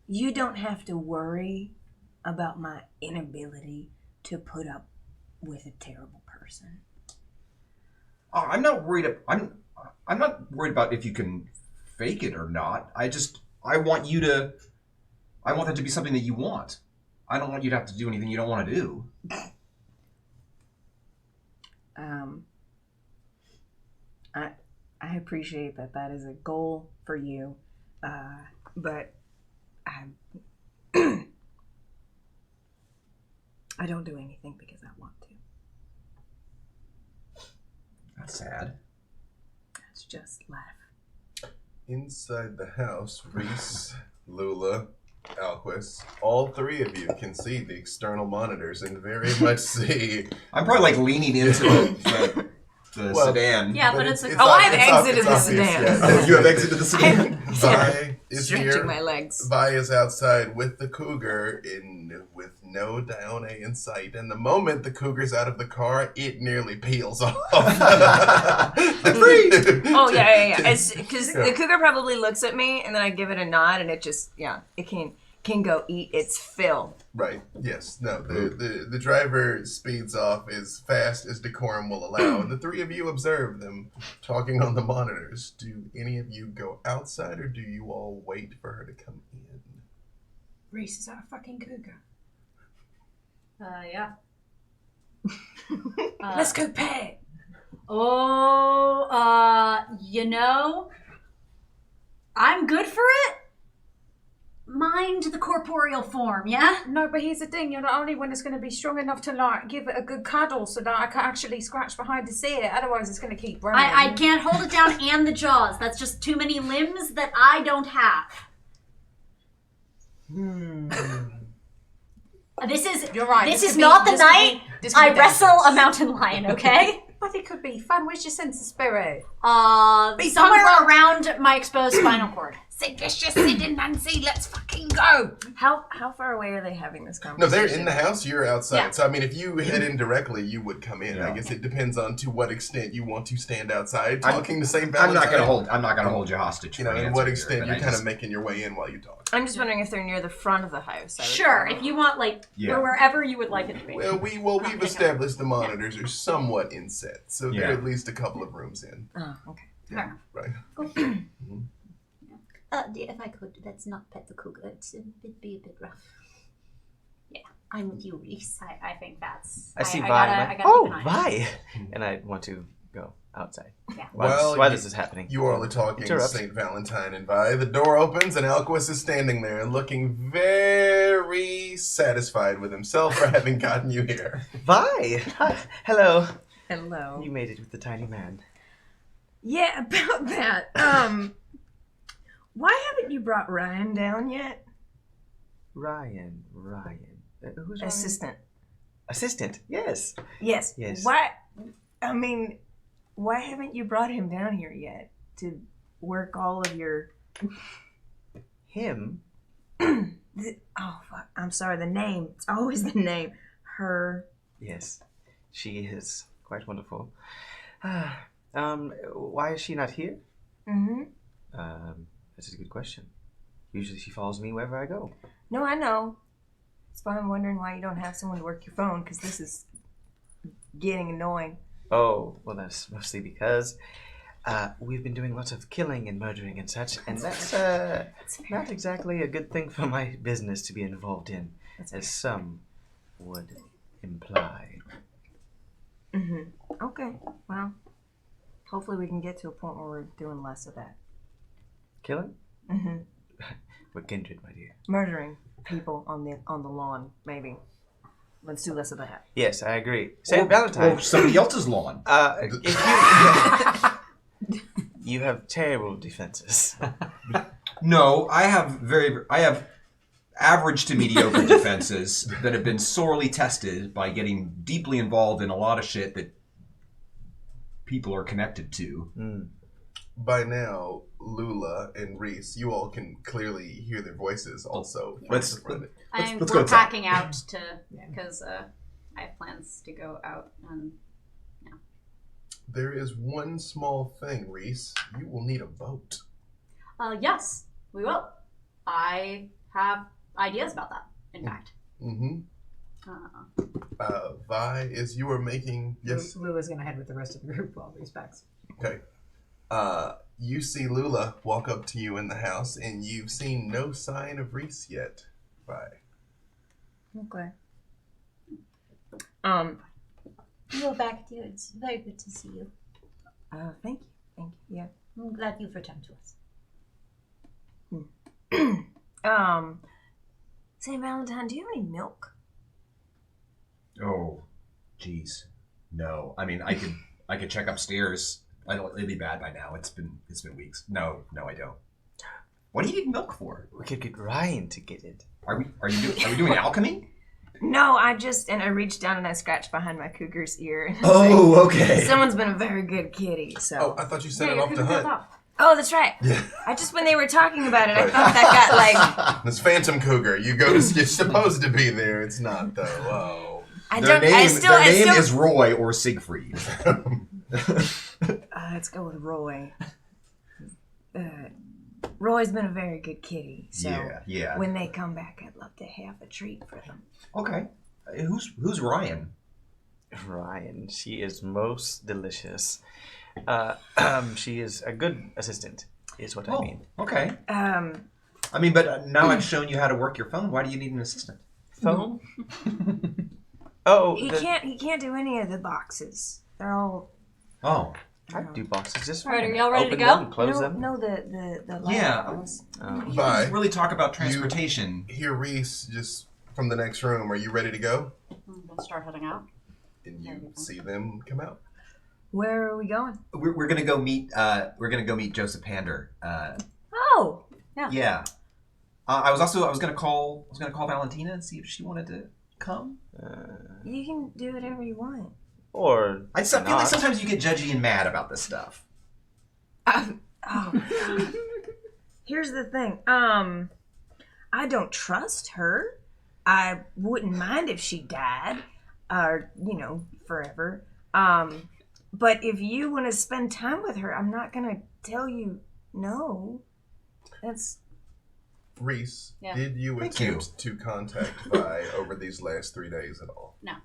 Speaker 9: You don't have to worry about my inability to put up with a terrible person.
Speaker 1: I'm not worried. I'm not worried about if you can fake it or not. I want that to be something that you want. I don't want you to have to do anything you don't want to do.
Speaker 9: I appreciate that is a goal for you, but I don't do anything because I want to.
Speaker 1: That's sad.
Speaker 9: Let's just laugh.
Speaker 2: Inside the house, Reese, Lula, Alquist, all three of you can see the external monitors and very much see...
Speaker 1: I'm probably like leaning into the sedan.
Speaker 4: Yeah, but it's
Speaker 9: I've exited the sedan.
Speaker 2: Yeah.
Speaker 1: You have exited the sedan?
Speaker 2: Vi is
Speaker 9: stretching
Speaker 2: here.
Speaker 9: My legs.
Speaker 2: Vi is outside with the cougar with no Dione in sight. And the moment the cougar's out of the car, it nearly peels off.
Speaker 1: Free!
Speaker 9: Oh, yeah. Because the cougar probably looks at me, and then I give it a nod, and it just, it can go eat its fill.
Speaker 2: Right. Yes. No. The driver speeds off as fast as decorum will allow, and the three of you observe them talking on the monitors. Do any of you go outside, or do you all wait for her to come in?
Speaker 6: Reese, is that a fucking cougar?
Speaker 4: Yeah.
Speaker 6: Let's go pet it.
Speaker 4: Oh, I'm good for it. Mind the corporeal form, yeah?
Speaker 6: No, but here's the thing. You're the only one that's going to be strong enough to, give it a good cuddle so that I can actually scratch behind to see it. Otherwise, it's going to keep running.
Speaker 4: I can't hold it down and the jaws. That's just too many limbs that I don't have.
Speaker 6: You're right.
Speaker 4: This is not the night I wrestle a mountain lion, okay?
Speaker 6: But it could be fun. Where's your sense of spirit?
Speaker 4: Somewhere around my exposed spinal cord.
Speaker 3: seditious Sid and Nancy, let's fucking go.
Speaker 9: How far away are they having this
Speaker 2: No,
Speaker 9: conversation?
Speaker 2: they're in the house. You're outside.
Speaker 3: Yeah.
Speaker 2: So I mean, if you head in directly, you would come in.
Speaker 1: Yeah.
Speaker 2: I guess it depends on to what extent you want to stand outside talking to St. Valentine.
Speaker 1: I'm not gonna hold you hostage.
Speaker 2: You know,
Speaker 1: for an
Speaker 2: and what
Speaker 1: answer here,
Speaker 2: extent
Speaker 1: but
Speaker 2: you're
Speaker 1: I
Speaker 2: kind of
Speaker 1: just-
Speaker 2: making your way in while you talk.
Speaker 9: I'm just wondering if they're near the front of the house.
Speaker 4: Sure, if you want, like,
Speaker 1: Yeah.
Speaker 4: or wherever you would like it to be.
Speaker 2: Well, we've established the monitors are somewhat inset, so they're
Speaker 1: Yeah.
Speaker 2: at least a couple of rooms in.
Speaker 9: Oh, okay.
Speaker 4: Fair.
Speaker 2: Right.
Speaker 5: If I could, let's not pet the cougar. It'd be a bit rough.
Speaker 4: Yeah.
Speaker 5: I'm with you, Reese.
Speaker 4: I think that's.
Speaker 7: I see Vi.
Speaker 4: gotta-
Speaker 7: I'm
Speaker 4: I
Speaker 7: like,
Speaker 4: gotta
Speaker 7: oh,
Speaker 4: keep an eye on it.
Speaker 7: Vi! And I want to go outside.
Speaker 4: Yeah.
Speaker 7: Why this is happening?
Speaker 2: You all are talking
Speaker 7: Interrupt.
Speaker 2: St. Valentine and Vi. The door opens and Alquist is standing there looking very satisfied with himself for having gotten you here.
Speaker 7: Vi! Hi. Hello.
Speaker 9: Hello.
Speaker 7: You made it with the tiny man.
Speaker 9: Yeah, about that. Why haven't you brought Ryan down yet?
Speaker 7: Ryan. Who's Ryan?
Speaker 9: Assistant.
Speaker 7: Assistant, yes.
Speaker 9: Yes.
Speaker 7: Yes.
Speaker 9: Why? I mean, why haven't you brought him down here yet to work all of your?
Speaker 7: Him?
Speaker 9: Oh fuck! I'm sorry. The name. It's always the name. Her.
Speaker 7: Yes. She is quite wonderful. Why is she not here?
Speaker 9: Mm-hmm.
Speaker 7: That's a good question. Usually she follows me wherever I go.
Speaker 9: No, I know. That's why I'm wondering why you don't have someone to work your phone, because this is getting annoying.
Speaker 7: Oh, well, that's mostly because we've been doing lots of killing and murdering and such, and that's not exactly a good thing for my business to be involved in, as some would imply.
Speaker 9: Mm-hmm. Okay. Well, hopefully we can get to a point where we're doing less of that.
Speaker 7: Killing?
Speaker 9: Mm-hmm.
Speaker 7: We're kindred, my dear.
Speaker 9: Murdering people on the lawn, maybe. Let's do less of that.
Speaker 7: Yes, I agree. St. Valentine.
Speaker 1: Or somebody else's lawn.
Speaker 7: If you you have terrible defenses.
Speaker 1: No, I have average to mediocre defenses that have been sorely tested by getting deeply involved in a lot of shit that people are connected to.
Speaker 2: By now, Lula and Reese, you all can clearly hear their voices also.
Speaker 1: Let's
Speaker 2: run it.
Speaker 1: let's go
Speaker 4: We're
Speaker 1: inside.
Speaker 4: packing out to because I have plans to go out and
Speaker 2: There is one small thing, Reese. You will need a boat.
Speaker 4: yes, we will. I have ideas about that. In fact.
Speaker 2: Mm-hmm. Vi, as you are making... Yes?
Speaker 8: Lula's gonna head with the rest of the group while these packs.
Speaker 2: Okay. You see Lula walk up to you in the house, and you've seen no sign of Reese yet. Vi.
Speaker 9: Okay.
Speaker 5: You're back, dear. It's very good to see you.
Speaker 9: Thank you. Yeah.
Speaker 5: I'm glad you've returned to us.
Speaker 9: St. Valentine, do you have any milk?
Speaker 1: Oh, jeez. No. I mean, I could check upstairs. It'd be bad by now. It's been weeks. No, I don't. What do you need milk for?
Speaker 7: We could get Ryan to get it.
Speaker 1: Are we doing alchemy?
Speaker 9: No, I reached down and I scratched behind my cougar's ear. And
Speaker 1: Oh, okay.
Speaker 9: Someone's been a very good kitty, so.
Speaker 2: Oh, I thought you sent it off to hunt.
Speaker 9: Oh, that's right.
Speaker 2: Yeah.
Speaker 9: I just, when they were talking about it, I thought that got like.
Speaker 2: This phantom cougar. You go to... You're supposed to be there. It's not, though. Oh.
Speaker 1: Their name is Roy or Siegfried.
Speaker 9: Let's go with Roy. Roy's been a very good kitty, so
Speaker 1: yeah.
Speaker 9: when they come back, I'd love to have a treat for them.
Speaker 1: Okay. Who's Ryan?
Speaker 7: Ryan, she is most delicious. She is a good assistant, is what I mean.
Speaker 1: Okay. I mean, but now I've shown you how to work your phone. Why do you need an assistant?
Speaker 7: Phone? Oh,
Speaker 9: He can't do any of the boxes. They're all.
Speaker 1: Oh.
Speaker 7: I do boxes just
Speaker 4: All right,
Speaker 7: fine.
Speaker 4: are y'all ready
Speaker 7: Open
Speaker 4: to go?
Speaker 7: them, close them.
Speaker 9: No, the
Speaker 1: Yeah.
Speaker 9: ones.
Speaker 2: Vi,
Speaker 1: Really talk about transportation.
Speaker 2: you hear Reese just from the next room. Are you ready to go?
Speaker 4: We'll start heading out.
Speaker 2: And you see them come out.
Speaker 9: Where are we going?
Speaker 1: We're gonna go meet. We're gonna go meet Joseph Pander.
Speaker 9: Oh,
Speaker 1: Yeah. I was gonna call Valentina and see if she wanted to come.
Speaker 9: you can do whatever you want.
Speaker 7: Or
Speaker 1: I feel like
Speaker 7: not.
Speaker 1: sometimes you get judgy and mad about this stuff.
Speaker 9: Oh, Here's the thing. I don't trust her. I wouldn't mind if she died, or forever. But if you want to spend time with her, I'm not gonna tell you no. That's.
Speaker 2: Reese,
Speaker 4: Yeah.
Speaker 2: did you attempt to contact Vi over these last 3 days at all?
Speaker 4: No.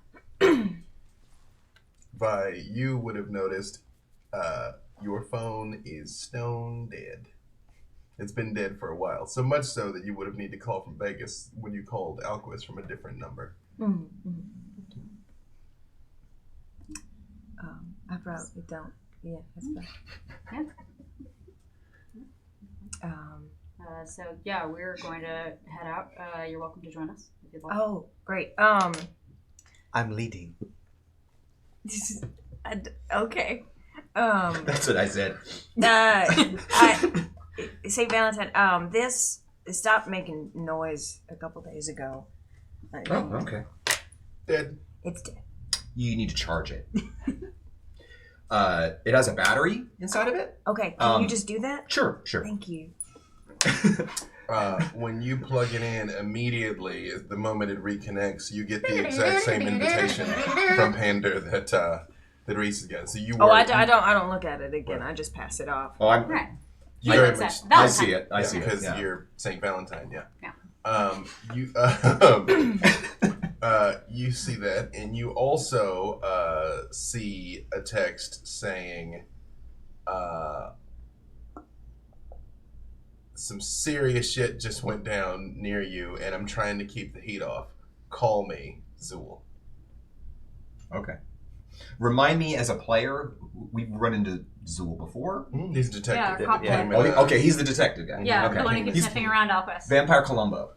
Speaker 2: Vi, you would have noticed your phone is stone dead. It's been dead for a while, so much so that you would have needed to call from Vegas when you called Alquist from a different number.
Speaker 9: I probably don't. Yeah, that's fine.
Speaker 4: Yeah. So yeah, we're going to head out. You're welcome to join us if you'd like.
Speaker 9: Oh, great.
Speaker 7: I'm leading.
Speaker 9: Okay.
Speaker 1: That's what I said.
Speaker 9: St. Valentine, this stopped making noise a couple days ago.
Speaker 1: Oh, okay.
Speaker 2: Dead.
Speaker 9: It's dead.
Speaker 1: You need to charge it. It has a battery inside of it.
Speaker 9: Okay, can you just do that?
Speaker 1: Sure.
Speaker 9: Thank you.
Speaker 2: When you plug it in, immediately, the moment it reconnects, you get the exact same invitation from Pander that Reese has gotten. So you.
Speaker 9: I don't look at it again. I just pass it off.
Speaker 1: Oh, I'm.
Speaker 4: Right.
Speaker 2: You
Speaker 1: I,
Speaker 2: very
Speaker 1: I see it. I see it.
Speaker 2: Because
Speaker 1: Yeah.
Speaker 2: you're St. Valentine, yeah.
Speaker 4: Yeah.
Speaker 2: You see that, and you also see a text saying, some serious shit just went down near you, and I'm trying to keep the heat off. Call me, Zool.
Speaker 1: Okay. Remind me, as a player, we've run into Zool before.
Speaker 2: He's a detective.
Speaker 4: Yeah, our cop player.
Speaker 1: Oh, okay, he's the detective guy.
Speaker 4: Yeah,
Speaker 1: okay.
Speaker 4: the one who keeps
Speaker 1: He's
Speaker 4: sniffing around Alquist.
Speaker 1: Vampire Columbo.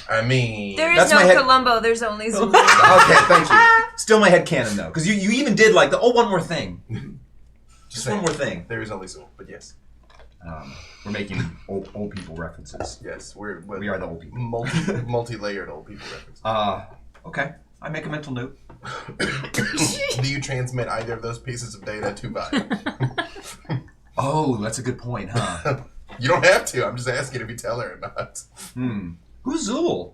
Speaker 2: I mean,
Speaker 9: There is
Speaker 1: That's
Speaker 9: no
Speaker 1: my head-
Speaker 9: Columbo. There's only Zulu.
Speaker 1: Okay, thank you. Still my head canon, though. Because you even did, like, one more thing. Just one more thing.
Speaker 2: There is only Zool, but yes.
Speaker 1: We're making old people references.
Speaker 2: Yes, we
Speaker 1: are the old people.
Speaker 2: Multi-layered old people references.
Speaker 1: Okay. I make a mental note.
Speaker 2: Do you transmit either of those pieces of data to Vi?
Speaker 1: Oh, that's a good point, huh?
Speaker 2: You don't have to. I'm just asking if you tell her or not.
Speaker 1: Who's Zool?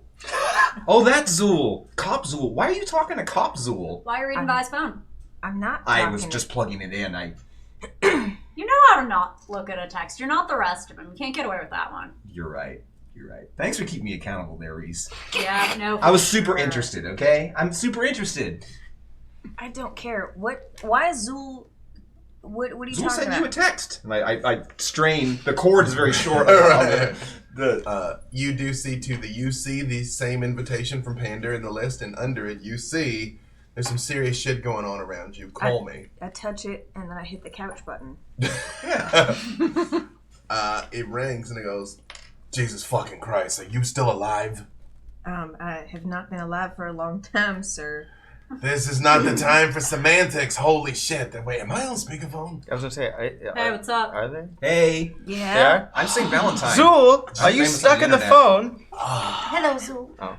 Speaker 1: Oh, that's Zool. Cop Zool. Why are you talking to Cop Zool?
Speaker 4: Why are you reading Vi's phone?
Speaker 9: I'm not.
Speaker 1: I was just plugging it in.
Speaker 4: You know how to not look at a text. You're not the rest of them. You can't get away with that one.
Speaker 1: You're right. Thanks for keeping me accountable there, Reese.
Speaker 4: Yeah, no.
Speaker 1: I was super interested, okay? I'm super interested.
Speaker 9: I don't care. Why is Zool? What are you
Speaker 1: Zool
Speaker 9: talking
Speaker 1: sent
Speaker 9: about?
Speaker 1: you a text. And I strain. The cord is very short.
Speaker 2: You do see, too, that you see the same invitation from Pander in the list, and under it you see there's some serious shit going on around you. Call me.
Speaker 9: I touch it, and then I hit the couch button.
Speaker 2: It rings, and it goes, Jesus fucking Christ, are you still alive?
Speaker 9: I have not been alive for a long time, sir.
Speaker 2: This is not the time for semantics. Holy shit. Wait, am I on speakerphone?
Speaker 7: I was gonna say,
Speaker 4: Hey, what's up?
Speaker 7: Are they?
Speaker 1: Hey.
Speaker 9: Yeah.
Speaker 7: They are?
Speaker 1: I'm St. Valentine.
Speaker 7: Zool, are you
Speaker 1: famous
Speaker 7: stuck
Speaker 1: on
Speaker 7: in
Speaker 1: the
Speaker 7: the
Speaker 1: internet.
Speaker 7: phone?
Speaker 5: Hello, Zool.
Speaker 7: Oh.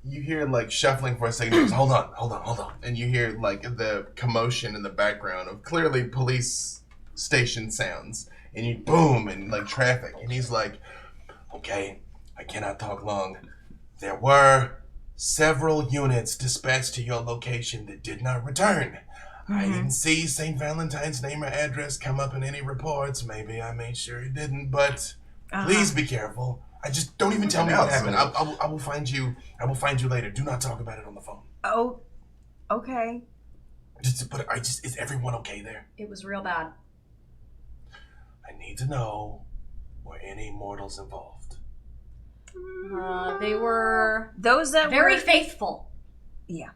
Speaker 2: You hear like shuffling for a second. He goes, hold on. And you hear like the commotion in the background of clearly police station sounds. And you boom and like traffic. And he's like, okay, I cannot talk long. There were several units dispatched to your location that did not return. I didn't see St. Valentine's name or address come up in any reports. Maybe I made sure it didn't, but please be careful. I just don't even tell me what happened. I will find you. I will find you later. Do not talk about it on the phone.
Speaker 9: Oh, okay.
Speaker 2: Is everyone okay there?
Speaker 4: It was real bad.
Speaker 2: I need to know, were any mortals involved?
Speaker 4: They were
Speaker 9: Those that
Speaker 4: very
Speaker 9: were
Speaker 4: faithful.
Speaker 9: Yeah.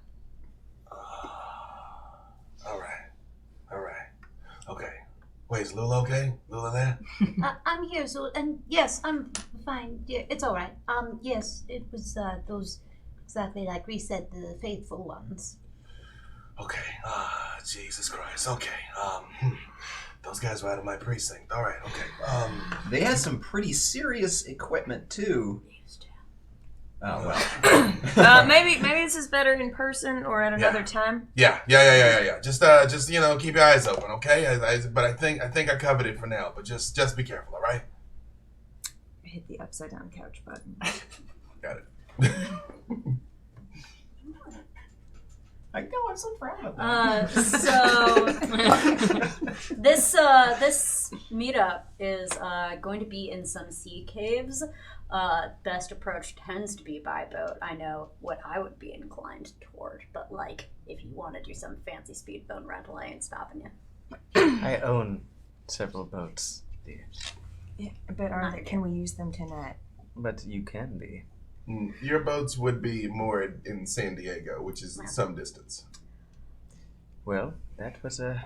Speaker 2: All right. Okay. Wait, is Lula okay? Lula there?
Speaker 5: I'm here, Zool, and yes, I'm fine. Yeah, it's all right. Yes, it was those exactly like Reese said, the faithful ones.
Speaker 2: Okay. Jesus Christ. Okay. Those guys were out of my precinct. All right. Okay.
Speaker 1: They had some pretty serious equipment, too. Oh well.
Speaker 9: Maybe this is better in person or at another time.
Speaker 2: Yeah. Just keep your eyes open, okay? But I think I covered it for now. But just be careful, all right?
Speaker 9: Hit the upside down couch button.
Speaker 2: Got it.
Speaker 1: I know, I'm so proud of that.
Speaker 4: So this meetup is going to be in some sea caves. Best approach tends to be by boat. I know what I would be inclined toward, but like if you want to do some fancy speedboat rental, I ain't stopping you.
Speaker 7: I own several boats, dear.
Speaker 9: Yeah, but can we use them tonight?
Speaker 7: But you can be.
Speaker 2: Your boats would be moored in San Diego, which is some distance.
Speaker 7: Well, that was a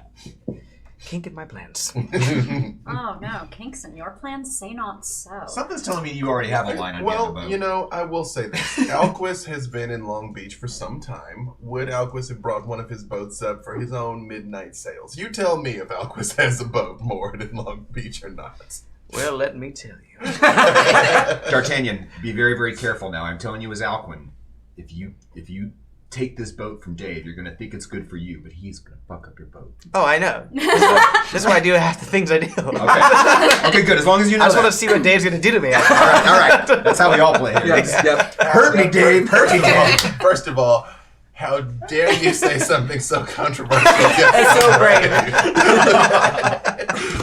Speaker 7: kink in my plans.
Speaker 4: Oh no, kinks in your plans? Say not so.
Speaker 1: Something's telling me you already have a line on the boat.
Speaker 2: Well, I will say this. Alquist has been in Long Beach for some time. Would Alquist have brought one of his boats up for his own midnight sails? You tell me if Alquist has a boat moored in Long Beach or not.
Speaker 7: Well, let me tell you.
Speaker 1: D'Artagnan, be very, very careful now. I'm telling you as Alcuin, if you take this boat from Dave, you're going to think it's good for you, but he's going to fuck up your boat.
Speaker 7: Oh, I know. This is why I do half the things I do.
Speaker 1: Okay, good. As long as you know
Speaker 7: I just want to see what Dave's going to do to me.
Speaker 1: All right. That's how we all play here.
Speaker 10: Yep.
Speaker 1: Hurt me, Dave. Hurt me, Dave.
Speaker 2: First of all, how dare you say something so controversial?
Speaker 9: That's so brave.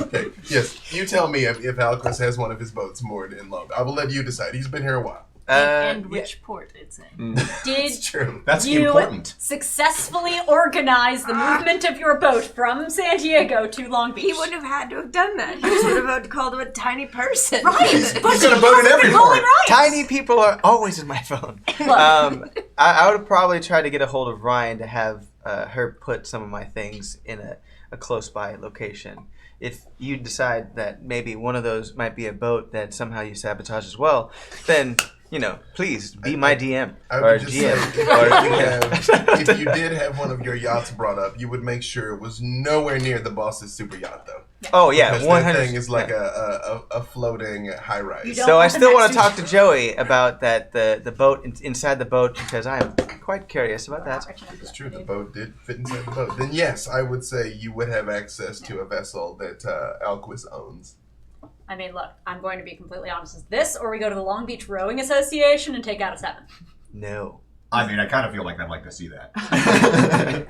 Speaker 2: Okay, yes, you tell me if Alquist has one of his boats moored in Long. I will let you decide. He's been here a while.
Speaker 5: And which port it's in.
Speaker 4: Did
Speaker 2: It's true.
Speaker 1: That's
Speaker 4: you
Speaker 1: important.
Speaker 4: successfully organize the movement of your boat from San Diego to Long Beach?
Speaker 9: He wouldn't have had to have done that. He just would have called him a tiny person.
Speaker 4: Right, but
Speaker 1: He's got a boat in every port.
Speaker 7: Tiny people are always in my phone. I would probably try to get a hold of Ryan to have her put some of my things in a close by location. If you decide that maybe one of those might be a boat that somehow you sabotage as well, then, please be my DM
Speaker 2: I
Speaker 7: or
Speaker 2: would just
Speaker 7: GM.
Speaker 2: say, if you did have one of your yachts brought up, you would make sure it was nowhere near the boss's super yacht, though.
Speaker 7: Oh, yeah,
Speaker 2: Because
Speaker 7: 100%.
Speaker 2: that thing is like a floating high rise.
Speaker 7: So I still want to talk to Joey about that the boat inside the boat because I am quite curious about that.
Speaker 2: It's true, the boat did fit inside the boat. Then yes, I would say you would have access to a vessel that Alquist owns.
Speaker 4: I mean, look, I'm going to be completely honest. Is this, or we go to the Long Beach Rowing Association and take out a 7?
Speaker 7: No.
Speaker 1: I mean, I kind of feel like I'd like to see that.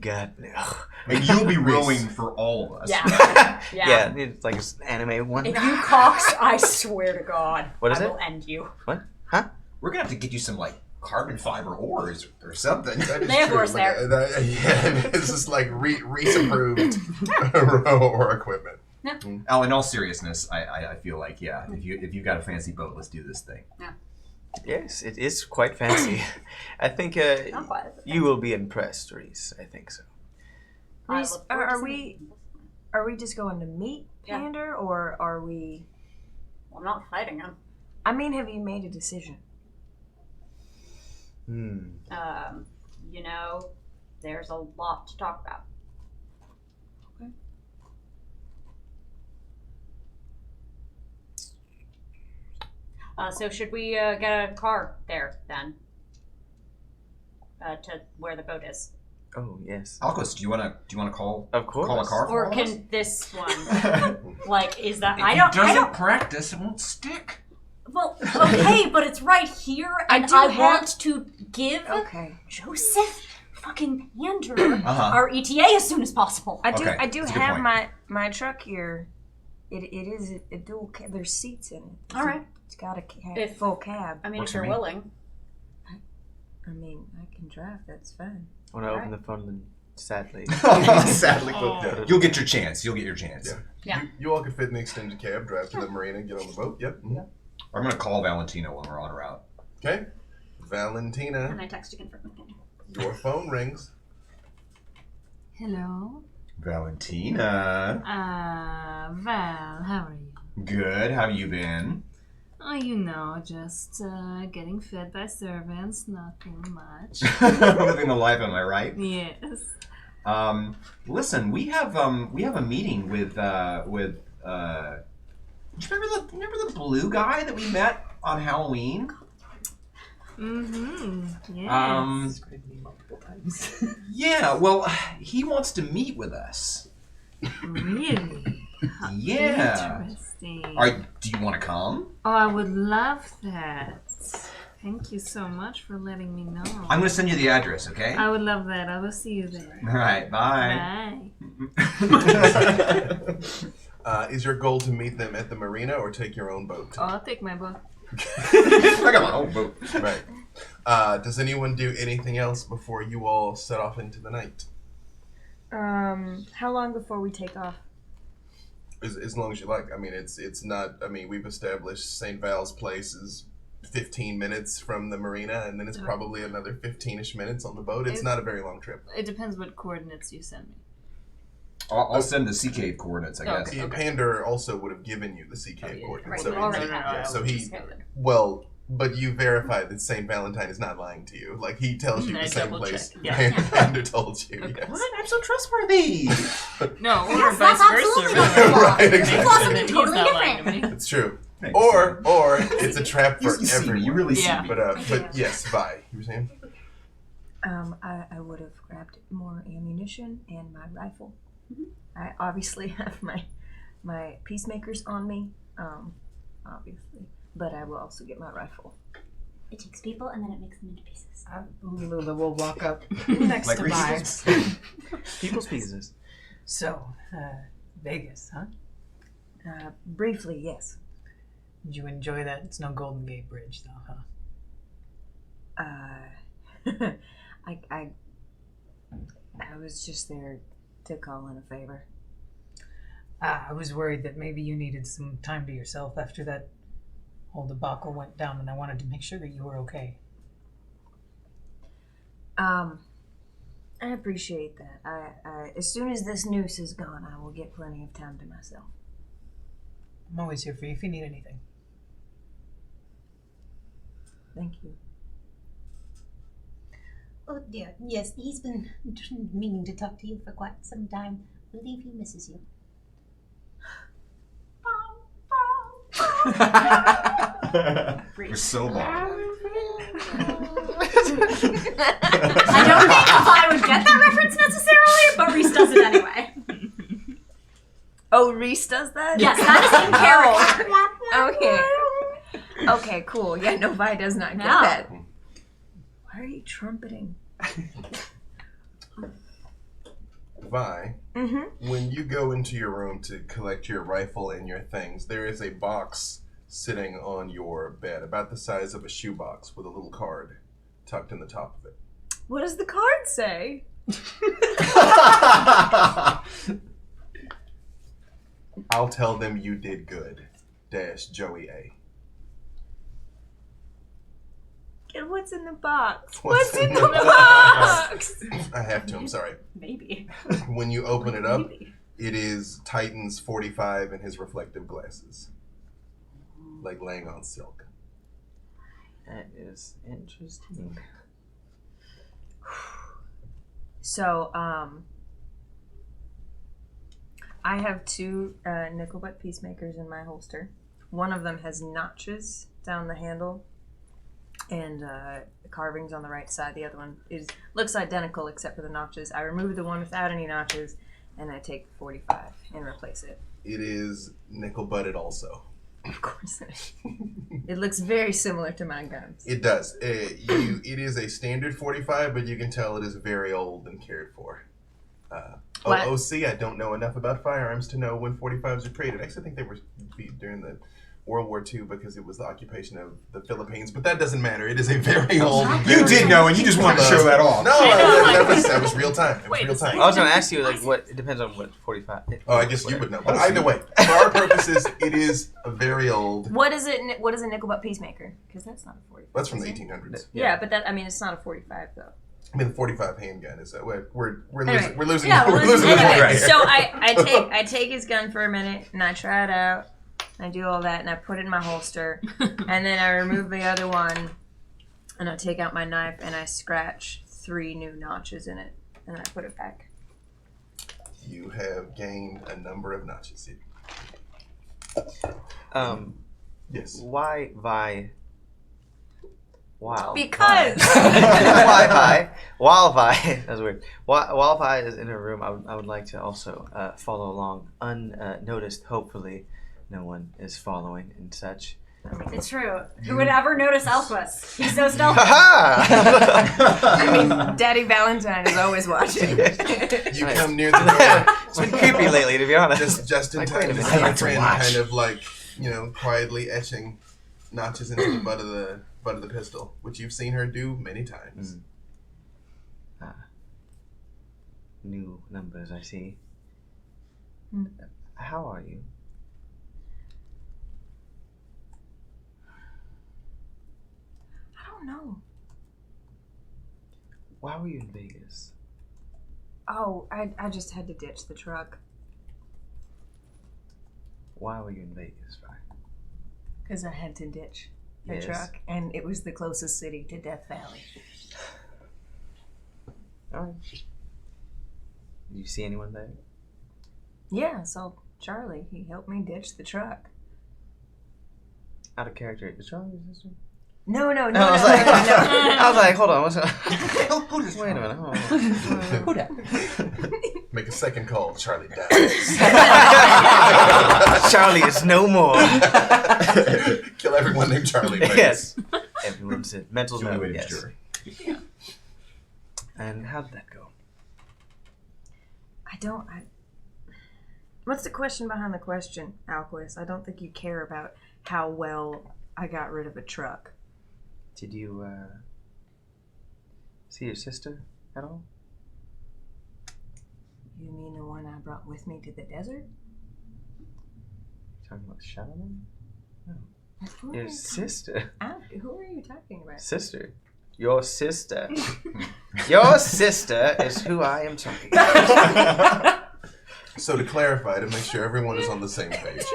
Speaker 7: God, no.
Speaker 1: And you'll be rowing for all of us.
Speaker 4: Yeah.
Speaker 7: Yeah, it's like an anime one.
Speaker 4: If you cocks, I swear to God,
Speaker 7: What is
Speaker 4: I
Speaker 7: it?
Speaker 4: will end you.
Speaker 7: What? Huh?
Speaker 1: We're going to have to get you some, carbon fiber oars or something.
Speaker 2: That is
Speaker 4: They have
Speaker 2: true.
Speaker 4: oars there.
Speaker 2: This is like Reese approved or equipment.
Speaker 1: Oh, in all seriousness, I feel like, yeah, if you've got a fancy boat, let's do this thing.
Speaker 4: Yeah.
Speaker 7: Yes, it is quite fancy. I think
Speaker 4: Not quite.
Speaker 7: you will be impressed, Reese. I think so.
Speaker 4: I
Speaker 9: Reese,
Speaker 4: look forward to
Speaker 9: are
Speaker 4: seeing
Speaker 9: we are we just going to meet
Speaker 4: Yeah.
Speaker 9: Pander, or are we?
Speaker 4: Well, I'm not fighting him.
Speaker 9: I mean, have you made a decision?
Speaker 4: There's a lot to talk about. So should we get a car there then? To where the boat is.
Speaker 7: Oh yes.
Speaker 1: Alquist, do you want to call?
Speaker 7: Of course.
Speaker 1: Call a car for
Speaker 4: Or
Speaker 1: us?
Speaker 4: can this one? Is that?
Speaker 10: If
Speaker 4: I
Speaker 10: he
Speaker 4: don't.
Speaker 10: doesn't practice, it won't stick.
Speaker 4: Well, okay, but it's right here, and want to give Joseph fucking Pander our ETA as soon as possible.
Speaker 9: I do.
Speaker 1: Okay,
Speaker 9: I do
Speaker 1: that's a good
Speaker 9: have
Speaker 1: point.
Speaker 9: my truck here. It is a dual cab. There's seats in it.
Speaker 4: All right.
Speaker 9: It's got a
Speaker 4: Full
Speaker 9: cab.
Speaker 4: I mean,
Speaker 1: Works
Speaker 4: if you're
Speaker 1: for me.
Speaker 4: willing.
Speaker 9: I mean, I can drive. That's fine.
Speaker 7: When I open the phone, then sadly.
Speaker 1: Sadly, you'll get your chance. You'll get your chance.
Speaker 4: Yeah.
Speaker 2: You all could fit in the extended cab, drive to the marina, get on the boat. Yep. Mhm.
Speaker 1: I'm gonna call Valentina when we're on route.
Speaker 2: Okay. Valentina,
Speaker 4: And I text to confirm with him.
Speaker 2: your phone rings.
Speaker 6: Hello.
Speaker 1: Valentina,
Speaker 6: Val, how are you?
Speaker 1: good. How you been?
Speaker 6: Oh, just getting fed by servants, nothing much.
Speaker 1: Living the life, am I right?
Speaker 6: Yes.
Speaker 1: Listen, we have a meeting with. Do you remember the blue guy that we met on Halloween?
Speaker 6: Yeah.
Speaker 8: Multiple times.
Speaker 1: Yeah, well, he wants to meet with us.
Speaker 6: Really?
Speaker 1: Yeah.
Speaker 6: Interesting.
Speaker 1: Do you want to come?
Speaker 6: Oh, I would love that. Thank you so much for letting me know.
Speaker 1: I'm going to send you the address, okay?
Speaker 6: I would love that. I will see you there.
Speaker 1: All right, bye.
Speaker 6: Bye.
Speaker 2: Is your goal to meet them at the marina or take your own boat?
Speaker 6: Oh, I'll take my boat.
Speaker 1: I got my own boat.
Speaker 2: Right. Does anyone do anything else before you all set off into the night?
Speaker 9: How long before we take off?
Speaker 2: As long as you like. I mean, it's not. I mean, we've established St. Val's Place is 15 minutes from the marina, and then it's probably another 15-ish minutes on the boat. It's not a very long trip.
Speaker 6: It depends what coordinates you send me.
Speaker 1: I'll send the sea cave coordinates, I guess.
Speaker 2: Yeah, Pander also would have given you the sea cave coordinates.
Speaker 4: Right, you already have
Speaker 2: yeah,
Speaker 4: that.
Speaker 2: so he, well, but you verified that St. Valentine is not lying to you. Like, he tells you the same place Pander told you.
Speaker 6: Okay.
Speaker 2: Yes.
Speaker 1: What? I'm so trustworthy.
Speaker 6: No, or
Speaker 4: Yes,
Speaker 6: vice
Speaker 4: that's
Speaker 6: versa.
Speaker 4: absolutely not the law.
Speaker 2: Right,
Speaker 4: The
Speaker 2: exactly.
Speaker 4: laws can be
Speaker 6: He's
Speaker 4: totally
Speaker 6: not lying to
Speaker 4: different.
Speaker 6: me.
Speaker 2: It's true.
Speaker 1: Thanks.
Speaker 2: Or it's a trap for
Speaker 1: You see me.
Speaker 2: everyone.
Speaker 1: You really see
Speaker 6: Yeah.
Speaker 1: me.
Speaker 2: But yes, Vi, you were saying?
Speaker 9: I would have grabbed more ammunition and my rifle. I obviously have my peacemakers on me, obviously, but I will also get my rifle.
Speaker 4: It takes people and then it makes them into pieces.
Speaker 8: Lula will walk up next
Speaker 1: Like
Speaker 8: to
Speaker 1: Reese's?
Speaker 8: Vi.
Speaker 7: People's pieces.
Speaker 8: So, Vegas, huh?
Speaker 9: Briefly, yes.
Speaker 8: Did you enjoy that? It's no Golden Gate Bridge, though, huh?
Speaker 9: I was just there to call in a favor.
Speaker 8: I was worried that maybe you needed some time to yourself after that whole debacle went down, and I wanted to make sure that you were okay.
Speaker 9: I appreciate that. I as soon as this noose is gone, I will get plenty of time to myself.
Speaker 8: I'm always here for you if you need anything.
Speaker 9: Thank you.
Speaker 5: Oh dear, yes, he's been meaning to talk to you for quite some time. I believe he misses you.
Speaker 1: We're so long.
Speaker 4: I don't think I would get that reference necessarily, but Reese does it anyway.
Speaker 9: Oh, Reese does that?
Speaker 4: Yes, that is in character.
Speaker 9: Okay. Okay, cool. Yeah, no, Vi does not get
Speaker 4: No.
Speaker 9: that. Why are you trumpeting?
Speaker 2: Vi, when you go into your room to collect your rifle and your things, there is a box sitting on your bed, about the size of a shoebox, with a little card tucked in the top of it.
Speaker 9: What does the card say?
Speaker 2: I'll tell them you did good. Joey A.
Speaker 9: And what's in the box?
Speaker 2: What's in the
Speaker 9: box?
Speaker 2: I have to, I'm sorry.
Speaker 4: Maybe.
Speaker 2: When you open it up, it is Titan's 45 and his reflective glasses. Like laying on silk.
Speaker 7: That is interesting.
Speaker 9: So, I have two nickel butt peacemakers in my holster. One of them has notches down the handle and carvings on the right side. The other one looks identical except for the notches. I remove the one without any notches and I take the 45 and replace it.
Speaker 2: It is nickel butted also.
Speaker 9: Of course it is. It looks very similar to my guns.
Speaker 2: It does. It is a standard 45, but you can tell it is very old and cared for.
Speaker 9: What?
Speaker 2: OC, I don't know enough about firearms to know when 45s were created. Actually, I think they were during the World War II because it was the occupation of the Philippines, but that doesn't matter. It is a very old.
Speaker 1: You did know, and you just wanted to show that off.
Speaker 2: No, that was real time. It was real time.
Speaker 7: I was going to ask you, like, what? It depends on what 45.
Speaker 2: Oh, I guess you would know. But either way, for our purposes, it is a very old.
Speaker 9: What is it? What is a nickel butt peacemaker? Because that's not a 45.
Speaker 2: That's from the 1800s.
Speaker 9: Yeah, but it's not a 45 though.
Speaker 2: I mean, the 45 handgun is we're
Speaker 9: Anyway.
Speaker 2: losing.
Speaker 9: Yeah,
Speaker 2: we're losing the point
Speaker 9: anyway,
Speaker 2: right here.
Speaker 9: so I take his gun for a minute and I try it out. I do all that and I put it in my holster, and then I remove the other one, and I take out my knife and I scratch 3 new notches in it, and then I put it back.
Speaker 2: You have gained a number of notches.
Speaker 7: Yes. Why Vi? Wild.
Speaker 9: Because
Speaker 7: Wildfire. That's weird. Wildfire is in her room. I would like to also follow along unnoticed. Hopefully, no one is following and such.
Speaker 4: It's true. Who would ever notice Elquis? He's so stealthy.
Speaker 9: I mean, Daddy Valentine is always watching.
Speaker 2: You come near the door.
Speaker 7: It's been creepy lately, to be honest.
Speaker 2: Just in time to see your friend kind of like, quietly etching notches into the butt of the pistol, which you've seen her do many times.
Speaker 7: New numbers, I see. How are you?
Speaker 9: I don't know.
Speaker 7: Why were you in Vegas?
Speaker 9: Oh, I just had to ditch the truck.
Speaker 7: Why were you in Vegas, Vi?
Speaker 9: Because I had to ditch the truck, and it was the closest city to Death Valley.
Speaker 7: Alright. Did you see anyone there?
Speaker 9: Yeah, so Charlie, he helped me ditch the truck.
Speaker 7: Out of character. Is Charlie your sister?
Speaker 9: No.
Speaker 7: I was like, hold on. What's up? Wait a minute. Hold on.
Speaker 10: Who that?
Speaker 2: Make a second call. Charlie dies.
Speaker 7: Charlie is no more.
Speaker 2: Kill everyone named Charlie.
Speaker 7: Yes. Everyone said mental
Speaker 1: It's the only
Speaker 7: note.
Speaker 1: way to
Speaker 7: Yes.
Speaker 1: cure.
Speaker 9: Yeah.
Speaker 7: And how did that go?
Speaker 9: What's the question behind the question, Alquist? I don't think you care about how well I got rid of a truck.
Speaker 7: Did you see your sister at all?
Speaker 9: You mean the one I brought with me to the desert?
Speaker 7: Talking about Shadowman?
Speaker 9: Who
Speaker 7: Your
Speaker 9: are you
Speaker 7: sister.
Speaker 9: Who are you talking about?
Speaker 7: Sister. Your sister. Your sister is who I am talking about.
Speaker 2: So to clarify, to make sure everyone is on the same page,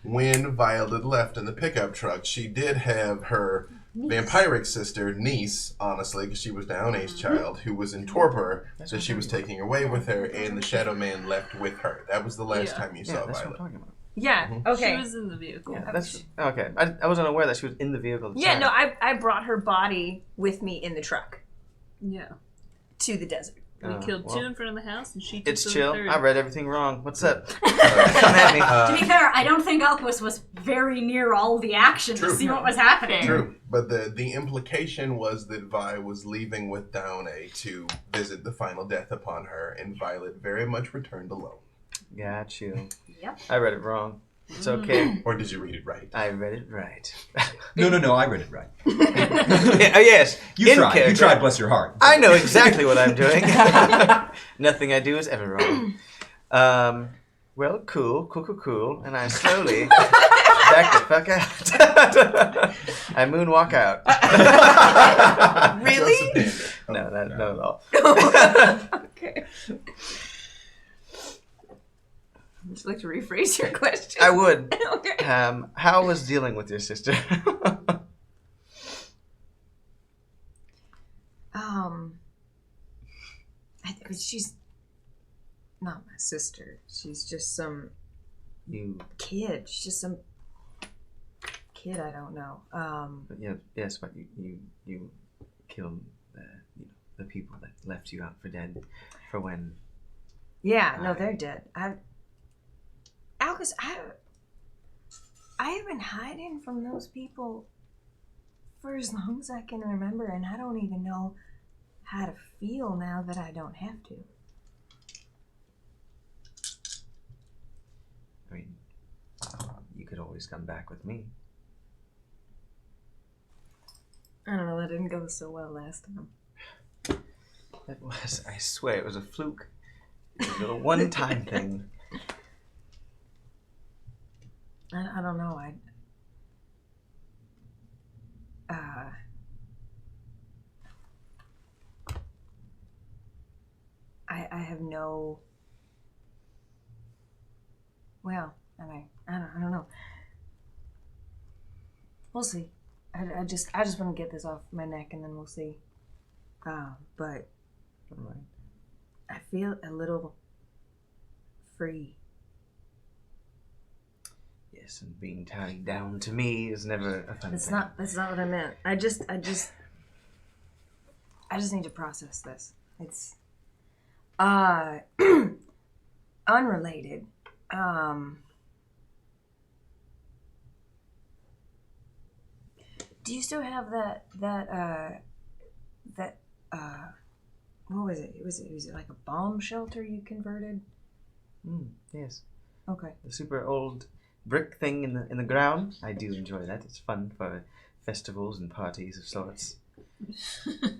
Speaker 2: when Violet left in the pickup truck, she did have her vampiric sister, niece, honestly, because she was the down-aged child, who was in torpor, so she was taking away with her, and the Shadow Man left with her. That was the last time you saw
Speaker 7: that's what I'm
Speaker 2: Violet.
Speaker 7: talking about.
Speaker 9: Yeah, okay.
Speaker 11: She was in the vehicle.
Speaker 7: Yeah, that's okay. I wasn't aware that she was in the vehicle.
Speaker 9: Yeah, no, I brought her body with me in the truck
Speaker 11: Yeah.
Speaker 9: to the desert.
Speaker 11: We killed two in front of the house, and she took
Speaker 7: It's
Speaker 11: the
Speaker 7: chill.
Speaker 11: third.
Speaker 7: I read everything wrong. What's up? Come at me.
Speaker 4: To be fair, I don't think Elquis was very near all the action to see what was happening.
Speaker 2: True, but the implication was that Vi was leaving with Downe to visit the final death upon her, and Violet very much returned alone.
Speaker 7: Got you.
Speaker 4: Yep.
Speaker 7: I read it wrong. It's okay.
Speaker 2: Or did you read it right?
Speaker 7: I read it right.
Speaker 1: No, I read it right.
Speaker 7: Yes.
Speaker 1: You
Speaker 7: in
Speaker 1: tried.
Speaker 7: character.
Speaker 1: You tried, bless your heart.
Speaker 7: I know exactly what I'm doing. Nothing I do is ever wrong. Well, cool. And I slowly back the fuck out. I moonwalk out.
Speaker 9: Really?
Speaker 7: No, not at all.
Speaker 9: Okay. Would you like to rephrase your question?
Speaker 7: I would.
Speaker 9: Okay.
Speaker 7: How was dealing with your sister?
Speaker 9: She's not my sister. She's just some
Speaker 7: You.
Speaker 9: kid. She's just some kid I don't know.
Speaker 7: Yes, but you killed the people that left you out for dead for when.
Speaker 9: Yeah, no, they're dead. Alcus, I have been hiding from those people for as long as I can remember, and I don't even know how to feel now that I don't have to.
Speaker 7: I mean, you could always come back with me.
Speaker 9: I don't know, that didn't go so well last time.
Speaker 7: It was, I swear, it was a fluke. It was a one-time thing.
Speaker 9: I don't know. I have no. Well, I don't know. We'll see. I just want to get this off my neck, and then we'll see. But I feel a little free.
Speaker 7: Yes, Yes, and being tied down to me is never a fun thing.
Speaker 9: That's not what I meant. I just need to process this. It's unrelated. Do you still have that what was it? Was it like a bomb shelter you converted?
Speaker 7: Yes.
Speaker 9: Okay.
Speaker 7: The super old brick thing in the ground. I do enjoy that. It's fun for festivals and parties of sorts.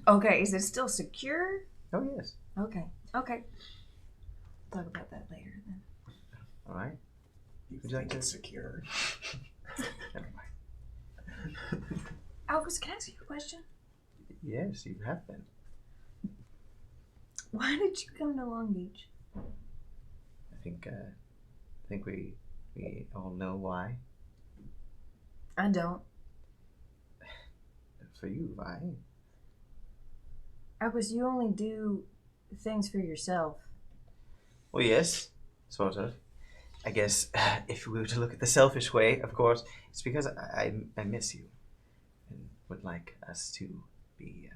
Speaker 9: Okay, is it still secure?
Speaker 7: Oh yes.
Speaker 9: Okay. Talk about that later then.
Speaker 7: All right.
Speaker 2: Would you like to secure?
Speaker 7: Never mind.
Speaker 9: Albus, can I ask you a question?
Speaker 7: Yes, you have been.
Speaker 9: Why did you come to Long Beach?
Speaker 7: I think we all know why.
Speaker 9: I don't.
Speaker 7: For you, why?
Speaker 9: Albus, you only do things for yourself.
Speaker 7: Well, yes, sort of. I guess if we were to look at the selfish way, of course, it's because I miss you and would like us to be.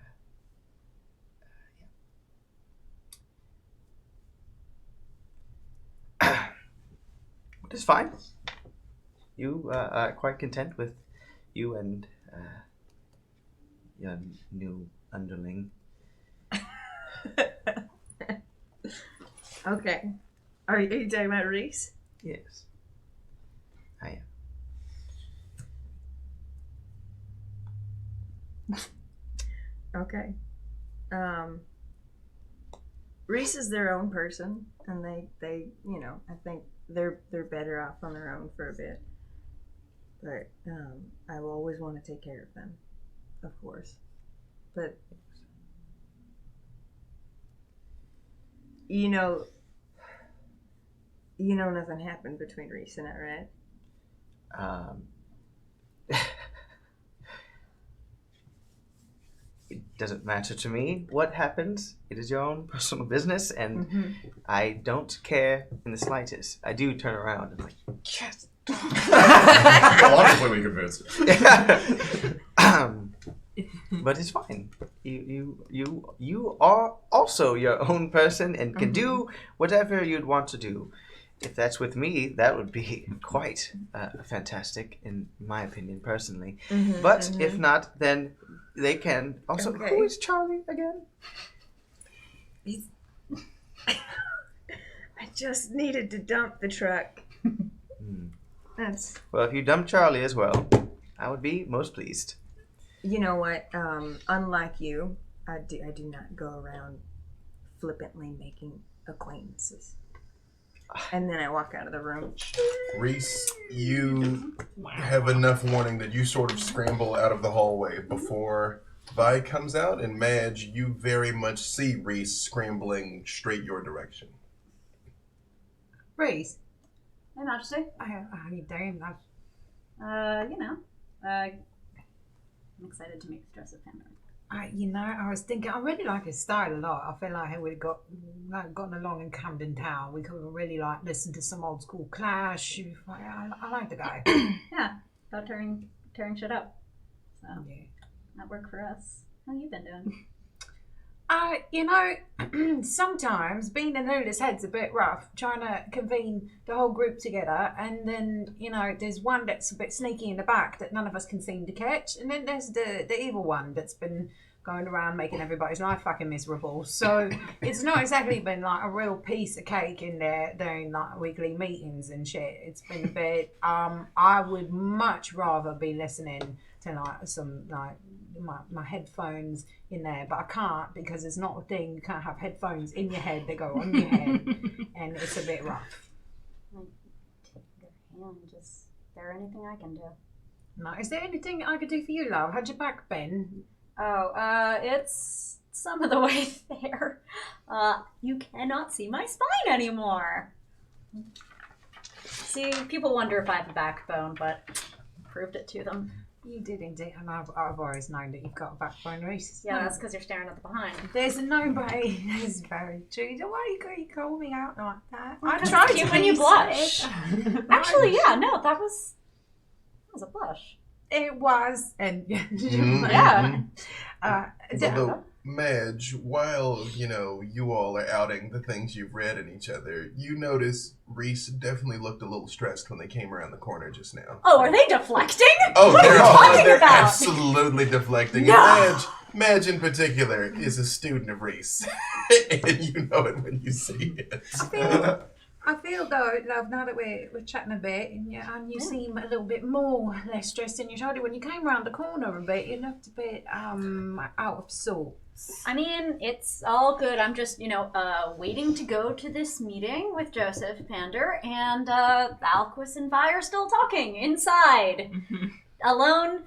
Speaker 7: But it's fine. You are quite content with you and your new underling.
Speaker 9: Okay. Are you talking about Reese?
Speaker 7: Yes, I am.
Speaker 9: Okay. Reese is their own person, and they I think they're better off on their own for a bit. But I will always want to take care of them, of course. But you know nothing happened between Reese and I, right?
Speaker 7: It doesn't matter to me what happens. It is your own personal business, and I don't care in the slightest. I do turn around and like, yes.
Speaker 2: Well, obviously we convinced.
Speaker 7: But it's fine. You are also your own person and can do whatever you'd want to do. If that's with me, that would be quite fantastic, in my opinion, personally. But if not, then they can. Also,
Speaker 9: Okay.
Speaker 7: Who is Charlie again?
Speaker 9: I just needed to dump the truck. That's.
Speaker 7: Well, if you dump Charlie as well, I would be most pleased.
Speaker 9: You know what? Unlike you, I do not go around flippantly making acquaintances. And then I walk out of the room.
Speaker 2: Reese, you have enough warning that you sort of scramble out of the hallway before Vi comes out, and Madge, you very much see Reese scrambling straight your direction.
Speaker 8: Reese,
Speaker 4: Hey, Majesty.
Speaker 8: how you doing?
Speaker 4: I'm excited to make the dress of Pander.
Speaker 8: I was thinking, I really like his style a lot. I feel like we gotten along in Camden Town. We could really listen to some old school Clash. I like the guy.
Speaker 4: Yeah, about tearing shit up. So
Speaker 8: Yeah.
Speaker 4: that worked for us. How you been doing?
Speaker 8: Sometimes being a nudist head's a bit rough, trying to convene the whole group together, and then, there's one that's a bit sneaky in the back that none of us can seem to catch, and then there's the evil one that's been going around making everybody's life fucking miserable. So it's not exactly been like a real piece of cake in there doing like weekly meetings and shit. It's been a bit, I would much rather be listening to like some like my headphones in there, but I can't because it's not a thing. You can't have headphones in your head, they go on your head, and it's a bit rough.
Speaker 4: Take your hand. Is there anything I can do?
Speaker 8: No, is there anything I could do for you, love? How'd your back been?
Speaker 4: Oh, it's some of the way there. You cannot see my spine anymore. See, people wonder if I have a backbone, but I proved it to them.
Speaker 8: You did indeed, and I've always known that you've got a backbone, Reese.
Speaker 4: Yeah, that's because you're staring at the behind.
Speaker 8: There's nobody. That's very true. Why you call me out like that?
Speaker 4: I tried to when you blush. Actually, yeah, no, that was was a blush.
Speaker 8: It was, and
Speaker 4: Yeah.
Speaker 2: Although, Madge, while, you all are outing the things you've read in each other, you notice Reese definitely looked a little stressed when they came around the corner just now.
Speaker 4: Oh, are they deflecting?
Speaker 2: Oh,
Speaker 4: What are you talking
Speaker 2: they're
Speaker 4: about?
Speaker 2: absolutely deflecting.
Speaker 4: No.
Speaker 2: And Madge in particular is a student of Reese. And you know it when you see it.
Speaker 5: I feel though, love, now that we're chatting a bit, and you seem a little bit less stressed than you told you when you came round the corner a bit. You looked a bit out of sorts.
Speaker 4: I mean, it's all good. I'm just, waiting to go to this meeting with Joseph, Pander, and Alquist and Vi are still talking inside, alone,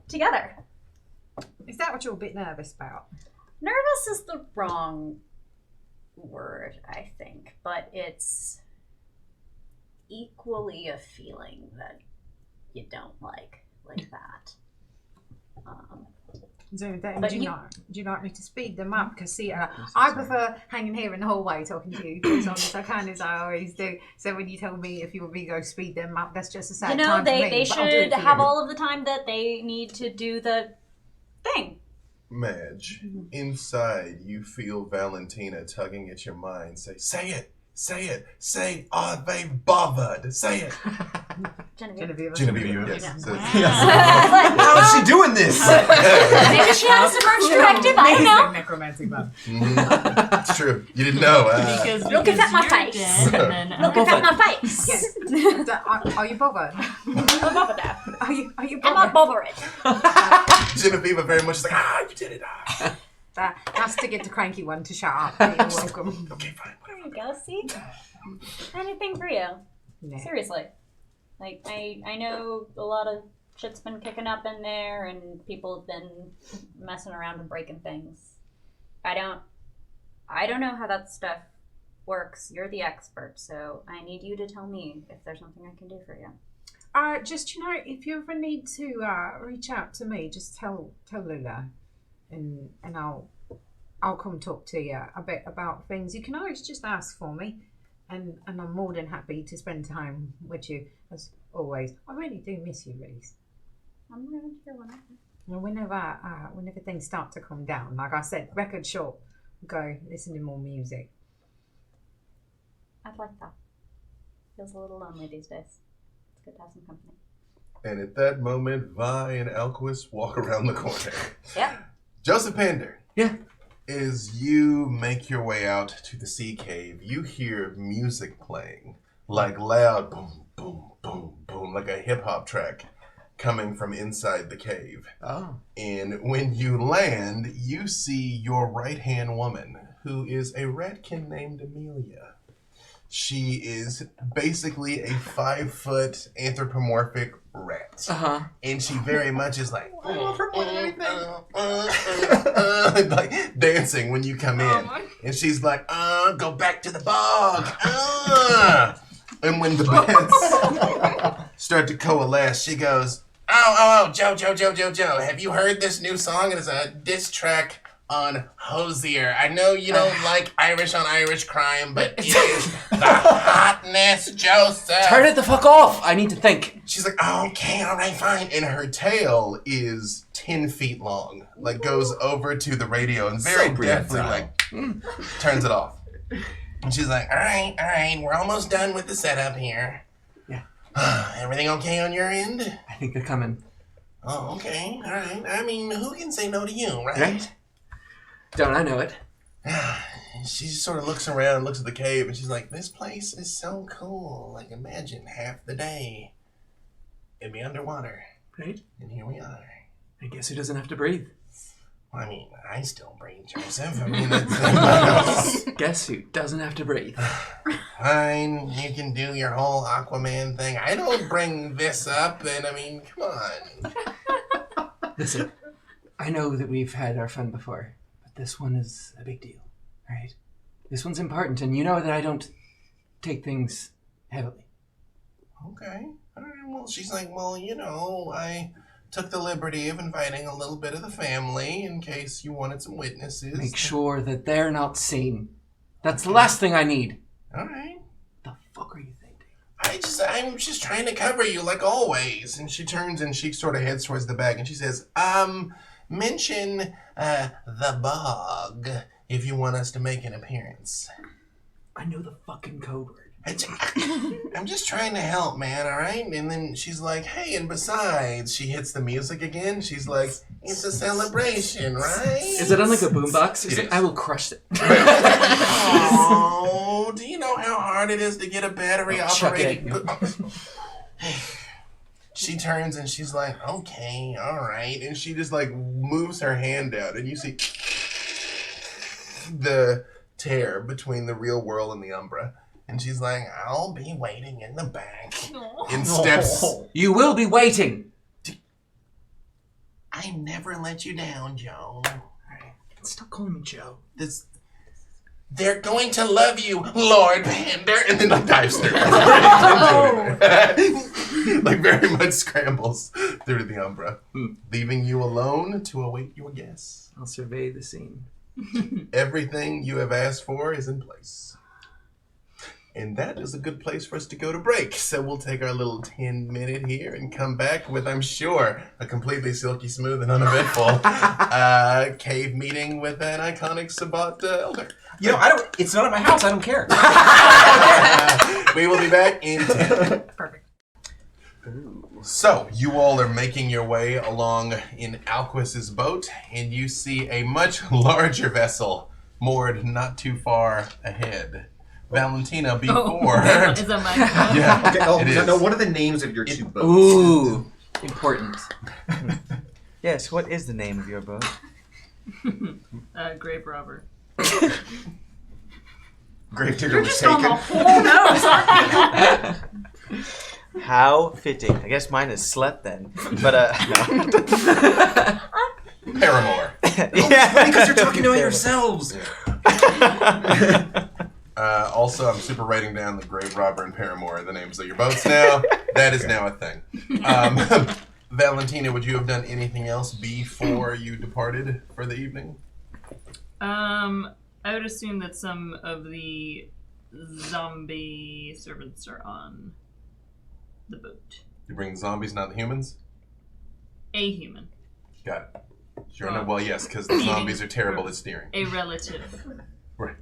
Speaker 4: together.
Speaker 8: Is that what you're a bit nervous about?
Speaker 4: Nervous is the wrong word, I think, but it's equally a feeling that you don't like that.
Speaker 8: So
Speaker 4: But
Speaker 8: do
Speaker 4: you-
Speaker 8: you like me to speed them up? Because see, I prefer hanging here in the hallway talking to you as long as I can, as I always do. So when you tell me if you want me to go speed them up, that's just a sad time for me.
Speaker 4: They
Speaker 8: but I'll do it
Speaker 4: should
Speaker 8: for
Speaker 4: have
Speaker 8: you.
Speaker 4: all of the time that they need to do the thing.
Speaker 2: Madge, inside you feel Valentina tugging at your mind. Say it, are they bothered? Say it.
Speaker 4: Genevieve.
Speaker 2: Genevieve, yes.
Speaker 4: Yeah.
Speaker 2: So-
Speaker 1: How is she doing this?
Speaker 4: Maybe she has a merge directive, I don't know.
Speaker 8: Necromancy button.
Speaker 2: It's true. You didn't know.
Speaker 4: Look at my face.
Speaker 11: Dead, and then,
Speaker 4: Look at my face.
Speaker 8: Yes. Are you bothered?
Speaker 4: I'm bothered now.
Speaker 8: Are you
Speaker 4: I'm not
Speaker 8: bothered?
Speaker 4: bothered.
Speaker 2: Genevieve very much like, you did it.
Speaker 8: That's to get the cranky one to shut up. You're welcome.
Speaker 2: Okay, fine.
Speaker 4: There you go, see? Anything for you.
Speaker 8: No.
Speaker 4: Seriously. Like, I know a lot of shit's been kicking up in there and people have been messing around and breaking things. I don't know how that stuff works. You're the expert, so I need you to tell me if there's something I can do for you.
Speaker 8: Just if you ever need to reach out to me, just tell Lula, and I'll come talk to you a bit about things. You can always just ask for me, and I'm more than happy to spend time with you as always. I really do miss you, Reese.
Speaker 4: I'm around here
Speaker 8: Whenever things start to calm down, like I said, record shop, go listen to more music.
Speaker 4: I'd like that. Feels a little lonely these days. It's good to have some company.
Speaker 2: And at that moment, Vi and Alquist walk around the corner.
Speaker 4: Yep.
Speaker 2: Joseph Pander.
Speaker 10: Yeah.
Speaker 2: As you make your way out to the sea cave, you hear music playing, like loud boom, boom, boom, boom, like a hip-hop track coming from inside the cave.
Speaker 10: Oh.
Speaker 2: And when you land, you see your right-hand woman, who is a ratkin named Amelia. She is basically a 5-foot anthropomorphic rat.
Speaker 10: Uh-huh.
Speaker 2: And she very much is like, like dancing when you come in. And she's like, go back to the bog. And when the beds start to coalesce, she goes, Joe, have you heard this new song? It is a diss track on Hosier. I know you don't like Irish on Irish crime, but it is the hotness, Joseph.
Speaker 10: Turn it the fuck off. I need to think.
Speaker 2: She's like, okay, all right, fine. And her tail is 10 feet long, like goes over to the radio and very deftly turns it off. And she's like, all right, we're almost done with the setup here.
Speaker 10: Yeah.
Speaker 2: Everything okay on your end?
Speaker 10: I think they're coming.
Speaker 2: Oh, okay, all right. I mean, who can say no to you, right?
Speaker 10: Right? Don't I know it?
Speaker 2: She just sort of looks around, looks at the cave, and she's like, this place is so cool. Like, imagine half the day it'd be underwater.
Speaker 10: Right?
Speaker 2: And here we are.
Speaker 10: I guess who doesn't have to breathe?
Speaker 2: Well, I mean, I still breathe, Joseph. I mean, that's
Speaker 10: Guess who doesn't have to breathe?
Speaker 2: fine. You can do your whole Aquaman thing. I don't bring this up, and I mean, come on.
Speaker 10: Listen, I know that we've had our fun before, but this one is a big deal, right? This one's important, and you know that I don't take things heavily.
Speaker 2: Okay. All right. Well, she's like, well, you know, I took the liberty of inviting a little bit of the family in case you wanted some witnesses.
Speaker 10: Make sure that they're not seen. That's the last thing I need.
Speaker 2: All right.
Speaker 10: The fuck are you thinking?
Speaker 2: I I'm just trying to cover you like always. And she turns and she sort of heads towards the bag and she says, mention the bog if you want us to make an appearance.
Speaker 10: I know the fucking code word.
Speaker 2: I'm just trying to help, man, all right? And then she's like, hey, and besides, she hits the music again. She's like, it's a celebration, right?
Speaker 10: Is it on like a boombox?
Speaker 2: It is.
Speaker 10: I will crush it.
Speaker 2: Oh, do you know how hard it is to get a battery operated? She turns and she's like, okay, all right. And she just like moves her hand out and you see the tear between the real world and the Umbra. And she's like, I'll be waiting in the back. In steps.
Speaker 10: You will be waiting.
Speaker 2: I never let you down, Joe.
Speaker 10: Stop calling me Joe.
Speaker 2: They're going to love you, Lord Pander. And then like dives through. Like very much scrambles through the Umbra. Leaving you alone to await your guests.
Speaker 10: I'll survey the scene.
Speaker 2: Everything you have asked for is in place. And that is a good place for us to go to break. So we'll take our little 10-minute here and come back with, I'm sure, a completely silky smooth and uneventful cave meeting with an iconic Sabat elder.
Speaker 1: You know, it's not at my house. I don't care.
Speaker 2: We will be back in 10.
Speaker 8: Perfect.
Speaker 2: So, you all are making your way along in Alquist's boat, and you see a much larger vessel moored not too far ahead. Valentina, before...
Speaker 11: Is that my phone?
Speaker 2: Yeah,
Speaker 1: Okay,
Speaker 2: it is.
Speaker 1: no, what are the names of your two boats?
Speaker 10: Ooh, important.
Speaker 7: Yes, what is the name of your boat?
Speaker 11: Grave robber.
Speaker 1: Gravedigger was
Speaker 4: Just on the
Speaker 1: taken.
Speaker 4: whole nose, aren't you?
Speaker 7: How fitting. I guess mine is slut then. But, no.
Speaker 2: Paramore.
Speaker 7: Yeah.
Speaker 1: Because you're talking to yourselves.
Speaker 2: Also, I'm super writing down the Grave Robber and Paramore are the names of your boats now. That is now a thing. Valentina, would you have done anything else before you departed for the evening?
Speaker 11: I would assume that some of the zombie servants are on the boat.
Speaker 2: You bring the zombies, not the humans?
Speaker 11: A human.
Speaker 2: Got it. Sure. No, well, yes, because the zombies are terrible at steering.
Speaker 11: A relative.
Speaker 2: Right.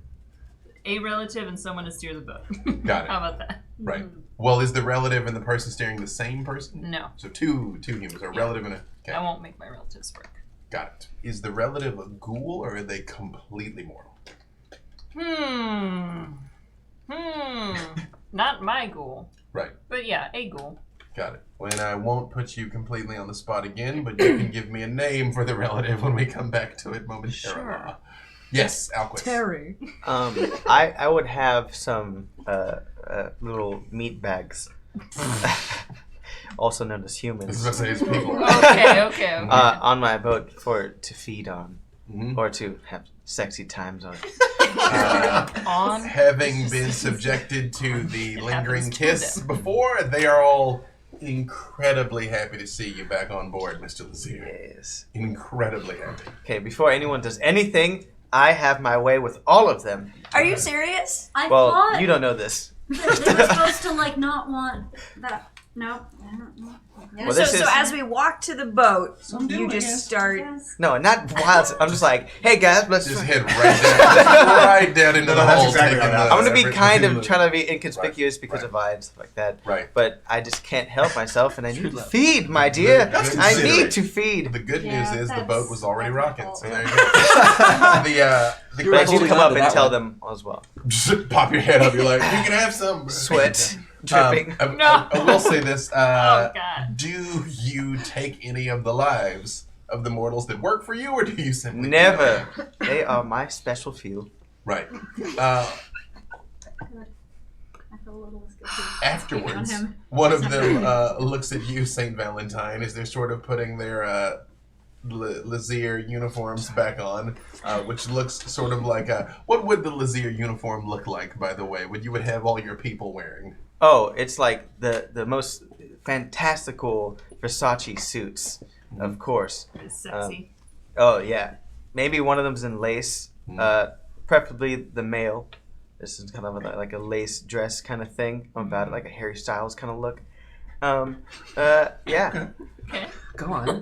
Speaker 11: A relative and someone to steer the boat.
Speaker 2: Got it.
Speaker 11: How about that?
Speaker 2: Right. Well, is the relative and the person steering the same person?
Speaker 11: No.
Speaker 2: So two humans, a relative and a... Okay.
Speaker 11: I won't make my relatives work.
Speaker 2: Got it. Is the relative a ghoul or are they completely mortal?
Speaker 11: Not my ghoul.
Speaker 2: Right.
Speaker 11: But yeah, a ghoul.
Speaker 2: Got it. Well, and I won't put you completely on the spot again, but you can give me a name for the relative when we come back to it momentarily.
Speaker 11: Sure.
Speaker 2: Yes, Alquist.
Speaker 8: Terry.
Speaker 7: I would have some little meat bags, also known as humans,
Speaker 2: This is what I say is people.
Speaker 11: Okay.
Speaker 7: on my boat to feed on, or to have sexy times on.
Speaker 2: Having been subjected to the lingering kiss before, they are all incredibly happy to see you back on board, Mr. Lazier.
Speaker 7: Yes.
Speaker 2: Incredibly happy.
Speaker 7: Okay, before anyone does anything, I have my way with all of them.
Speaker 9: Are you serious?
Speaker 4: I
Speaker 7: Well,
Speaker 4: thought
Speaker 7: you don't know this.
Speaker 4: that they were supposed to like not want that. No, I don't know.
Speaker 7: Well,
Speaker 9: so,
Speaker 7: this is-
Speaker 9: so as we walk to the boat,
Speaker 1: Some do,
Speaker 9: you
Speaker 1: I
Speaker 9: just
Speaker 1: guess.
Speaker 9: start.
Speaker 7: No, not wild. I'm just like, hey guys, let's
Speaker 2: Just head right down into the
Speaker 1: that's
Speaker 2: hole.
Speaker 1: exactly
Speaker 2: taking
Speaker 1: how
Speaker 2: the-
Speaker 7: I'm gonna be kind of
Speaker 2: Right.
Speaker 7: trying to be inconspicuous because of vibes, stuff like that.
Speaker 2: Right.
Speaker 7: But I just can't help myself, and I need to feed, my dear.
Speaker 2: That's
Speaker 7: I
Speaker 2: considerate.
Speaker 7: need to feed.
Speaker 2: The good
Speaker 5: Yeah,
Speaker 2: news is the
Speaker 5: that's-
Speaker 2: boat was already
Speaker 5: that's
Speaker 2: rocking. So
Speaker 5: helpful.
Speaker 2: there you go. The
Speaker 10: You're
Speaker 7: But
Speaker 2: question
Speaker 7: you
Speaker 10: holding
Speaker 7: come
Speaker 10: on
Speaker 7: up
Speaker 10: to
Speaker 7: and
Speaker 10: that
Speaker 7: tell
Speaker 10: one.
Speaker 7: them as well.
Speaker 2: just pop your head up. You're like, you can have some. bro."
Speaker 7: Sweat dripping.
Speaker 2: I will say this.
Speaker 11: Oh God.
Speaker 2: Do you take any of the lives of the mortals that work for you, or do you simply
Speaker 7: Never. They are my special few.
Speaker 2: Right.
Speaker 5: I feel a little
Speaker 2: Afterwards,
Speaker 5: on him.
Speaker 2: one of them looks at you, Saint Valentine, as they're sort of putting their Lazier uniforms back on, which looks sort of like what would the Lazier uniform look like, by the way? What you would have all your people wearing?
Speaker 7: Oh, it's like the most fantastical Versace suits, of course.
Speaker 11: It's sexy.
Speaker 7: Oh yeah, maybe one of them's in lace. Preferably the male. This is kind of like a lace dress kind of thing. I'm about it, like a Harry Styles kind of look. Yeah.
Speaker 11: Okay.
Speaker 10: Go on.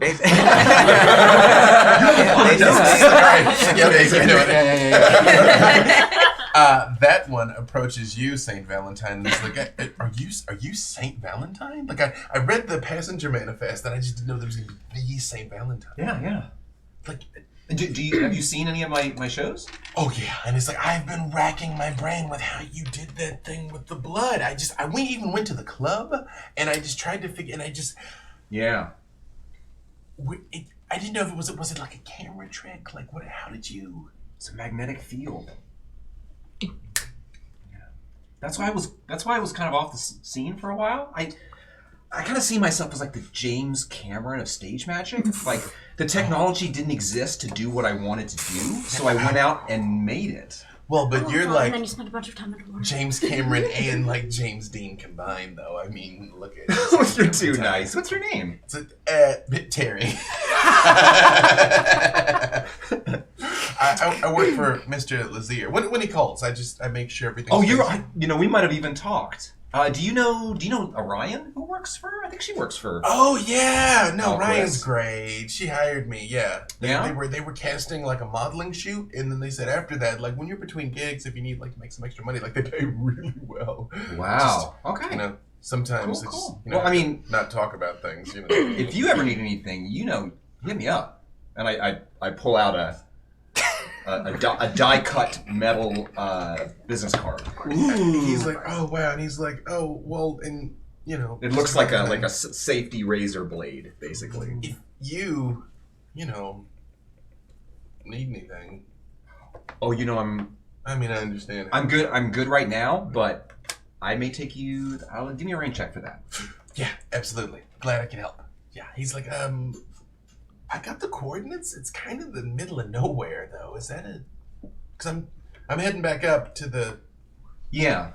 Speaker 2: That one approaches you, Saint Valentine. And it's like, are you Saint Valentine? Like I read the passenger manifest, and I just didn't know there was gonna be the Saint Valentine.
Speaker 1: Yeah.
Speaker 2: Like,
Speaker 1: have you seen any of my shows?
Speaker 2: oh yeah, and it's like I've been racking my brain with how you did that thing with the blood. I even went to the club, and I just tried to figure, and I just
Speaker 1: Yeah.
Speaker 2: I didn't know if it was like a camera trick. Like what? How did you?
Speaker 1: It's a magnetic field. Yeah. That's why I was kind of off the scene for a while. I kind of see myself as like the James Cameron of stage magic. Like the technology didn't exist to do what I wanted to do, so I went out and made it.
Speaker 2: Well, but you're like
Speaker 4: and then you spent a bunch of time underwater.
Speaker 2: James Cameron and like James Dean combined, though. I mean, look at it.
Speaker 1: You're too nice. What's your name?
Speaker 2: It's Terry. I work for Mr. Lazier. When he calls, I make sure everything's.
Speaker 1: Oh, we might have even talked. Do you know Orion who works for? I think she works for.
Speaker 2: Oh yeah, no,
Speaker 1: Oh,
Speaker 2: Ryan's
Speaker 1: Chris.
Speaker 2: great. She hired me. Yeah,
Speaker 1: Yeah?
Speaker 2: They were casting like a modeling shoot, and then they said after that, like when you're between gigs, if you need like to make some extra money, like they pay really well.
Speaker 1: Wow.
Speaker 2: Just,
Speaker 1: Okay.
Speaker 2: you know, sometimes
Speaker 1: Cool,
Speaker 2: it's
Speaker 1: cool.
Speaker 2: you know,
Speaker 1: Well, I mean,
Speaker 2: not talk about things. You know,
Speaker 1: if you ever need anything, hit me up, and I pull out a die cut metal business card.
Speaker 2: he's like, oh wow, and he's like, oh well, and you know,
Speaker 1: It looks like a safety razor blade, basically.
Speaker 2: if you know, need anything.
Speaker 1: Oh,
Speaker 2: I mean, I understand.
Speaker 1: I'm good right now, but I may take you. Give me a rain check for that.
Speaker 2: Yeah, absolutely. Glad I can help. Yeah, he's like, I got the coordinates. It's kind of the middle of nowhere, though. Is that a? Because I'm heading back up to the.
Speaker 1: Yeah.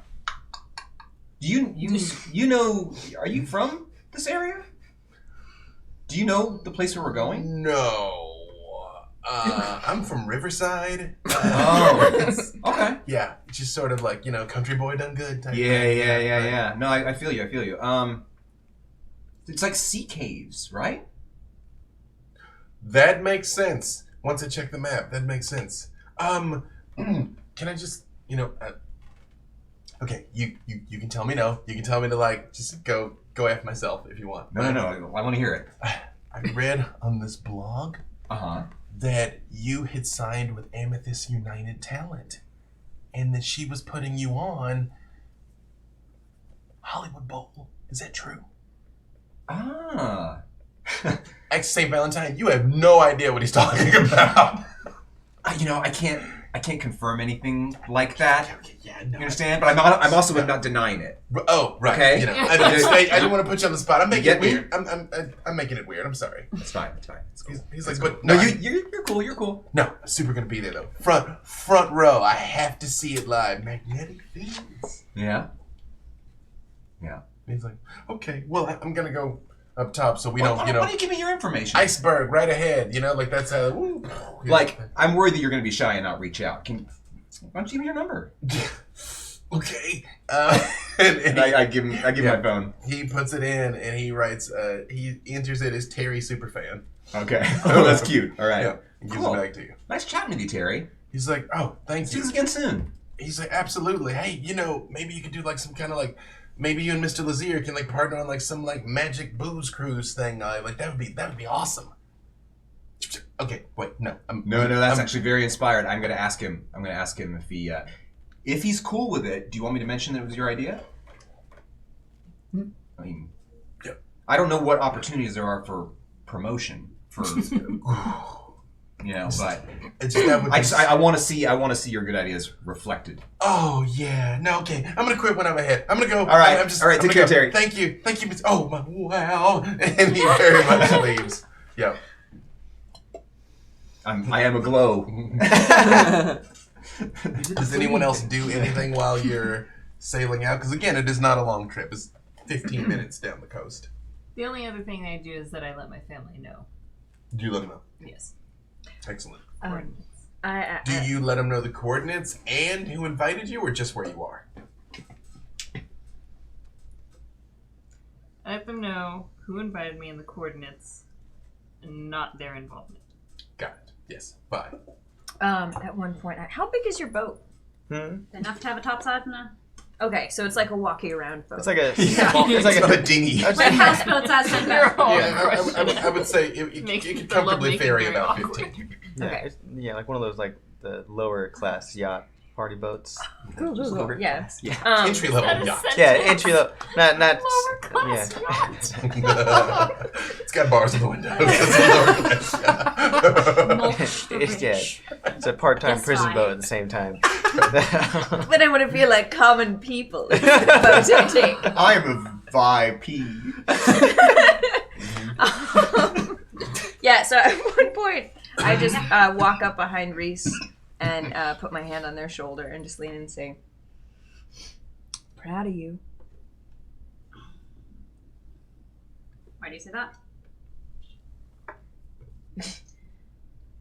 Speaker 1: Do you know? Are you from this area? Do you know the place where we're going?
Speaker 2: No. I'm from Riverside.
Speaker 1: Okay.
Speaker 2: Yeah, just sort of like country boy done good type.
Speaker 1: Yeah. No, I feel you. It's like sea caves, right?
Speaker 2: That makes sense. Once I check the map, that makes sense. Can I just okay, you can tell me no. You can tell me to like just go after myself if you want.
Speaker 1: No. I want to hear it.
Speaker 2: I read on this blog that you had signed with Amethyst United Talent, and that she was putting you on Hollywood Bowl. Is that true? Ex St. Valentine, you have no idea what he's talking about.
Speaker 1: I can't confirm anything like that.
Speaker 2: Okay, yeah,
Speaker 1: You understand? But I'm also not denying it.
Speaker 2: Oh, right.
Speaker 1: Okay.
Speaker 2: I didn't want to put you on the spot. I'm making
Speaker 1: get
Speaker 2: it
Speaker 1: me?
Speaker 2: weird. I'm making it weird. I'm sorry.
Speaker 1: It's fine. It's cool.
Speaker 2: He's like,
Speaker 1: cool.
Speaker 2: but
Speaker 1: No,
Speaker 2: no,
Speaker 1: you're cool. You're cool.
Speaker 2: no, I'm super gonna be there though. Front row. I have to see it live. Magnetic fields.
Speaker 1: Yeah.
Speaker 2: He's like, okay, well, I'm gonna go up top so we
Speaker 1: Why
Speaker 2: don't,
Speaker 1: don't you give me your information?
Speaker 2: iceberg right ahead. Like that's how. Woo,
Speaker 1: Like, I'm worried that you're going to be shy and not reach out. Why don't you give me your number?
Speaker 2: okay.
Speaker 1: And I give him my phone.
Speaker 2: He puts it in and he writes. He enters it as Terry Superfan.
Speaker 1: Okay. Oh, that's cute. All right.
Speaker 2: Yeah. He gives
Speaker 1: Cool.
Speaker 2: it back to you.
Speaker 1: Nice chatting with you, Terry.
Speaker 2: He's like, oh, thank
Speaker 1: See
Speaker 2: you.
Speaker 1: you again soon.
Speaker 2: He's like, absolutely. Hey, maybe you could do like some kind of like, maybe you and Mr. Lazier can like partner on like some like magic booze cruise thing. Like that would be awesome. Okay, wait, no.
Speaker 1: No, that's actually very inspired. I'm going to ask him if he's cool with it. Do you want me to mention that it was your idea? I mean,
Speaker 2: yeah.
Speaker 1: I don't know what opportunities there are for promotion for. But
Speaker 2: it's just that would be...
Speaker 1: I want to see your good ideas reflected.
Speaker 2: Oh yeah, no, okay. I'm gonna quit when I'm ahead. I'm gonna go.
Speaker 1: All right,
Speaker 2: all right.
Speaker 1: Take care, Terry.
Speaker 2: Thank you. Oh wow, and he very much leaves. Yeah.
Speaker 1: I am aglow.
Speaker 2: Does anyone else do anything while you're sailing out? Because again, it is not a long trip. It's 15 minutes down the coast.
Speaker 11: The only other thing I do is that I let my family know.
Speaker 2: Do you let them know?
Speaker 11: Yes.
Speaker 2: Excellent. Do you let them know the coordinates and who invited you, or just where you are?
Speaker 11: I let them know who invited me and the coordinates, and not their involvement.
Speaker 2: Got it. Yes. Bye.
Speaker 9: At one point, how big is your boat?
Speaker 4: Enough to have a topside and a...
Speaker 9: Okay, so it's like a walkie around boat.
Speaker 7: It's like a
Speaker 1: it's like a dinghy.
Speaker 4: Like houseboats as they go.
Speaker 2: I would say it could comfortably ferry about 15.
Speaker 7: Yeah,
Speaker 9: Okay.
Speaker 7: yeah, like one of those like the lower class yacht party boats.
Speaker 9: Cool. Yeah.
Speaker 2: Entry level yacht.
Speaker 7: Yeah, entry level. Not
Speaker 11: Lower class yacht.
Speaker 2: It's got bars in the windows. It's a lower class yacht.
Speaker 7: It's a part-time
Speaker 4: Yes,
Speaker 7: prison
Speaker 4: fine.
Speaker 7: boat at the same time.
Speaker 9: But I want to feel like common people. Is the boat I take.
Speaker 1: I'm a VIP.
Speaker 9: Yeah, so at one point, I just walk up behind Reese and put my hand on their shoulder and just lean in and say, proud of you.
Speaker 4: Why do you say that?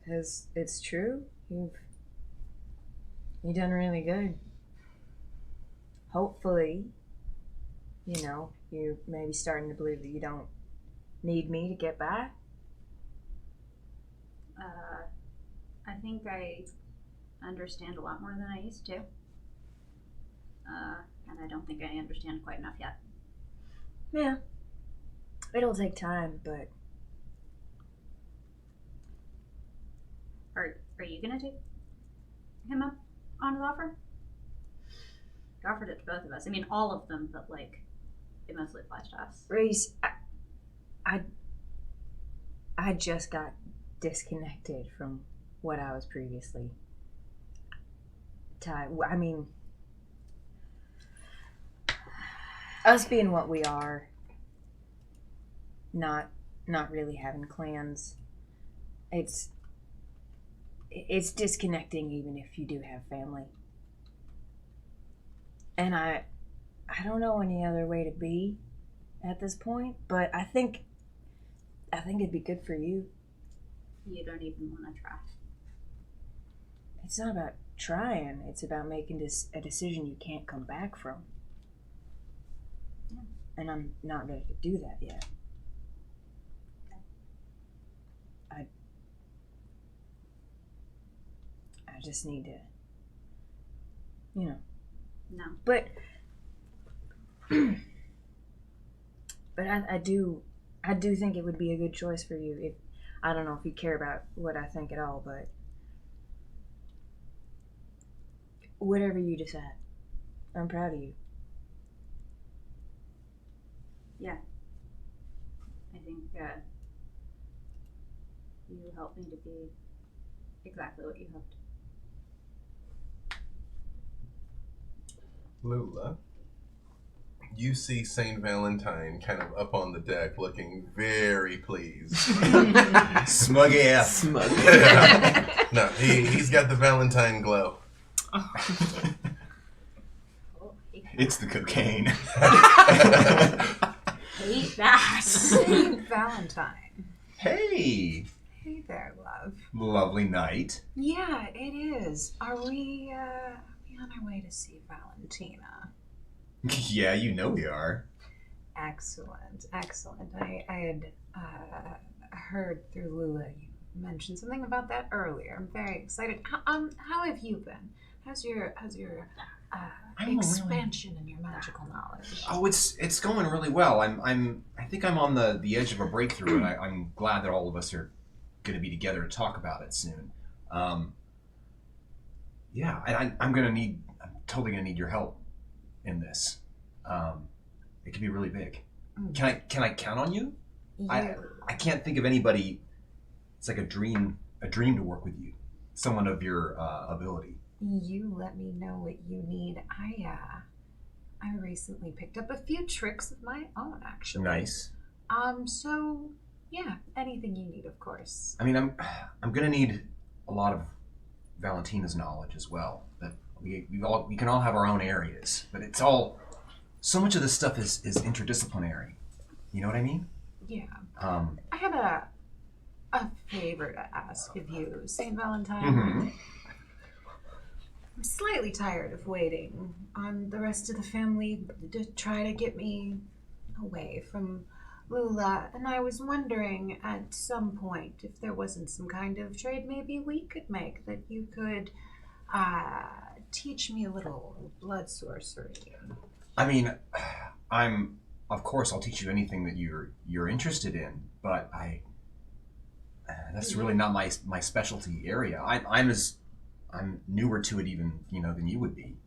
Speaker 9: Because it's true. You've done really good. Hopefully, you're maybe starting to believe that you don't need me to get by.
Speaker 4: I think I understand a lot more than I used to. And I don't think I understand quite enough yet.
Speaker 9: Yeah. It'll take time, but
Speaker 4: Are you gonna take him up on his offer? He offered it to both of us. I mean, all of them, but like, it mostly applies to us.
Speaker 9: Reese, I just got disconnected from what I was previously tied. I mean, us being what we are, not really having clans, it's disconnecting even if you do have family. And I don't know any other way to be at this point, but I think it'd be good for you.
Speaker 4: You don't even want to try.
Speaker 9: It's not about trying, it's about making a decision you can't come back from.
Speaker 4: Yeah.
Speaker 9: And I'm not ready to do that yet. I just need to,
Speaker 4: No.
Speaker 9: but I do think it would be a good choice for you. If I don't know if you care about what I think at all, but whatever you decide, I'm proud of you.
Speaker 4: Yeah. I think you helped me to be exactly what you hoped.
Speaker 2: Lula, you see Saint Valentine kind of up on the deck looking very pleased.
Speaker 1: Smug AF.
Speaker 10: Smug.
Speaker 2: No, he's got the Valentine glow.
Speaker 1: It's the cocaine.
Speaker 4: Hate that.
Speaker 8: Saint Valentine.
Speaker 1: Hey,
Speaker 8: Hey there, love.
Speaker 1: lovely night.
Speaker 8: Yeah, it is. Are we on our way to see Valentina?
Speaker 1: Yeah, you know we are.
Speaker 8: Excellent. I had heard through Lula you mentioned something about that earlier. I'm very excited. How have you been? How's your expansion in your magical knowledge?
Speaker 1: Oh, it's going really well. I think I'm on the edge of a breakthrough, and I'm glad that all of us are going to be together to talk about it soon. Yeah, and I'm totally gonna need your help in this. It could be really big. Can I count on you? I can't think of anybody. It's like a dream to work with you. Someone of your ability.
Speaker 8: You let me know what you need. I recently picked up a few tricks of my own, actually.
Speaker 1: Nice.
Speaker 8: So yeah, anything you need, of course.
Speaker 1: I mean, I'm gonna need a lot of Valentina's knowledge as well. That we can all have our own areas, but it's all so much of this stuff is interdisciplinary. You know what I mean?
Speaker 8: Yeah.
Speaker 1: Um,
Speaker 8: I had a a favor to ask of you, St. Valentine.
Speaker 1: Mm-hmm.
Speaker 8: I'm slightly tired of waiting on the rest of the family to try to get me away from Lula, and I was wondering at some point if there wasn't some kind of trade maybe we could make that you could teach me a little blood sorcery.
Speaker 1: I mean, of course I'll teach you anything that you're interested in, but that's really not my specialty area. I'm newer to it even, than you would be.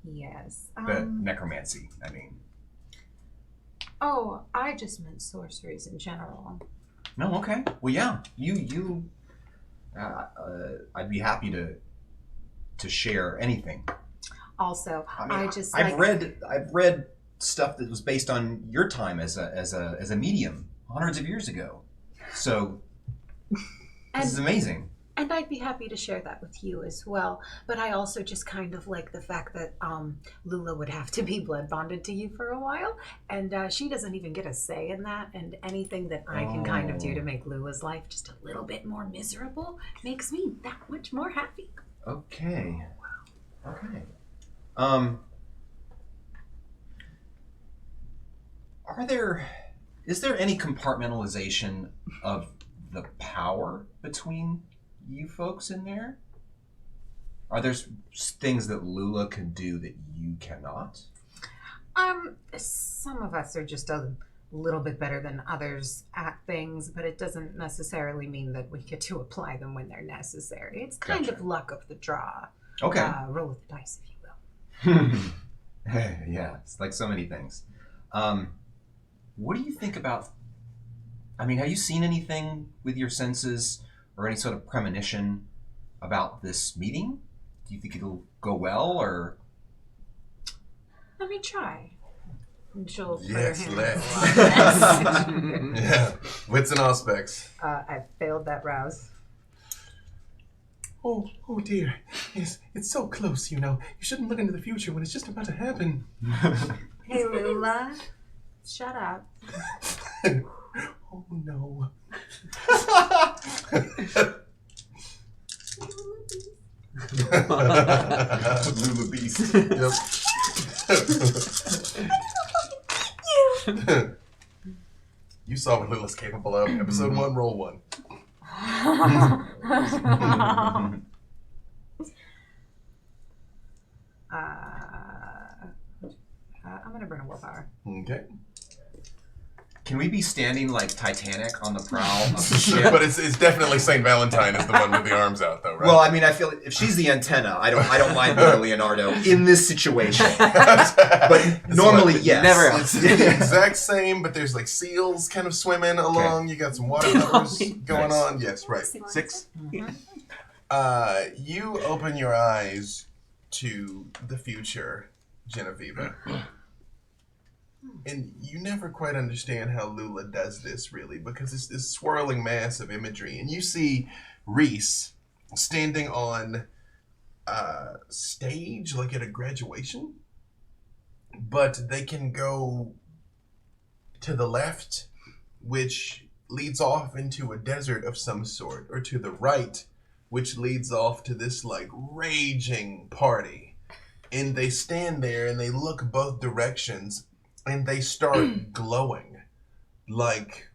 Speaker 8: Yes.
Speaker 1: But necromancy, I mean.
Speaker 8: Oh, I just meant sorceries in general.
Speaker 1: No, okay. Well, yeah, I'd be happy to share anything.
Speaker 8: Also,
Speaker 1: I mean, I've read stuff that was based on your time as a medium hundreds of years ago. So this is amazing.
Speaker 8: And I'd be happy to share that with you as well. But I also just kind of like the fact that Lula would have to be blood bonded to you for a while. And she doesn't even get a say in that. And anything that I can kind of do to make Lula's life just a little bit more miserable makes me that much more happy.
Speaker 1: Okay. Okay. Is there any compartmentalization of the power between you folks in there? Are there things that Lula can do that you cannot?
Speaker 8: Some of us are just a little bit better than others at things, but it doesn't necessarily mean that we get to apply them when they're necessary. It's kind of luck of the draw.
Speaker 1: Okay.
Speaker 8: Roll with the dice, if you will.
Speaker 1: Yeah, it's like so many things. What do you think about... I mean, have you seen anything with your senses or any sort of premonition about this meeting? Do you think it'll go well, or...
Speaker 8: Let me try. And she'll put
Speaker 2: Yes,
Speaker 8: her hand
Speaker 2: let's.
Speaker 8: on the
Speaker 2: Yeah, wits and aspects.
Speaker 8: I failed that rouse.
Speaker 2: Oh dear. Yes, it's so close, You shouldn't look into the future when it's just about to happen.
Speaker 8: Hey, Lula. Shut up.
Speaker 2: Oh, no.
Speaker 1: Lula Beast.
Speaker 2: Yep. You saw what Lula's capable of. Episode 1, roll 1.
Speaker 8: I'm gonna burn a willpower.
Speaker 2: Okay.
Speaker 1: Can we be standing like Titanic on the prow of the ship?
Speaker 2: But it's definitely St. Valentine is the one with the arms out, though, right?
Speaker 1: Well, I mean, I feel if she's the antenna, I don't mind being Leonardo in this situation. But normally, yes.
Speaker 7: Never
Speaker 2: It's the exact same, but there's like seals kind of swimming along. You got some water peppers going on. Yes, right. 6. You open your eyes to the future, Genevieve. And you never quite understand how Lula does this, really, because it's this swirling mass of imagery. And you see Reese standing on stage, like at a graduation. But they can go to the left, which leads off into a desert of some sort, or to the right, which leads off to this, like, raging party. And they stand there and they look both directions. And they start glowing like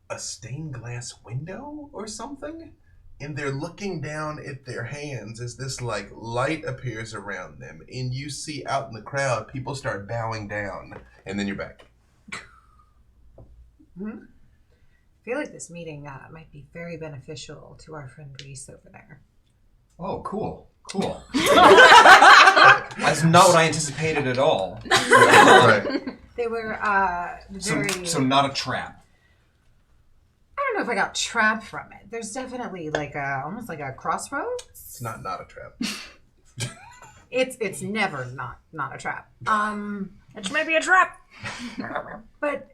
Speaker 2: a stained glass window or something. And they're looking down at their hands as this like light appears around them. And you see out in the crowd, people start bowing down. And then you're back.
Speaker 8: I feel like this meeting might be very beneficial to our friend Reese over there.
Speaker 1: Oh, cool. That's not what I anticipated at all.
Speaker 2: Right.
Speaker 8: They were very...
Speaker 1: So not a trap.
Speaker 8: I don't know if I got trapped from it. There's definitely like almost like a crossroads.
Speaker 2: It's not a trap.
Speaker 8: It's never not a trap.
Speaker 9: It's maybe a trap.
Speaker 8: But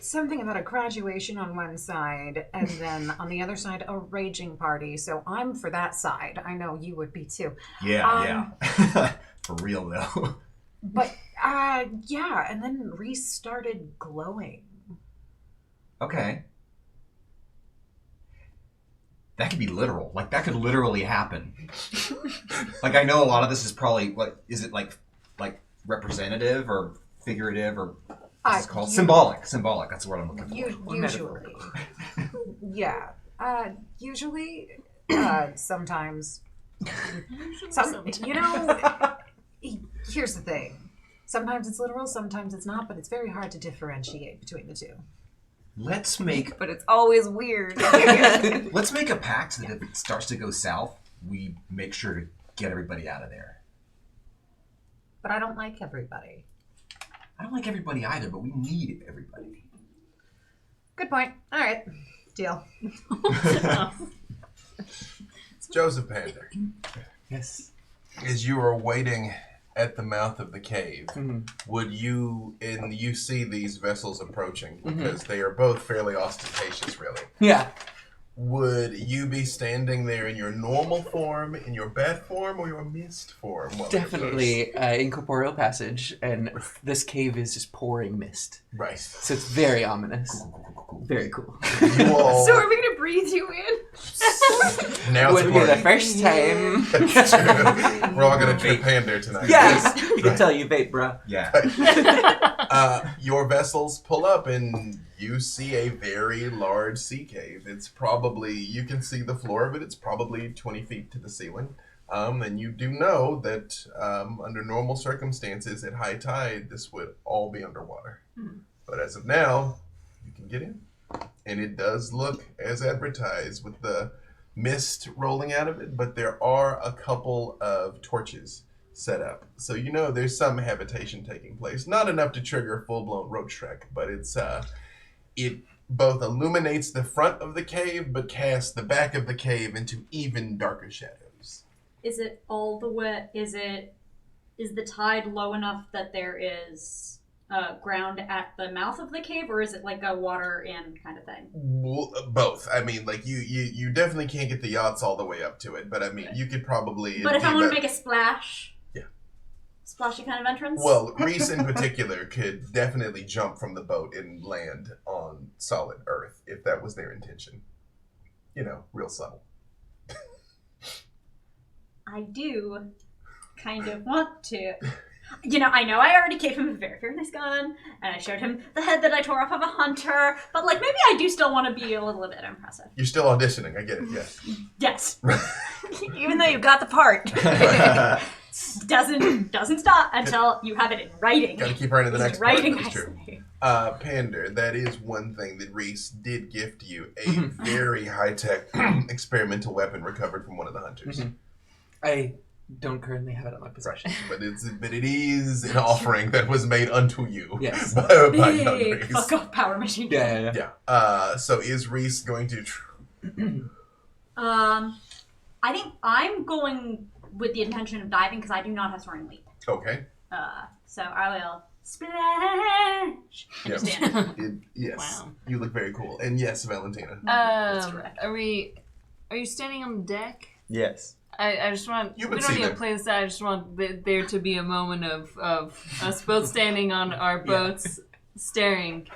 Speaker 8: something about a graduation on one side, and then on the other side, a raging party. So I'm for that side. I know you would be too.
Speaker 1: Yeah. For real though.
Speaker 8: But yeah, and then Reese started glowing.
Speaker 1: Okay. that could be literal. Like, that could literally happen. Like, I know a lot of this is probably, what, is it like representative or figurative or what's it called? Symbolic. Symbolic, that's what I'm looking for.
Speaker 8: Usually. Yeah. Usually, sometimes. You know, here's the thing. Sometimes it's literal, sometimes it's not, but it's very hard to differentiate between the two.
Speaker 1: Let's make...
Speaker 9: But it's always weird.
Speaker 1: Let's make a pact that if it starts to go south, we make sure to get everybody out of there.
Speaker 8: But I don't like everybody.
Speaker 1: I don't like everybody either, but we need everybody.
Speaker 8: Good point. All right. Deal.
Speaker 2: Joseph Pander.
Speaker 10: Yes.
Speaker 2: As you are waiting at the mouth of the cave, would you, and you see these vessels approaching, because they are both fairly ostentatious, really.
Speaker 10: Yeah.
Speaker 2: Would you be standing there in your normal form, in your bat form, or your mist form?
Speaker 10: Definitely incorporeal passage, and this cave is just pouring mist.
Speaker 2: Right.
Speaker 10: So it's very ominous. Cool. Very cool.
Speaker 2: You all...
Speaker 11: So are we going to breathe you in?
Speaker 2: Now it's
Speaker 10: would be the first time.
Speaker 2: That's true. We're all going to trip Pander tonight.
Speaker 10: Yes! You can tell you vape, bro.
Speaker 1: Yeah.
Speaker 2: Your vessels pull up and you see a very large sea cave. It's probably, you can see the floor of it, it's probably 20 feet to the ceiling. And you do know that under normal circumstances at high tide, this would all be underwater. But as of now, you can get in. And it does look as advertised with the mist rolling out of it, but there are a couple of torches set up. So you know there's some habitation taking place. Not enough to trigger a full-blown road trek, but it's it both illuminates the front of the cave, but casts the back of the cave into even darker shadows.
Speaker 4: Is it all the way? Is the tide low enough that there is ground at the mouth of the cave, or is it like a water in kind of thing?
Speaker 2: Well, both. I mean, like you definitely can't get the yachts all the way up to it, but I mean, you could probably.
Speaker 4: But if I want to make a splash. Splashy kind of entrance?
Speaker 2: Well, Reese in particular could definitely jump from the boat and land on solid earth if that was their intention. You know, real subtle.
Speaker 4: I do kind of want to. You know I already gave him a very, very nice gun, and I showed him the head that I tore off of a hunter, but like maybe I do still want to be a little bit impressive.
Speaker 2: You're still auditioning, I get it, yes.
Speaker 4: Yes.
Speaker 9: Even though you got the part.
Speaker 4: Doesn't stop until you have it in writing.
Speaker 2: Gotta keep writing the next
Speaker 4: writing
Speaker 2: part. That's true. Pander, that is one thing that Reese did gift you, a very high-tech experimental weapon recovered from one of the hunters.
Speaker 10: I don't currently have it in my possession.
Speaker 2: But it is an offering that was made unto you.
Speaker 10: Yes.
Speaker 2: by young Reese.
Speaker 4: Fuck off power machine.
Speaker 2: Yeah. So is Reese going to...
Speaker 4: I think I'm going with the intention of diving because I do not have soaring leap.
Speaker 2: Okay.
Speaker 4: So I will splash.
Speaker 2: Yes. Yes.
Speaker 11: Wow.
Speaker 2: You look very cool. And yes, Valentina.
Speaker 11: Are you standing on the deck?
Speaker 7: Yes.
Speaker 11: I just want.
Speaker 2: You
Speaker 11: We
Speaker 2: would
Speaker 11: don't
Speaker 2: see
Speaker 11: need to
Speaker 2: them.
Speaker 11: play this out. I just want there to be a moment of us both standing on our boats, staring.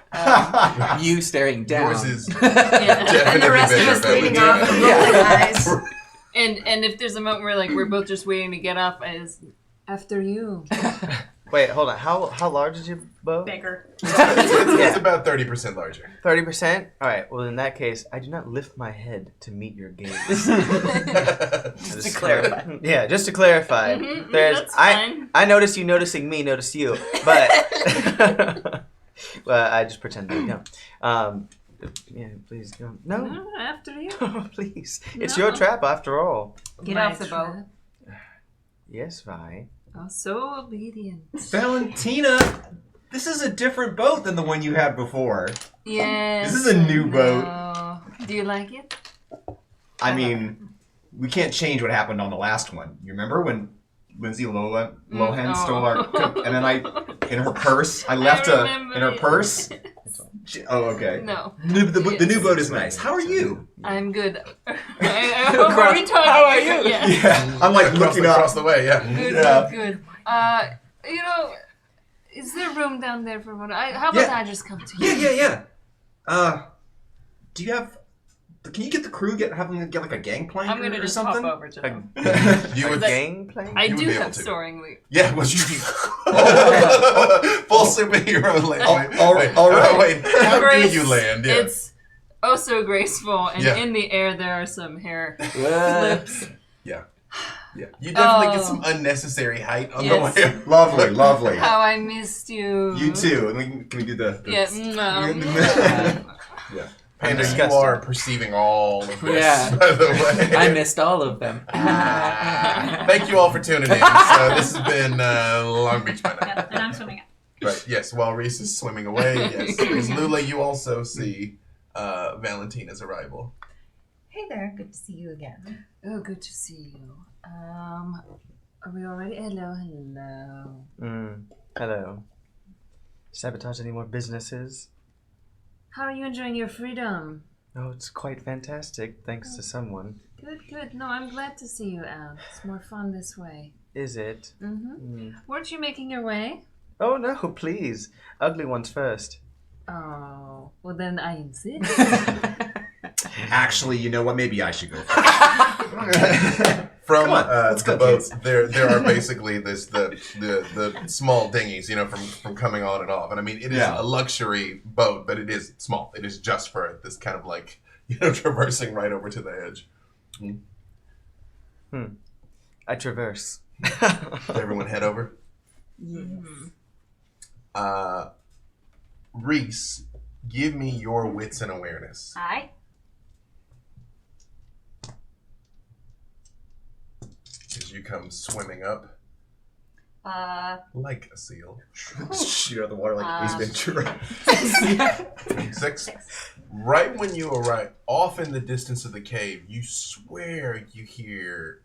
Speaker 10: You staring down.
Speaker 2: Yours is
Speaker 11: Yeah.
Speaker 2: definitely
Speaker 9: And the rest of
Speaker 2: better,
Speaker 9: us leading
Speaker 2: Valentina.
Speaker 9: off with rolling eyes.
Speaker 11: And if there's a moment where like we're both just waiting to get up, is after you.
Speaker 7: Wait, hold on. How large is your boat?
Speaker 4: Bigger.
Speaker 2: It's about 30% larger.
Speaker 7: 30%? Alright, well in that case, I do not lift my head to meet your gaze.
Speaker 10: Just to clarify.
Speaker 7: Yeah, just to clarify.
Speaker 11: That's fine.
Speaker 7: I notice you noticing me notice you, but well, I just pretend that I don't. Yeah, please don't. No.
Speaker 11: After you.
Speaker 7: Please. It's your trap after all.
Speaker 9: Get off the boat.
Speaker 7: Yes, Vi.
Speaker 11: Oh, so obedient.
Speaker 1: Valentina, this is a different boat than the one you had before.
Speaker 11: Yes.
Speaker 1: This is a new boat.
Speaker 11: Do you like it?
Speaker 1: I mean, we can't change what happened on the last one. You remember when Lindsay Lohan stole our cook, and then in her purse, I left in her purse. Oh, okay.
Speaker 11: No.
Speaker 1: The new boat is nice. How are you?
Speaker 11: I'm good. Are we talking?
Speaker 10: How are you?
Speaker 11: Yeah.
Speaker 1: Yeah, I'm like looking up.
Speaker 2: Across the way, yeah.
Speaker 11: Good. You know, is there room down there for one? How about I just come to you?
Speaker 1: Yeah. Do you have Can you get the crew have them get like a gangplank
Speaker 11: I'm gonna
Speaker 1: or
Speaker 11: just
Speaker 1: something?
Speaker 11: hop over to them.
Speaker 2: You would
Speaker 7: Gangplank?
Speaker 11: I
Speaker 2: You would
Speaker 11: do
Speaker 2: be able
Speaker 11: have
Speaker 2: to.
Speaker 11: soaring leap.
Speaker 2: Yeah, was you full superhero land?
Speaker 1: All right.
Speaker 2: Wait, how do
Speaker 11: Grace,
Speaker 2: you land? Yeah.
Speaker 11: It's oh so graceful, and
Speaker 2: Yeah.
Speaker 11: in the air there are some hair flips.
Speaker 2: Yeah. You definitely get
Speaker 11: Oh.
Speaker 2: some unnecessary height on
Speaker 11: Yes.
Speaker 2: the way.
Speaker 1: Lovely, lovely.
Speaker 11: How I missed you.
Speaker 1: You too. And can we do the
Speaker 11: Yeah.
Speaker 2: Yeah. Pander, you
Speaker 7: disgusting.
Speaker 2: are perceiving all of this,
Speaker 10: Yeah.
Speaker 2: by the way.
Speaker 10: I missed all of them.
Speaker 2: Thank you all for tuning in. So this has been Long Beach by Night.
Speaker 4: Yep, and I'm swimming it.
Speaker 2: Right, yes, while Reese is swimming away, yes. And Lula, you also see Valentina's arrival.
Speaker 8: Hey there, good to see you again.
Speaker 6: Oh, good to see you. Are we already? Hello.
Speaker 7: Hello. Sabotage any more businesses?
Speaker 6: How are you enjoying your freedom?
Speaker 7: Oh, it's quite fantastic, thanks to someone.
Speaker 6: Good. No, I'm glad to see you out. It's more fun this way.
Speaker 7: Is it?
Speaker 6: Mm-hmm. Weren't you making your way?
Speaker 7: Oh no, please. Ugly ones first.
Speaker 6: Oh, well then I insist.
Speaker 1: Actually, you know what? Maybe I should go.
Speaker 2: From
Speaker 1: let's
Speaker 2: the
Speaker 1: go,
Speaker 2: boats,
Speaker 1: kids.
Speaker 2: there are basically the small dinghies, from coming on and off. And I mean, it is a luxury boat, but it is small. It is just for this kind of like, traversing right over to the edge.
Speaker 7: I traverse.
Speaker 2: Everyone head over.
Speaker 6: Yes.
Speaker 2: Reese, give me your wits and awareness.
Speaker 4: Aye.
Speaker 2: As you come swimming up like a seal.
Speaker 1: Shoot out of the water like Ace Ventura.
Speaker 2: 6. Right when you arrive, off in the distance of the cave, you swear you hear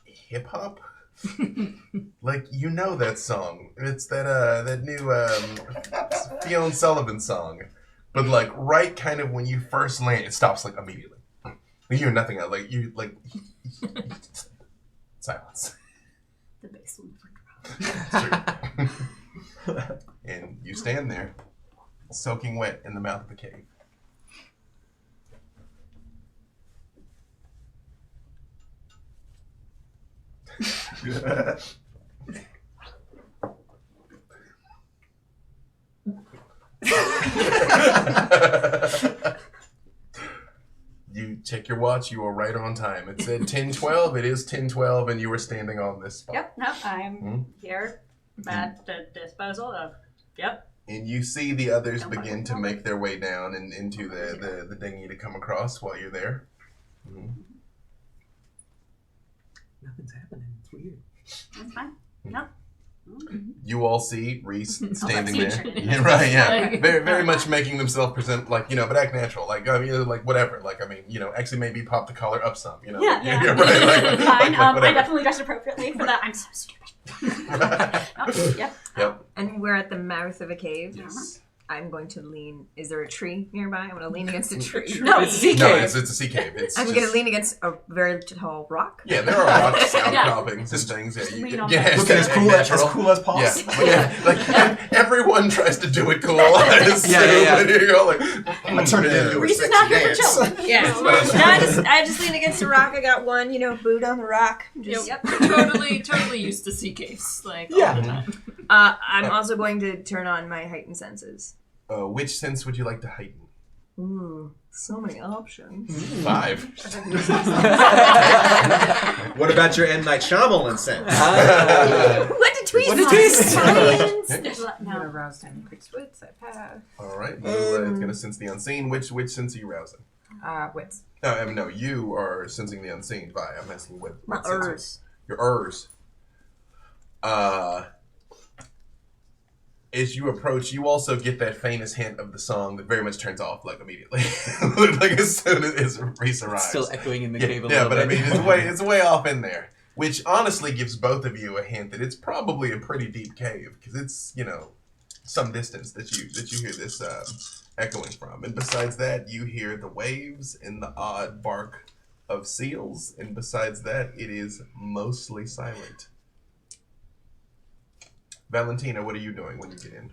Speaker 2: hip hop. Like that song. It's that new Fionn Sullivan song. But like right kind of when you first land, it stops like immediately. You hear nothing else. Silence.
Speaker 4: The bass will never drop.
Speaker 2: And you stand there, soaking wet in the mouth of the cave. You check your watch, you are right on time. It said 10:12, it is 10:12, and you were standing on this spot.
Speaker 4: Yep, no, I'm here at the disposal of. Yep.
Speaker 2: And you see the others begin to make their way down and into the dinghy to come across while you're there.
Speaker 10: Nothing's happening. It's weird.
Speaker 4: That's fine. No.
Speaker 2: You all see Reese standing
Speaker 4: that's
Speaker 2: there.
Speaker 4: you.
Speaker 2: Yeah, right, yeah. Very much making themselves present but act natural. Whatever. Actually maybe pop the collar up some,
Speaker 4: Yeah.
Speaker 2: Yeah, right.
Speaker 4: Fine. I
Speaker 2: whatever.
Speaker 4: definitely dressed appropriately for that. I'm so stupid.
Speaker 2: Yep.
Speaker 9: And we're at the mouth of a cave.
Speaker 2: Yes.
Speaker 9: I'm going to lean. Is there a tree nearby? I'm going to lean against a tree.
Speaker 4: No,
Speaker 10: It's a sea
Speaker 2: No,
Speaker 10: cave.
Speaker 2: it's a sea cave.
Speaker 9: I'm going to lean against a very tall rock.
Speaker 2: Yeah, there are rocks, outcroppings, and things.
Speaker 4: Just
Speaker 2: Yeah,
Speaker 4: lean on
Speaker 2: yeah,
Speaker 4: that.
Speaker 1: Looking as cool as
Speaker 2: natural.
Speaker 1: possible.
Speaker 2: Yeah, everyone tries to do it cool. I assume,
Speaker 10: Yeah.
Speaker 2: and you go
Speaker 1: I'm gonna turn it into a
Speaker 4: Reese is
Speaker 1: sexy
Speaker 4: not here for
Speaker 1: dance.
Speaker 4: children.
Speaker 9: Yeah. No, I just lean against a rock. I got one, boot on the rock. Just,
Speaker 11: Yep. totally used to sea caves. Like all the time.
Speaker 9: I'm also going to turn on my heightened senses.
Speaker 2: Which sense would you like to heighten?
Speaker 9: Ooh, so many options.
Speaker 2: 5.
Speaker 1: What about your M. Night Shyamalan sense?
Speaker 9: What a twist!
Speaker 10: What a twist!
Speaker 4: Science.
Speaker 8: I'm
Speaker 4: No.
Speaker 8: gonna rouse down quick wits. I pass.
Speaker 2: All right, Lula is going to sense the unseen. Which sense are you rousing?
Speaker 8: Wits.
Speaker 2: No, you are sensing the unseen. Vi, I'm asking what
Speaker 9: My
Speaker 2: sense you-
Speaker 9: Urs.
Speaker 2: Your Urs. As you approach, you also get that faintest hint of the song that very much turns off immediately, as soon as Reese arrives.
Speaker 10: Still echoing in the
Speaker 2: Yeah,
Speaker 10: cave a
Speaker 2: yeah,
Speaker 10: little
Speaker 2: but
Speaker 10: bit.
Speaker 2: I mean, it's way off in there, which honestly gives both of you a hint that it's probably a pretty deep cave because it's some distance that you hear this echoing from, and besides that, you hear the waves and the odd bark of seals, and besides that, it is mostly silent. Valentina, what are you doing when you get in?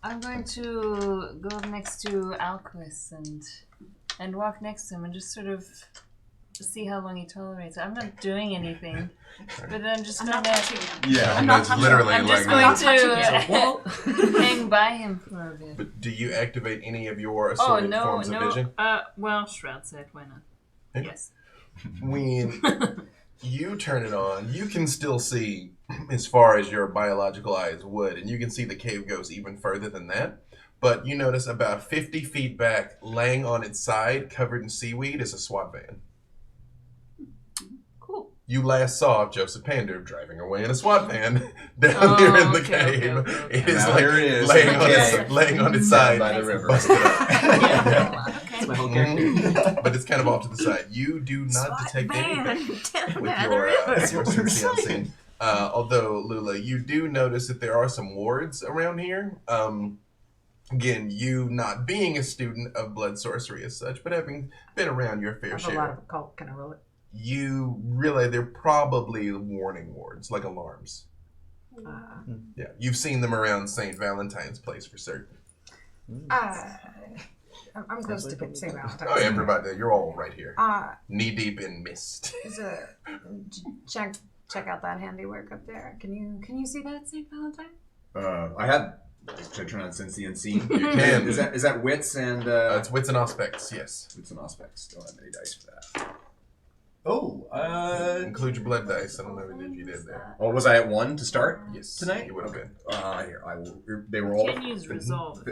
Speaker 6: I'm going to go up next to Alquist and walk next to him and just sort of see how long he tolerates it. I'm not doing anything, but I'm just going to.
Speaker 2: Yeah,
Speaker 4: I'm not touching
Speaker 2: literally
Speaker 6: I'm just
Speaker 2: like.
Speaker 6: going to hang by him for a bit.
Speaker 2: But do you activate any of your assorted forms of vision?
Speaker 11: Well, Shroud said, why not? Yes.
Speaker 2: When you turn it on, you can still see as far as your biological eyes would, and you can see the cave goes even further than that. But you notice about 50 feet back, laying on its side, covered in seaweed, is a SWAT van.
Speaker 11: Cool.
Speaker 2: You last saw Joseph Pander driving away in a SWAT van down here in the cave.
Speaker 11: Okay.
Speaker 2: It is
Speaker 1: Now
Speaker 2: like
Speaker 1: here it is,
Speaker 2: laying on its side
Speaker 1: by the river.
Speaker 2: busted up.
Speaker 10: That's my whole character.
Speaker 2: But it's kind of off to the side. You do not detect anything with your sensing. Although, Lula, you do notice that there are some wards around here. Again, you not being a student of blood sorcery as such, but having been around your fair
Speaker 8: I have
Speaker 2: share.
Speaker 8: a lot of occult. Can I roll it?
Speaker 2: You realize they're probably warning wards, like alarms. Yeah, you've seen them around St. Valentine's Place for certain.
Speaker 8: I'm close to St. Valentine's.
Speaker 2: Oh, everybody, you're all right here.
Speaker 8: Uh,
Speaker 2: Knee deep in mist.
Speaker 8: check out that handiwork up there. Can you see that, St. Valentine?
Speaker 1: I had. Should I turn on Sense the Unseen?
Speaker 2: You can.
Speaker 1: Is that wits and?
Speaker 2: It's wits and aspects, yes.
Speaker 1: Wits and aspects. Don't have any dice for that. Oh,
Speaker 2: Include your blood dice. I don't know if you did there.
Speaker 1: Oh, was I at 1 to start?
Speaker 2: Yes,
Speaker 1: tonight.
Speaker 2: you would have been.
Speaker 1: Here, I will. They were all.
Speaker 11: You can use resolve.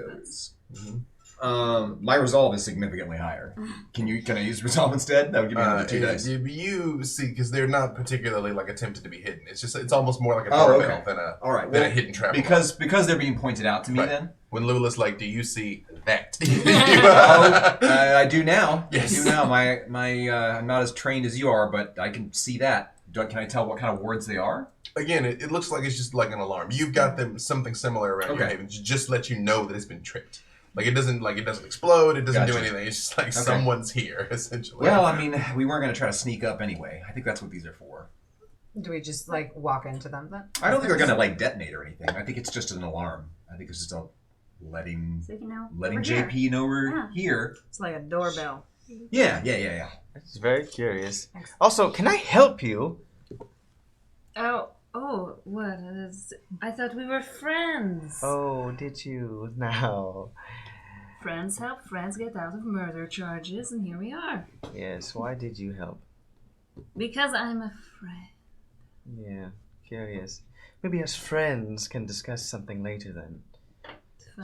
Speaker 1: My resolve is significantly higher. Can I use resolve instead? That would give me another 2 dice.
Speaker 2: You see, because they're not particularly like attempted to be hidden. It's almost more like a doorbell than a hidden trap.
Speaker 1: Because they're being pointed out to me.
Speaker 2: Right.
Speaker 1: Then
Speaker 2: when Lula's like, "Do you see that?"
Speaker 1: I do now.
Speaker 2: Yes.
Speaker 1: I do now. I'm not as trained as you are, but I can see that. Can I tell what kind of words they are?
Speaker 2: Again, it looks like it's just like an alarm. You've got them something similar around your haven to just let you know that it's been tripped. Like it doesn't explode. It doesn't do anything. It's just like someone's here, essentially.
Speaker 1: Well, I mean, we weren't going to try to sneak up anyway. I think that's what these are for.
Speaker 8: Do we just like walk into them then?
Speaker 1: I don't think they're going to like detonate or anything. I think it's just an alarm. I think it's just letting JP know we're here.
Speaker 9: It's like a doorbell.
Speaker 1: Yeah.
Speaker 7: That's very curious. Also, can I help you?
Speaker 6: Oh, what? I thought we were friends.
Speaker 7: Oh, did you now?
Speaker 6: Friends help friends get out of murder charges, and here we are.
Speaker 7: Yes, why did you help?
Speaker 6: Because I'm a friend.
Speaker 7: Yeah, curious. Maybe as friends can discuss something later then.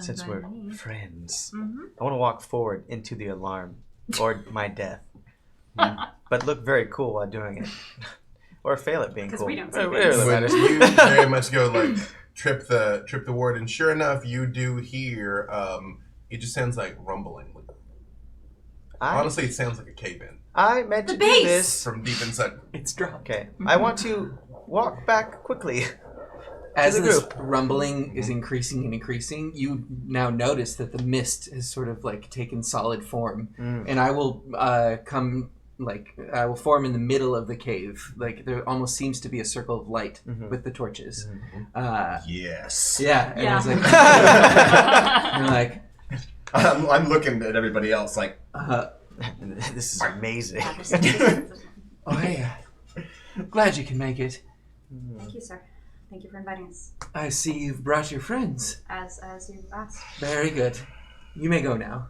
Speaker 7: Since we're friends.
Speaker 6: Mm-hmm.
Speaker 7: I want to walk forward into the alarm, or my death. But look very cool while doing it. Or fail at being cool.
Speaker 5: We don't see
Speaker 2: When you very much go like trip the ward, and sure enough, you do hear. It just sounds like rumbling. Honestly, it sounds like a cave-in.
Speaker 7: I meant to do this
Speaker 2: from deep inside.
Speaker 10: It's drunk.
Speaker 7: Okay, I want to walk back quickly.
Speaker 10: As this rumbling is increasing and increasing, you now notice that the mist has sort of like taken solid form, and I will I will form in the middle of the cave. Like there almost seems to be a circle of light with the torches.
Speaker 1: Yes.
Speaker 10: Yeah. And I was like,
Speaker 1: I'm looking at everybody else like,
Speaker 7: this is amazing.
Speaker 10: oh yeah. Glad you can make it.
Speaker 4: Thank you, sir. Thank you for inviting us.
Speaker 10: I see you've brought your friends.
Speaker 4: As you've asked.
Speaker 10: Very good. You may go now.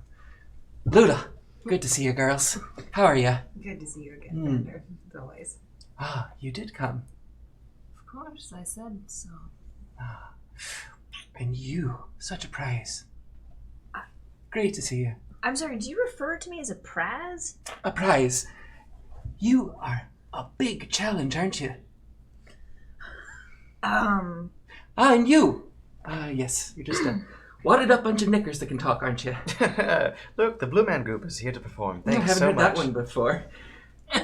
Speaker 10: Lula, good to see you, girls. How are you?
Speaker 8: Good to see you again, Pander. Always.
Speaker 10: Ah, you did come.
Speaker 6: Of course, I said so.
Speaker 10: Ah, and you, such a prize. Great to see you.
Speaker 5: I'm sorry, do you refer to me as a praz?
Speaker 10: A prize. You are a big challenge, aren't you? And you. Yes, you're just a wadded up bunch of knickers that can talk, aren't you?
Speaker 7: Look, the Blue Man Group is here to perform. Thanks
Speaker 10: I haven't
Speaker 7: so
Speaker 10: heard
Speaker 7: much.
Speaker 10: that one before.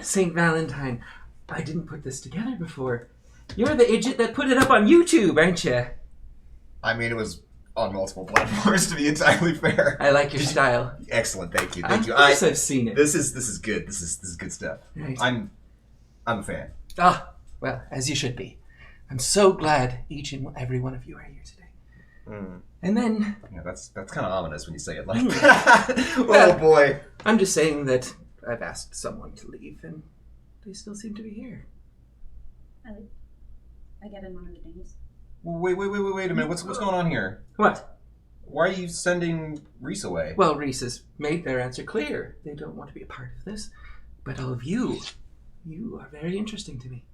Speaker 10: St. Valentine. I didn't put this together before. You're the idiot that put it up on YouTube, aren't you?
Speaker 1: I mean, it was on multiple platforms, to be entirely fair.
Speaker 10: I like your style.
Speaker 1: Excellent, thank you.
Speaker 10: Of course I've seen it.
Speaker 1: This is good. This is good stuff.
Speaker 10: Right.
Speaker 1: I'm a fan.
Speaker 10: Ah, well, as you should be. I'm so glad each and every one of you are here today. And then...
Speaker 1: Yeah, that's kind of ominous when you say it like that. Oh, boy.
Speaker 10: I'm just saying that I've asked someone to leave, and they still seem to be here.
Speaker 4: I get in one of the dinghies.
Speaker 1: Well, wait a minute. What's going on here?
Speaker 10: What?
Speaker 1: Why are you sending Reese away?
Speaker 10: Well, Reese has made their answer clear. They don't want to be a part of this. But all of you are very interesting to me.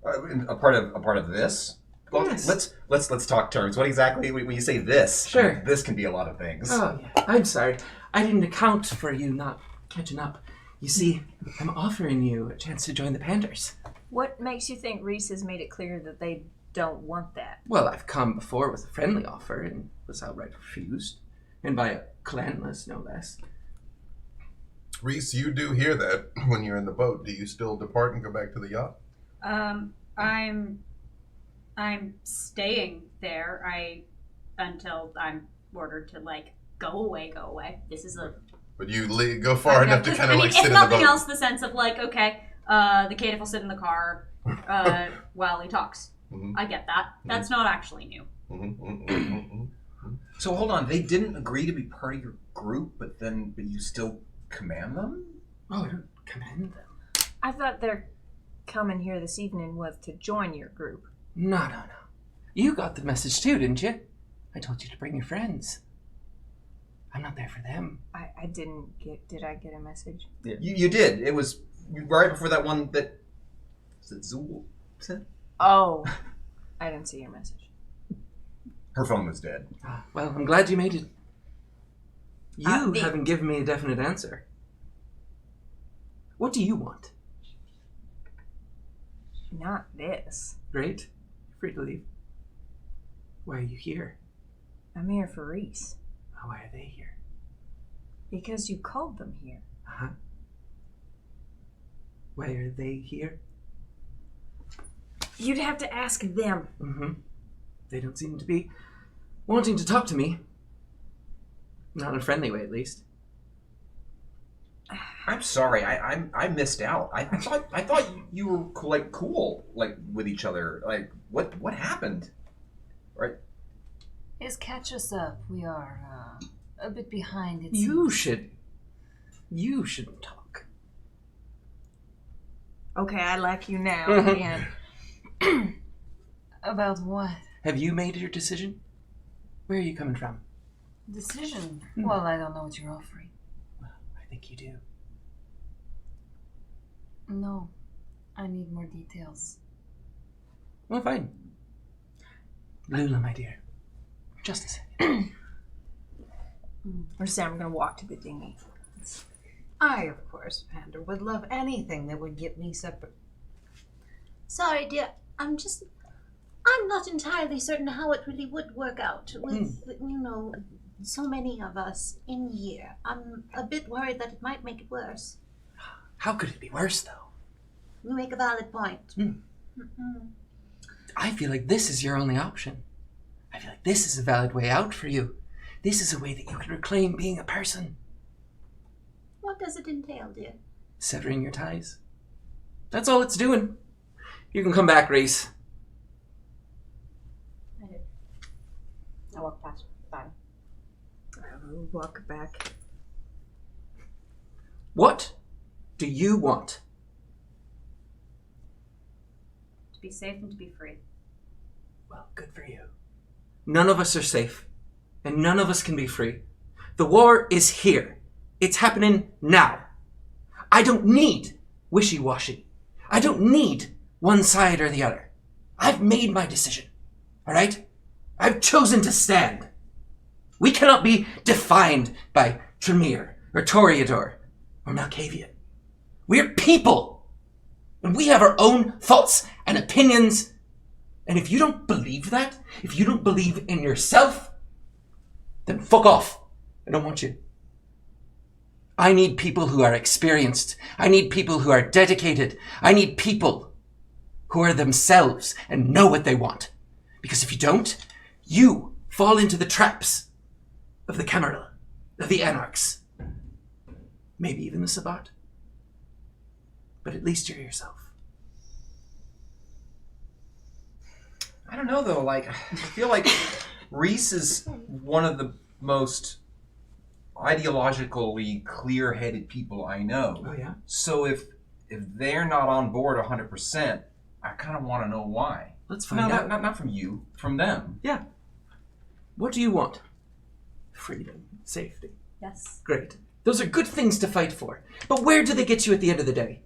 Speaker 1: A part of this? Well,
Speaker 10: Yes.
Speaker 1: let's talk terms. What exactly when you say this?
Speaker 10: Sure.
Speaker 1: This can be a lot of things.
Speaker 10: Oh, yeah. I'm sorry. I didn't account for you not catching up. You see, I'm offering you a chance to join the Panders.
Speaker 9: What makes you think Reese has made it clear that they don't want that?
Speaker 10: Well, I've come before with a friendly offer and was outright refused. And by a clanless, no less.
Speaker 2: Reese, you do hear that when you're in the boat. Do you still depart and go back to the yacht?
Speaker 4: I'm staying there. Until I'm ordered to go away. This is a.
Speaker 2: But you go far enough to kind of sit
Speaker 4: if
Speaker 2: in the boat.
Speaker 4: nothing else, the sense of the caitiff will sit in the car while he talks.
Speaker 2: Mhm.
Speaker 4: I get that. That's not actually new.
Speaker 1: So hold on. They didn't agree to be part of your group, but you still command them?
Speaker 10: Oh, I don't command them.
Speaker 9: I thought their coming here this evening was to join your group.
Speaker 10: No. You got the message too, didn't you? I told you to bring your friends. I'm not there for them.
Speaker 9: I didn't get... Did I get a message?
Speaker 1: Yeah. You did. It was right before that one that... Was it Zool said?
Speaker 9: Oh. I didn't see your message.
Speaker 1: Her phone was dead.
Speaker 10: Well, I'm glad you made it. You haven't given me a definite answer. What do you want?
Speaker 9: Not this.
Speaker 10: Great. Free to leave. Why are you here?
Speaker 9: I'm here for Reese.
Speaker 10: Why are they here?
Speaker 9: Because you called them here.
Speaker 10: Uh-huh. Why are they here?
Speaker 9: You'd have to ask them.
Speaker 10: Mm-hmm. They don't seem to be wanting to talk to me. Not in a friendly way, at least.
Speaker 1: I'm sorry. I missed out. I thought you were cool with each other. What happened? Right?
Speaker 6: Yes, catch us up. We are a bit behind.
Speaker 10: You shouldn't talk.
Speaker 9: Okay, I like you now. And
Speaker 6: about what?
Speaker 10: Have you made your decision? Where are you coming from?
Speaker 6: Decision? Well, I don't know what you're offering.
Speaker 10: Well, I think you do.
Speaker 6: No, I need more details.
Speaker 10: Well, fine. Lula, my dear. Just a second.
Speaker 9: Or Sam, I'm going to walk to the dinghy.
Speaker 8: I, of course, Pander, would love anything that would get me separate.
Speaker 5: Sorry, dear. I'm not entirely certain how it really would work out with, so many of us in here. I'm a bit worried that it might make it worse.
Speaker 10: How could it be worse, though?
Speaker 5: You make a valid point.
Speaker 10: I feel like this is your only option. I feel like this is a valid way out for you. This is a way that you can reclaim being a person.
Speaker 5: What does it entail, dear?
Speaker 10: Severing your ties. That's all it's doing. You can come back, Reese.
Speaker 4: I walk past. Bye.
Speaker 9: I will walk back.
Speaker 10: What do you want?
Speaker 4: To be safe and to be free.
Speaker 10: Well, good for you. None of us are safe, and none of us can be free. The war is here. It's happening now. I don't need wishy-washy. I don't need one side or the other. I've made my decision, all right? I've chosen to stand. We cannot be defined by Tremere or Toreador or Malkavian. We're people, and we have our own thoughts and opinions. And if you don't believe that, if you don't believe in yourself, then fuck off. I don't want you. I need people who are experienced. I need people who are dedicated. I need people who are themselves and know what they want. Because if you don't, you fall into the traps of the Camarilla, of the Anarchs, maybe even the Sabbat. But at least you're yourself.
Speaker 1: I don't know though. I feel like Reese is one of the most ideologically clear-headed people I know.
Speaker 10: Oh, yeah?
Speaker 1: So if they're not on board 100%, I kind of want to know why.
Speaker 10: Let's find out.
Speaker 1: Not from you, from them.
Speaker 10: Yeah. What do you want? Freedom. Safety.
Speaker 4: Yes.
Speaker 10: Great. Those are good things to fight for. But where do they get you at the end of the day?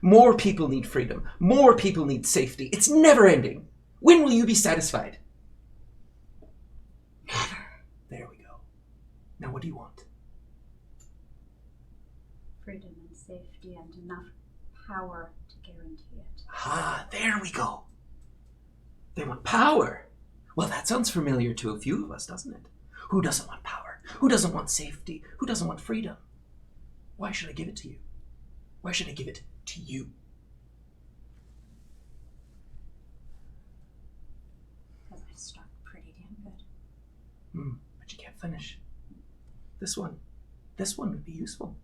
Speaker 10: More people need freedom. More people need safety. It's never ending. When will you be satisfied? Never. There we go. Now what do you want?
Speaker 4: Freedom and safety and enough power to guarantee it.
Speaker 10: Ah, there we go. They want power. Well, that sounds familiar to a few of us, doesn't it? Who doesn't want power? Who doesn't want safety? Who doesn't want freedom? Why should I give it to you? Why should I give it to you?
Speaker 4: Because I start pretty damn good.
Speaker 10: But you can't finish. This one would be useful.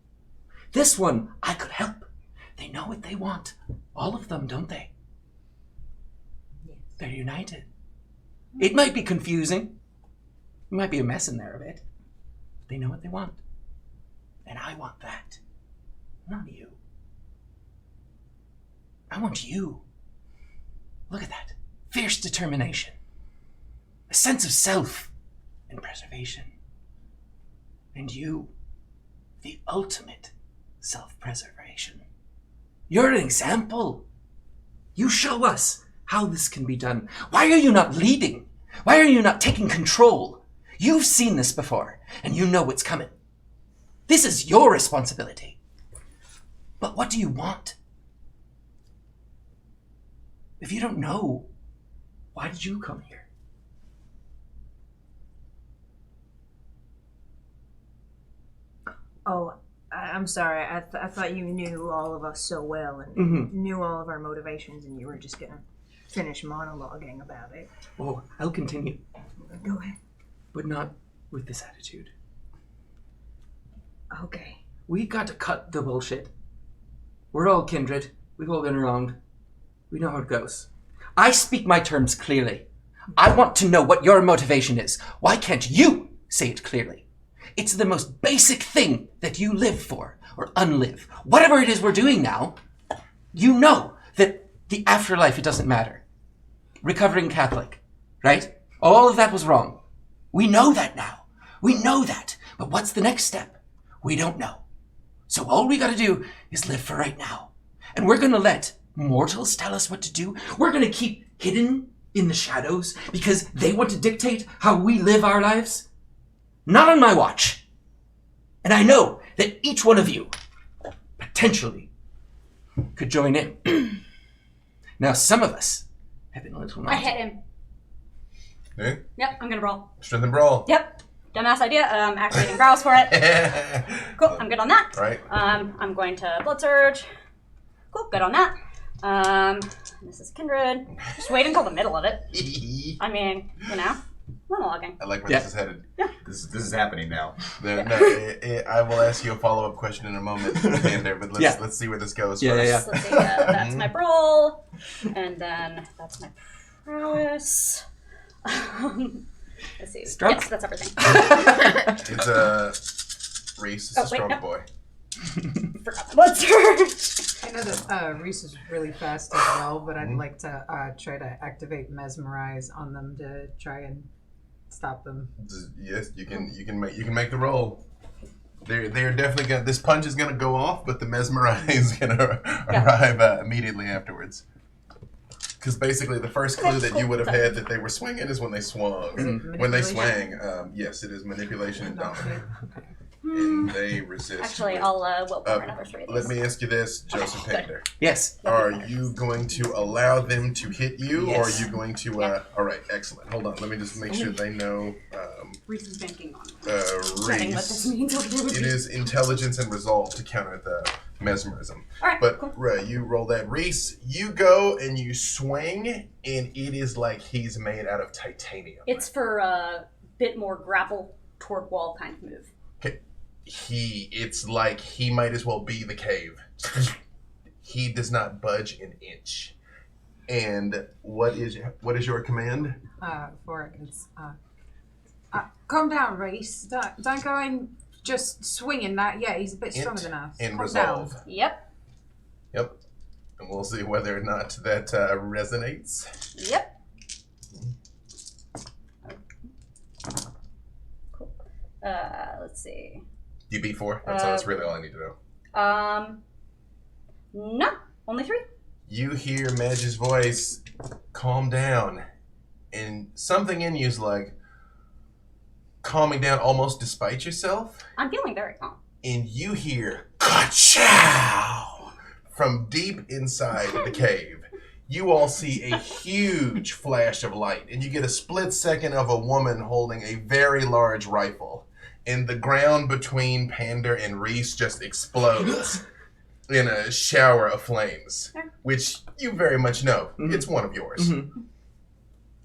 Speaker 10: This one, I could help. They know what they want. All of them, don't they?
Speaker 5: Yes.
Speaker 10: They're united. It might be confusing. There might be a mess in there a bit. But they know what they want. And I want that. Not you. I want you. Look at that. Fierce determination. A sense of self and preservation. And you, the ultimate self-preservation. You're an example. You show us how this can be done. Why are you not leading? Why are you not taking control? You've seen this before, and you know what's coming. This is your responsibility. But what do you want? If you don't know, why did you come here?
Speaker 9: Oh, I'm sorry. I thought you knew all of us so well and knew all of our motivations, and you were just gonna finish monologuing about it.
Speaker 10: Oh, I'll continue.
Speaker 9: Go ahead.
Speaker 10: But not with this attitude.
Speaker 9: Okay.
Speaker 10: We got to cut the bullshit. We're all kindred. We've all been wronged. We know how it goes. I speak my terms clearly. I want to know what your motivation is. Why can't you say it clearly? It's the most basic thing that you live for, or unlive. Whatever it is we're doing now, you know that the afterlife, it doesn't matter. Recovering Catholic, right? All of that was wrong. We know that now. We know that. But what's the next step? We don't know. So all we gotta do is live for right now. And we're gonna let mortals tell us what to do. We're gonna keep hidden in the shadows because they want to dictate how we live our lives. Not on my watch. And I know that each one of you potentially could join in. Now, some of us have been a little naughty.
Speaker 4: I hit him.
Speaker 2: Hey?
Speaker 4: Yep, I'm gonna brawl.
Speaker 2: Strength and brawl.
Speaker 4: Yep. Dumbass idea. Activating browse for it. Cool, I'm good on that.
Speaker 2: Right.
Speaker 4: I'm going to blood surge. Cool, good on that. This is kindred. Just wait until the middle of it. I mean, monologuing.
Speaker 2: I like where this is headed.
Speaker 4: Yeah.
Speaker 1: This is happening now.
Speaker 2: I will ask you a follow-up question in a moment, Pander, but let's see where this goes first.
Speaker 4: Let's see, that's my brawl, and then that's my prowess. Let's see.
Speaker 10: Strong.
Speaker 4: Yes, that's everything.
Speaker 2: It's a Reese. It's a strong boy.
Speaker 4: Forgot my blood surge.
Speaker 8: I know that Reese is really fast as well, but I'd like to try to activate Mesmerize on them to try and stop them.
Speaker 2: Yes, you can make the roll. They're definitely gonna. This punch is gonna go off, but the Mesmerize is gonna arrive immediately afterwards. Because basically, the first clue that you would have had that they were swinging is when they swung. When they swang, yes, it is manipulation and dominate. And they resist.
Speaker 4: Actually, I'll willpower another 3 of these.
Speaker 2: Let me ask you this, Joseph Pander.
Speaker 10: Yes.
Speaker 2: Are you going to allow them to hit you, or are you going to... all right, excellent. Hold on. Let me just make sure they know...
Speaker 4: Reese is banking on
Speaker 2: Reese.
Speaker 4: what this means.
Speaker 2: It is intelligence and resolve to counter the mesmerism.
Speaker 4: All right,
Speaker 2: but
Speaker 4: cool.
Speaker 2: You roll that. Reese, you go and you swing, and it is like he's made out of titanium.
Speaker 4: It's for a bit more grapple toward wall kind of move.
Speaker 2: Okay. It's like he might as well be the cave. He does not budge an inch. And what is your command?
Speaker 8: For it, it's Calm down, Reese. Don't go in just swinging that. Yeah, he's a bit stronger than us.
Speaker 2: And
Speaker 8: Calm
Speaker 2: resolve.
Speaker 8: down.
Speaker 4: Yep.
Speaker 2: Yep. And we'll see whether or not that resonates.
Speaker 4: Yep. Cool. Let's see.
Speaker 2: You beat 4? That's really all I need to know.
Speaker 4: No. Only 3.
Speaker 2: You hear Madge's voice, calm down. And something in you is like, calming down almost despite yourself.
Speaker 4: I'm feeling very calm.
Speaker 2: And you hear, ka-chow! From deep inside the cave. You all see a huge flash of light. And you get a split second of a woman holding a very large rifle. And the ground between Pander and Reese just explodes in a shower of flames, which you very much know. Mm-hmm. It's one of yours. Mm-hmm.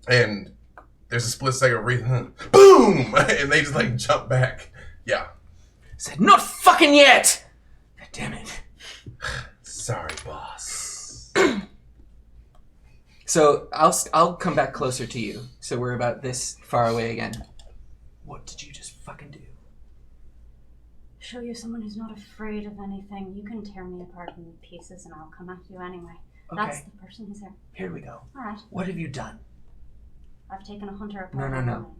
Speaker 2: And there's a split second of Reese, boom! And they just like jump back. Yeah.
Speaker 10: Said, not fucking yet! God damn it.
Speaker 2: Sorry, boss.
Speaker 10: So I'll come back closer to you. So we're about this far away again. What did you just fucking do?
Speaker 4: Show you someone who's not afraid of anything. You can tear me apart in pieces and I'll come at you anyway.
Speaker 10: Okay.
Speaker 4: That's the person who's there.
Speaker 10: Here we go.
Speaker 4: Alright.
Speaker 10: What have you done?
Speaker 4: I've taken a hunter apart.
Speaker 10: No.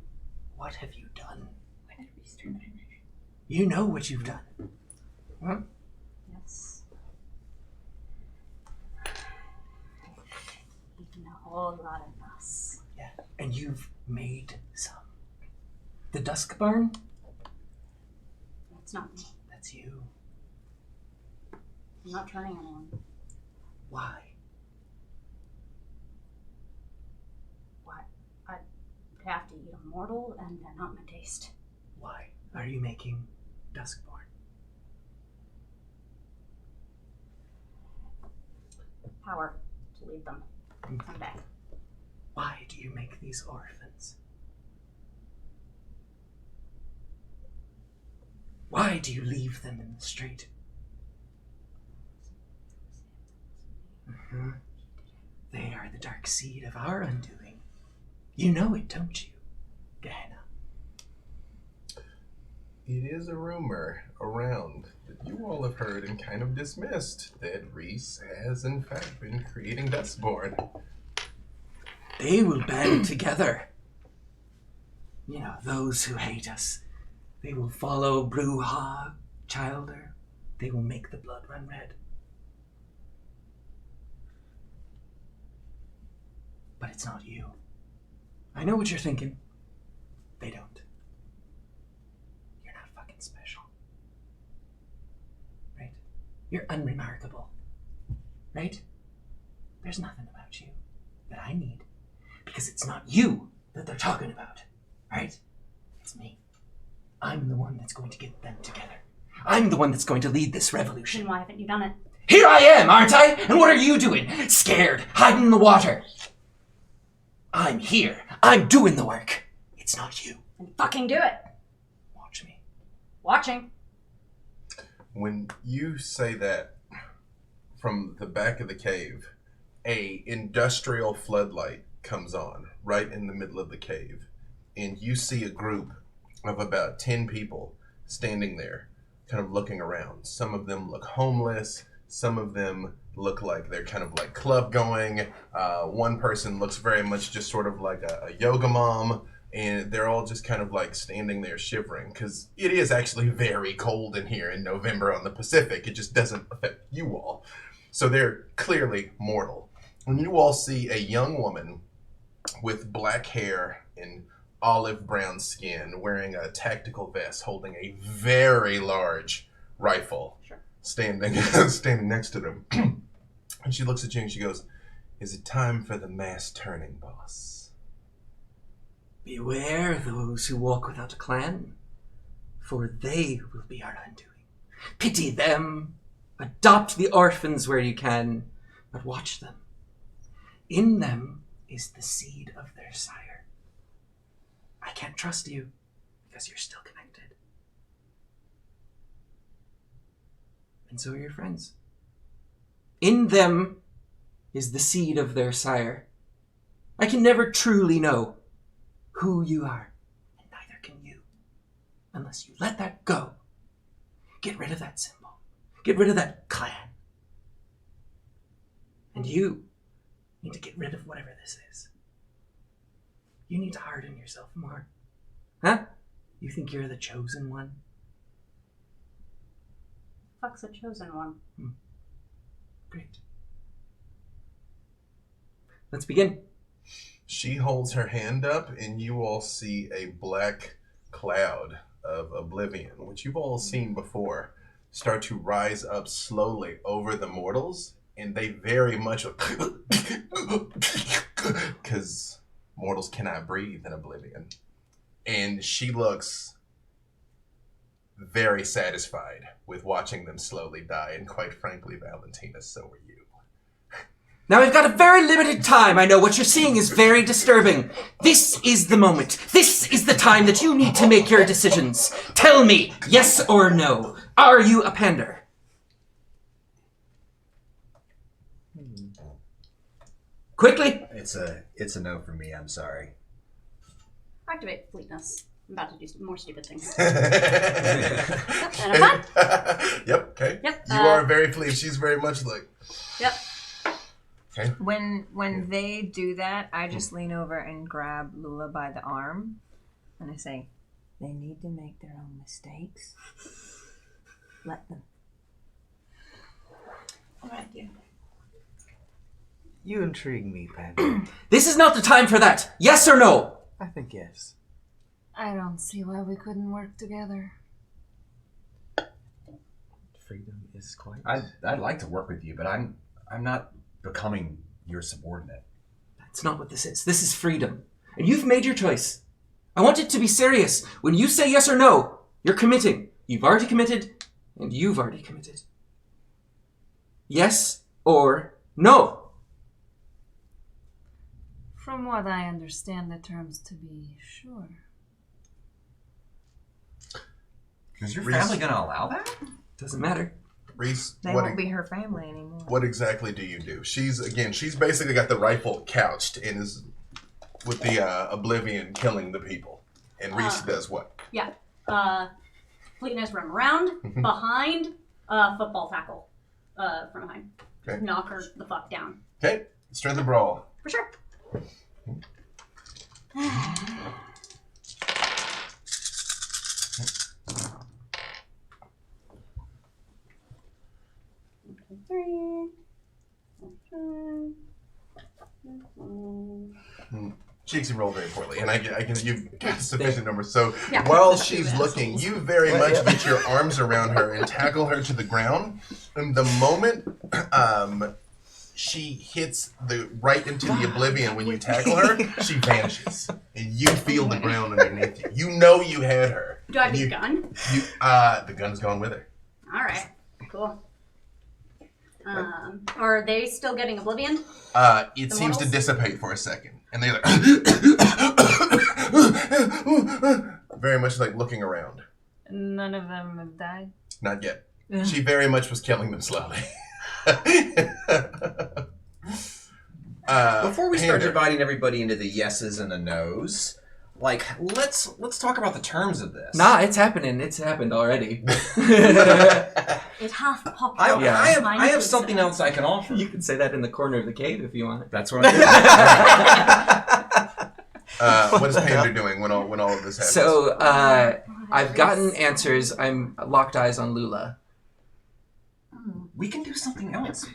Speaker 10: What have you done? You know what you've done. Huh?
Speaker 4: Yes. Eaten a whole lot of us.
Speaker 10: Yeah. And you've made some. The Dusk Barn?
Speaker 4: It's not me.
Speaker 10: That's you.
Speaker 4: I'm not turning anyone.
Speaker 10: Why?
Speaker 4: What? I'd have to eat a mortal and they're not my taste.
Speaker 10: Why are you making Duskborn?
Speaker 4: Power to lead them someday.
Speaker 10: Why do you make these orphans? Why do you leave them in the street? Mm-hmm. They are the dark seed of our undoing. You know it, don't you, Gehenna?
Speaker 2: It is a rumor around that you all have heard and kind of dismissed that Reese has in fact been creating Dustborn.
Speaker 10: They will band together. You know, those who hate us. They will follow Bruja, Childer. They will make the blood run red. But it's not you. I know what you're thinking. They don't. You're not fucking special. Right? You're unremarkable. Right? There's nothing about you that I need. Because it's not you that they're talking about. Right? It's me. I'm the one that's going to get them together. I'm the one that's going to lead this revolution.
Speaker 4: Then why haven't you done it?
Speaker 10: Here I am, aren't I? And what are you doing? Scared, hiding in the water. I'm here. I'm doing the work. It's not you.
Speaker 4: Then fucking do it.
Speaker 10: Watch me.
Speaker 4: Watching.
Speaker 2: When you say that, from the back of the cave, a industrial floodlight comes on right in the middle of the cave. And you see a group of about 10 people standing there, kind of looking around. Some of them look homeless. Some of them look like they're kind of like club going. One person looks very much just sort of like a yoga mom. And they're all just kind of like standing there shivering because it is actually very cold in here in November on the Pacific. It just doesn't affect you all. So they're clearly mortal. And you all see a young woman with black hair and olive brown skin, wearing a tactical vest, holding a very large rifle, standing next to them. And she looks at you and she goes, "Is it time for the mass turning, boss?"
Speaker 10: Beware those who walk without a clan, for they will be our undoing. Pity them. Adopt the orphans where you can, but watch them. In them is the seed of their sire. I can't trust you because you're still connected. And so are your friends. In them is the seed of their sire. I can never truly know who you are, and neither unless you let that go. Get rid of that symbol. Get rid of that clan. And you need to get rid of whatever this is. You need to harden yourself more. Huh? You think you're the chosen one?
Speaker 4: Fuck's a chosen one.
Speaker 10: Great. Let's begin.
Speaker 2: She holds her hand up, and you all see a black cloud of oblivion, which you've all seen before, start to rise up slowly over the mortals, and they very much because mortals cannot breathe in oblivion. And she looks very satisfied with watching them slowly die, and quite frankly, Valentina, so are you.
Speaker 10: Now we've got a very limited time. I know what you're seeing is very disturbing. This is the moment. This is the time that you need to make your decisions. Tell me, yes or no. Are you a Pander? Quickly.
Speaker 1: It's a no for me. I'm sorry.
Speaker 4: Activate fleetness. I'm about to do some more stupid things.
Speaker 2: Yep, okay.
Speaker 4: Yep.
Speaker 2: You are very fleet. She's very much like...
Speaker 4: Yep.
Speaker 2: Okay.
Speaker 9: When they do that, I just lean over and grab Lula by the arm, and I say, "They need to make their own mistakes. Let them."
Speaker 5: All right, dear.
Speaker 7: You intrigue me, Pander.
Speaker 10: This is not the time for that. Yes or no?
Speaker 7: I think yes.
Speaker 6: I don't see why we couldn't work together.
Speaker 7: Freedom is quite...
Speaker 1: I'd like to work with you, but I'm not becoming your subordinate.
Speaker 10: That's not what this is. This is freedom. And you've made your choice. I want it to be serious. When you say yes or no, you're committing. You've already committed, and you've already committed. Yes or no?
Speaker 6: From what I understand the terms to be, sure.
Speaker 1: Is your family going to allow that?
Speaker 10: Doesn't matter.
Speaker 2: Reese,
Speaker 9: They won't be her family anymore.
Speaker 2: What exactly do you do? She's basically got the rifle couched and is with the oblivion killing the people. And Reese does what?
Speaker 4: Yeah. Fleetness run around, behind, football tackle. From behind.
Speaker 2: Okay.
Speaker 4: Knock her the fuck down.
Speaker 2: Okay, strength and brawl.
Speaker 4: For sure.
Speaker 2: She actually rolled very poorly, and I can you've got sufficient numbers. So
Speaker 4: Yeah.
Speaker 2: while she's looking, you very much get your arms around her and tackle her to the ground. And the moment she hits right into the oblivion when you tackle her, she vanishes, and you feel the ground underneath you. You know you had her.
Speaker 4: Do I have a gun?
Speaker 2: The gun's gone with her.
Speaker 4: All right. Cool. Are they still getting oblivion?
Speaker 2: It seems to dissipate for a second, and they're like very much like looking around.
Speaker 6: None of them have died?
Speaker 2: Not yet. She very much was killing them slowly.
Speaker 1: Before we start
Speaker 2: Pander.
Speaker 1: dividing everybody into the yeses and the nos, like let's talk about the terms of this.
Speaker 10: Nah, it's happening. It's happened already.
Speaker 4: It hath popped
Speaker 1: I
Speaker 4: up.
Speaker 1: I have something else I can offer.
Speaker 10: You can say that in the corner of the cave if you want.
Speaker 1: That's what I'm doing.
Speaker 2: What is Pander doing when all of this happens?
Speaker 10: So, I've gotten answers. I'm locked eyes on Lula.
Speaker 1: We can do something else.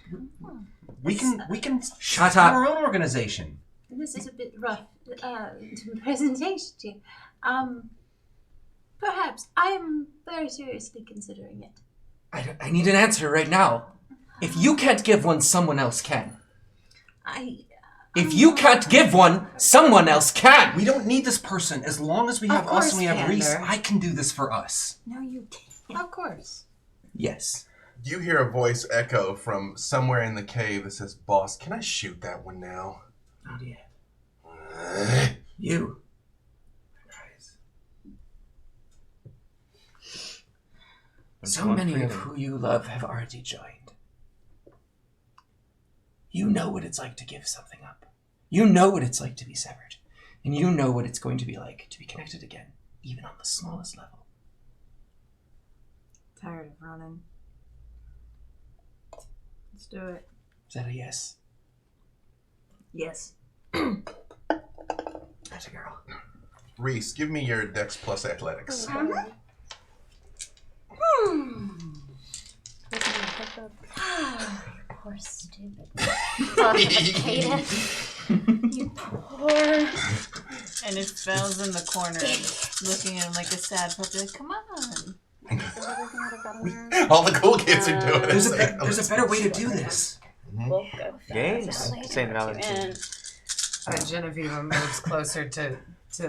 Speaker 1: We can
Speaker 10: Shut
Speaker 1: have
Speaker 10: up.
Speaker 1: our own organization.
Speaker 5: This is a bit rough presentation. Perhaps I am very seriously considering it.
Speaker 10: I need an answer right now. If you can't give one, someone else can. If you can't give one, someone else can.
Speaker 1: We don't need this person. As long as we have us and we have
Speaker 5: Pander.
Speaker 1: Reese, I can do this for us.
Speaker 5: No, you can't. Of course.
Speaker 10: Yes.
Speaker 2: You hear a voice echo from somewhere in the cave that says, "Boss, can I shoot that one now?"
Speaker 10: Not yet. You. So many of who you love have already joined. You know what it's like to give something up. You know what it's like to be severed. And you know what it's going to be like to be connected again, even on the smallest level.
Speaker 9: Tired of running. Let's do it.
Speaker 10: Is that a yes?
Speaker 9: Yes.
Speaker 10: That's a girl.
Speaker 2: Reese, give me your Dex plus Athletics.
Speaker 4: Poor stupid. You poor.
Speaker 11: And it Belle's in the corner, looking at him like a sad puppy. Like, come on.
Speaker 2: All the cool kids are doing it.
Speaker 10: There's a better way to do this.
Speaker 7: Games. St. Valentine.
Speaker 8: Genevieve moves closer to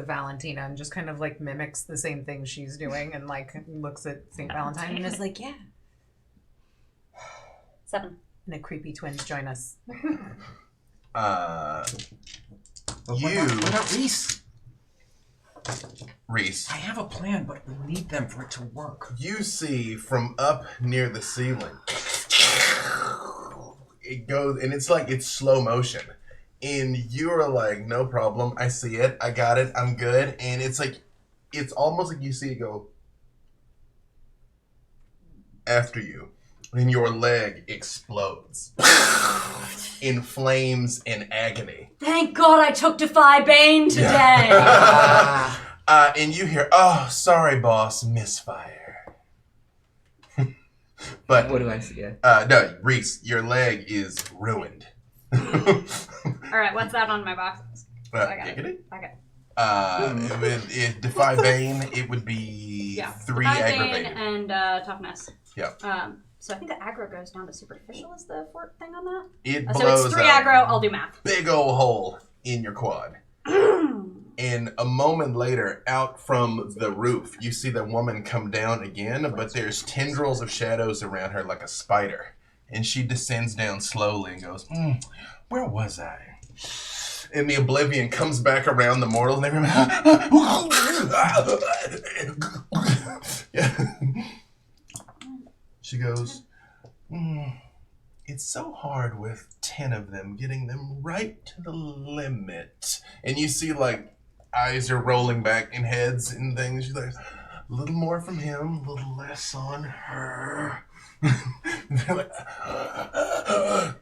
Speaker 8: Valentina and just kind of like mimics the same thing she's doing and like looks at St. Valentine and is like, yeah.
Speaker 4: 7.
Speaker 8: And the creepy twins join us.
Speaker 10: What about Reese?
Speaker 2: Reese.
Speaker 10: I have a plan, but we need them for it to work.
Speaker 2: You see from up near the ceiling, it goes, and it's like it's slow motion. And you're like, no problem, I see it, I got it, I'm good. And it's like, it's almost like you see it go after you. And your leg explodes in flames and agony.
Speaker 4: Thank God I took Defy Bane today.
Speaker 2: And you hear, oh, sorry, boss, misfire. But
Speaker 10: what do I see?
Speaker 2: No, Reese, your leg is ruined.
Speaker 4: All right, what's that on my boxes? I got it. Okay.
Speaker 2: It Defy Bane, it would be 3
Speaker 4: Defy
Speaker 2: aggravated.
Speaker 4: Bane and toughness.
Speaker 2: Yep.
Speaker 4: So I think the aggro goes down to superficial is the fort thing on that?
Speaker 2: It
Speaker 4: So
Speaker 2: blows
Speaker 4: it's 3
Speaker 2: a
Speaker 4: aggro, I'll do math.
Speaker 2: big old hole in your quad. And a moment later, out from the roof, you see the woman come down again, but there's tendrils of shadows around her like a spider. And she descends down slowly and goes, where was I? And the oblivion comes back around the mortal and everyone... Yeah. She goes, it's so hard with 10 of them, getting them right to the limit. And you see, like, eyes are rolling back in heads and things. She's like, a little more from him, a little less on her. They're like,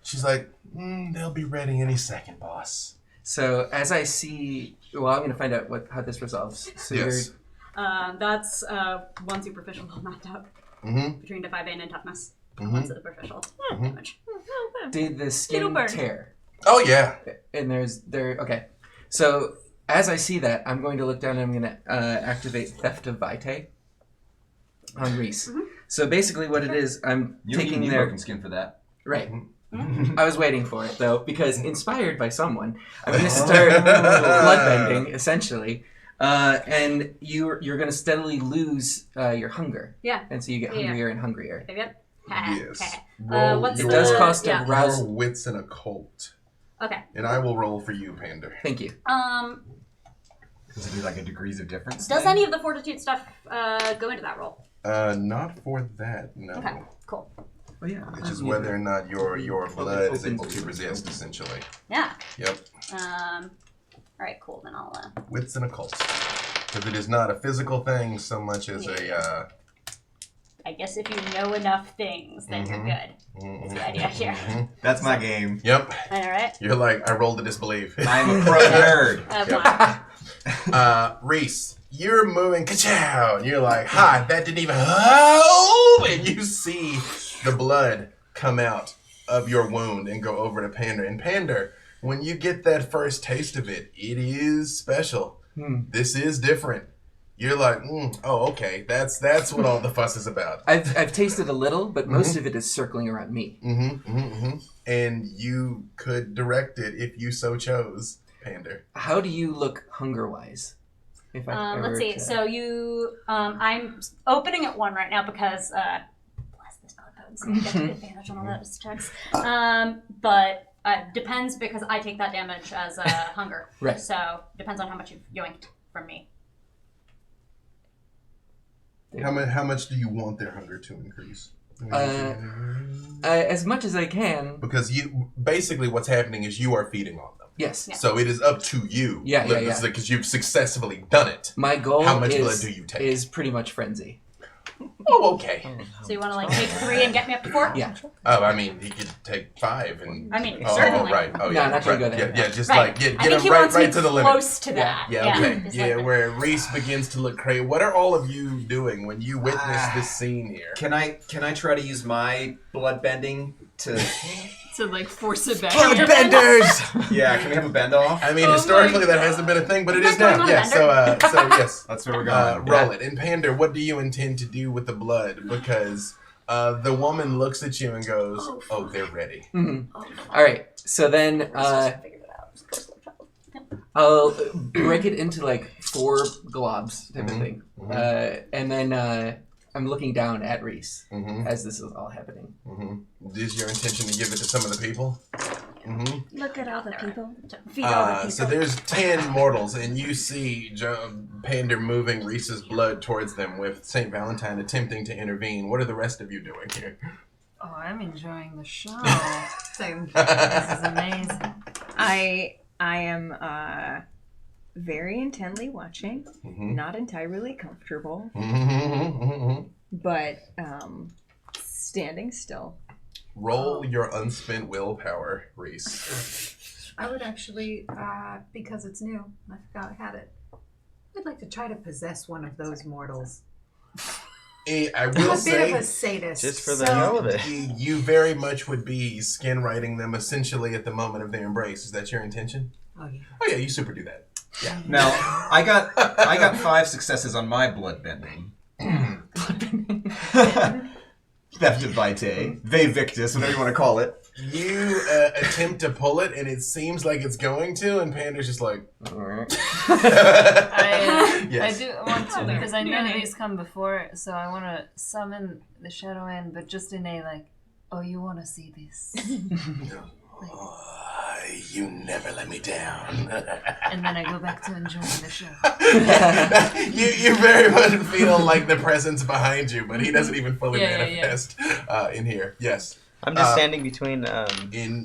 Speaker 2: she's like, they'll be ready any second, boss.
Speaker 10: So as I see, well, I'm going to find out how this resolves. So
Speaker 2: yes.
Speaker 4: That's 1 superficial mapped out. Between Defy Bane and toughness. 1 superficial damage.
Speaker 10: Did the skin tear?
Speaker 2: Oh, yeah.
Speaker 10: And okay. So as I see that, I'm going to look down and I'm going to activate Theft of Vitae on Reese. So basically what it is, I'm taking their...
Speaker 1: broken skin for that.
Speaker 10: Right. I was waiting for it, though, because inspired by someone, I'm going to start bloodbending, essentially. And you're going to steadily lose your hunger.
Speaker 4: Yeah.
Speaker 10: And so you get hungrier and hungrier.
Speaker 4: Yep.
Speaker 2: Yes.
Speaker 10: It does cost a rouse.
Speaker 2: Roll wits and occult.
Speaker 4: Okay.
Speaker 2: And I will roll for you, Pander.
Speaker 10: Thank you.
Speaker 1: Does it be like a degrees of difference?
Speaker 4: Does any of the fortitude stuff go into that roll?
Speaker 2: Not for that, no.
Speaker 4: Okay, cool.
Speaker 10: Oh, yeah.
Speaker 2: Which is whether or not your blood is able to resist, essentially.
Speaker 4: Yeah.
Speaker 2: Yep.
Speaker 4: All right, cool. Then I'll.
Speaker 2: Wits and occult. Because it is not a physical thing so much as a.
Speaker 4: I guess if you know enough things, then you're good. That's the idea here.
Speaker 1: That's my game.
Speaker 2: Yep.
Speaker 4: All right.
Speaker 2: You're like, I rolled to disbelieve.
Speaker 1: I'm a pro nerd.
Speaker 2: Reese, you're moving, ka-chow, and you're like, hi, that didn't even help, and you see the blood come out of your wound and go over to Pander. And Pander, when you get that first taste of it, it is special. This is different. You're like, oh, okay, that's what all the fuss is about.
Speaker 10: I've tasted a little, but most of it is circling around me.
Speaker 2: And you could direct it if you so chose, Pander.
Speaker 10: How do you look hunger-wise? If I
Speaker 4: Let's see. So you, I'm opening at 1 right now because, bless this blood potency, I get advantage on all those checks. But depends because I take that damage as hunger.
Speaker 10: Right.
Speaker 4: So depends on how much you've yoinked from me.
Speaker 2: How much do you want their hunger to increase?
Speaker 10: As much as I can.
Speaker 2: Because you basically what's happening is you are feeding on them.
Speaker 10: Yes.
Speaker 4: Yeah.
Speaker 2: So it is up to you.
Speaker 10: Yeah.
Speaker 2: Because you've successfully done it.
Speaker 10: My goal
Speaker 2: How much blood do you take?
Speaker 10: Is pretty much frenzy.
Speaker 2: Oh, okay.
Speaker 4: So you want to like take 3 and get me up to 4?
Speaker 10: Yeah.
Speaker 2: Oh, I mean, he could take 5 and.
Speaker 4: I mean,
Speaker 2: oh,
Speaker 4: certainly.
Speaker 2: right. Oh,
Speaker 10: No,
Speaker 2: yeah.
Speaker 10: not gonna
Speaker 2: right.
Speaker 10: go there.
Speaker 2: Yeah, just
Speaker 4: Right.
Speaker 2: like get
Speaker 4: I think
Speaker 2: him
Speaker 4: he
Speaker 2: right,
Speaker 4: wants me
Speaker 2: to the limit.
Speaker 4: close to that.
Speaker 2: Yeah, okay.
Speaker 4: Just
Speaker 2: Yeah,
Speaker 4: like-
Speaker 2: where Reese begins to look crazy. What are all of you doing when you witness this scene here?
Speaker 1: Can I try to use my blood bending to?
Speaker 11: To like force it back.
Speaker 7: Bloodbenders!
Speaker 1: Yeah, can we have a bend off?
Speaker 2: I mean,
Speaker 11: Oh
Speaker 2: historically
Speaker 11: my
Speaker 2: that hasn't been a thing, but it is
Speaker 4: Isn't that
Speaker 2: now.
Speaker 4: going on
Speaker 2: Yeah,
Speaker 4: a
Speaker 2: so yes.
Speaker 1: That's where we're going.
Speaker 2: Roll it. And Pander, what do you intend to do with the blood? Because the woman looks at you and goes, "Oh, they're ready."
Speaker 10: Mm-hmm. All right. So then I'll break it into like 4 globs type of thing, and then I'm looking down at Reese as this is all happening.
Speaker 2: Is your intention to give it to some of the people?
Speaker 5: Look at all the people. Feed all the people.
Speaker 2: So there's 10 mortals, and you see Pander moving Reese's blood towards them with St. Valentine attempting to intervene. What are the rest of you doing here?
Speaker 11: Oh, I'm enjoying the show.
Speaker 8: Same.
Speaker 11: This is amazing.
Speaker 9: I am very intently watching, not entirely comfortable, but standing still.
Speaker 2: Roll your unspent willpower, Reese.
Speaker 8: I would actually, because it's new, I forgot I had it. I'd like to try to possess one of those mortals.
Speaker 2: I
Speaker 8: I'm
Speaker 2: will
Speaker 8: a
Speaker 2: say,
Speaker 8: bit of a sadist.
Speaker 7: Just for the hell of it.
Speaker 2: you very much would be skin writing them essentially at the moment of their embrace. Is that your intention?
Speaker 8: Oh yeah.
Speaker 2: Oh yeah, you super do that. Yeah.
Speaker 1: Now, I got 5 successes on my blood bending. Theft of Vitae, Ve Victus, whatever you want to call it.
Speaker 2: You attempt to pull it, and it seems like it's going to, and Pander's just like.
Speaker 11: I do want to because I know that he's come before, so I want to summon the Shadow End, but just in a like, oh, you want to see this?
Speaker 2: You never let me down.
Speaker 11: And then I go back to enjoying the show.
Speaker 2: you very much feel like the presence behind you, but he doesn't even fully manifest in here. Yes.
Speaker 7: I'm just standing between.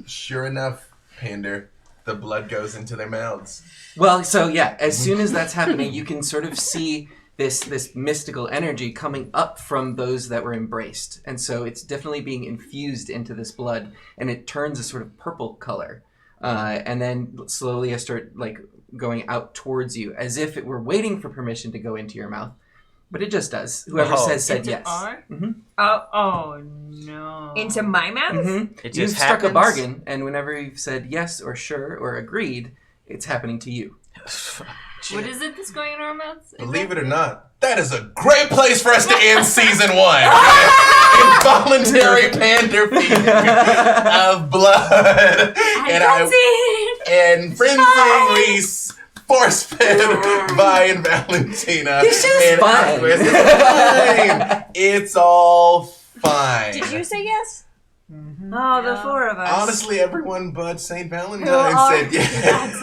Speaker 2: Sure enough, Pander, the blood goes into their mouths.
Speaker 10: Well, so yeah, as soon as that's happening, you can sort of see this mystical energy coming up from those that were embraced, and so it's definitely being infused into this blood, and it turns a sort of purple color, and then slowly I start like going out towards you, as if it were waiting for permission to go into your mouth, but it just does. Whoever said yes.
Speaker 11: Oh no!
Speaker 9: Into my mouth?
Speaker 7: It
Speaker 10: You've
Speaker 7: just
Speaker 10: struck a
Speaker 7: happens.
Speaker 10: bargain, and whenever you've said yes or sure or agreed, it's happening to you.
Speaker 11: What is it that's going in our mouths?
Speaker 2: Believe it or not, that is a great place for us to end season 1. Involuntary Pander feeding of blood. And frenzy Reese force fed Vi and Valentina.
Speaker 10: This is fine.
Speaker 2: It's all fine.
Speaker 9: Did you say yes? Oh, the 4 of us.
Speaker 2: Honestly, everyone but St. Valentine said yes.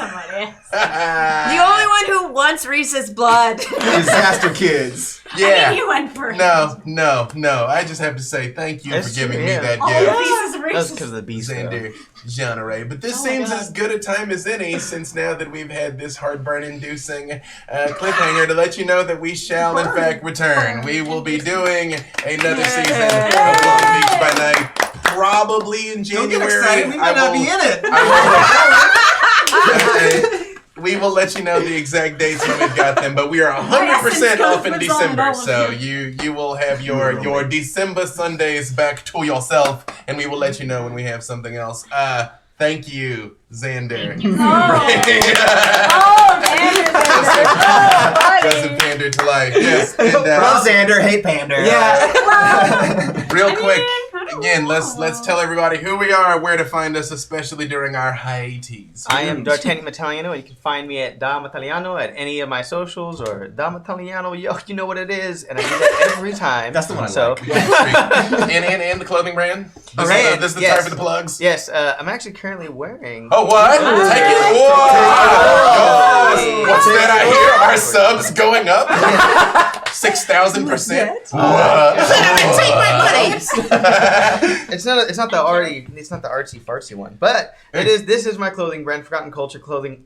Speaker 9: The only one who wants Reese's blood.
Speaker 1: Disaster kids.
Speaker 2: Yeah.
Speaker 4: I mean, you went first.
Speaker 2: No. I just have to say thank you for giving me that gift.
Speaker 7: That's because of the beast.
Speaker 2: Xander Genre. But this seems as good a time as any, since now that we've had this heartburn-inducing cliffhanger to let you know that we shall in fact return. We will be doing another season of Long Beach by Night, probably in January.
Speaker 1: Don't get excited. We might not be in it.
Speaker 2: We will let you know the exact dates when we've got them, but we are 100% off in December, so you will have your December Sundays back to yourself, and we will let you know when we have something else. Thank you, Xander. Doesn't pander to life. Yes. And,
Speaker 1: Love Xander, hate Pander.
Speaker 2: Yeah. Real quick, again, let's tell everybody who we are, where to find us, especially during our hiatus.
Speaker 7: I am D'Artagnan Italiano, and you can find me at Dom Italiano at any of my socials, or Dom Italiano, yo, you know what it is, and I do that every time.
Speaker 1: That's the one I
Speaker 7: like.
Speaker 2: And the clothing brand. This is the time for the plugs.
Speaker 7: Yes, I'm actually currently wearing.
Speaker 2: Oh, what? Take it. Whoa! What's that I hear? Our subs going up 6,000%.
Speaker 3: Take my money.
Speaker 7: It's not the artsy fartsy one, but it is. This is my clothing brand, Forgotten Culture Clothing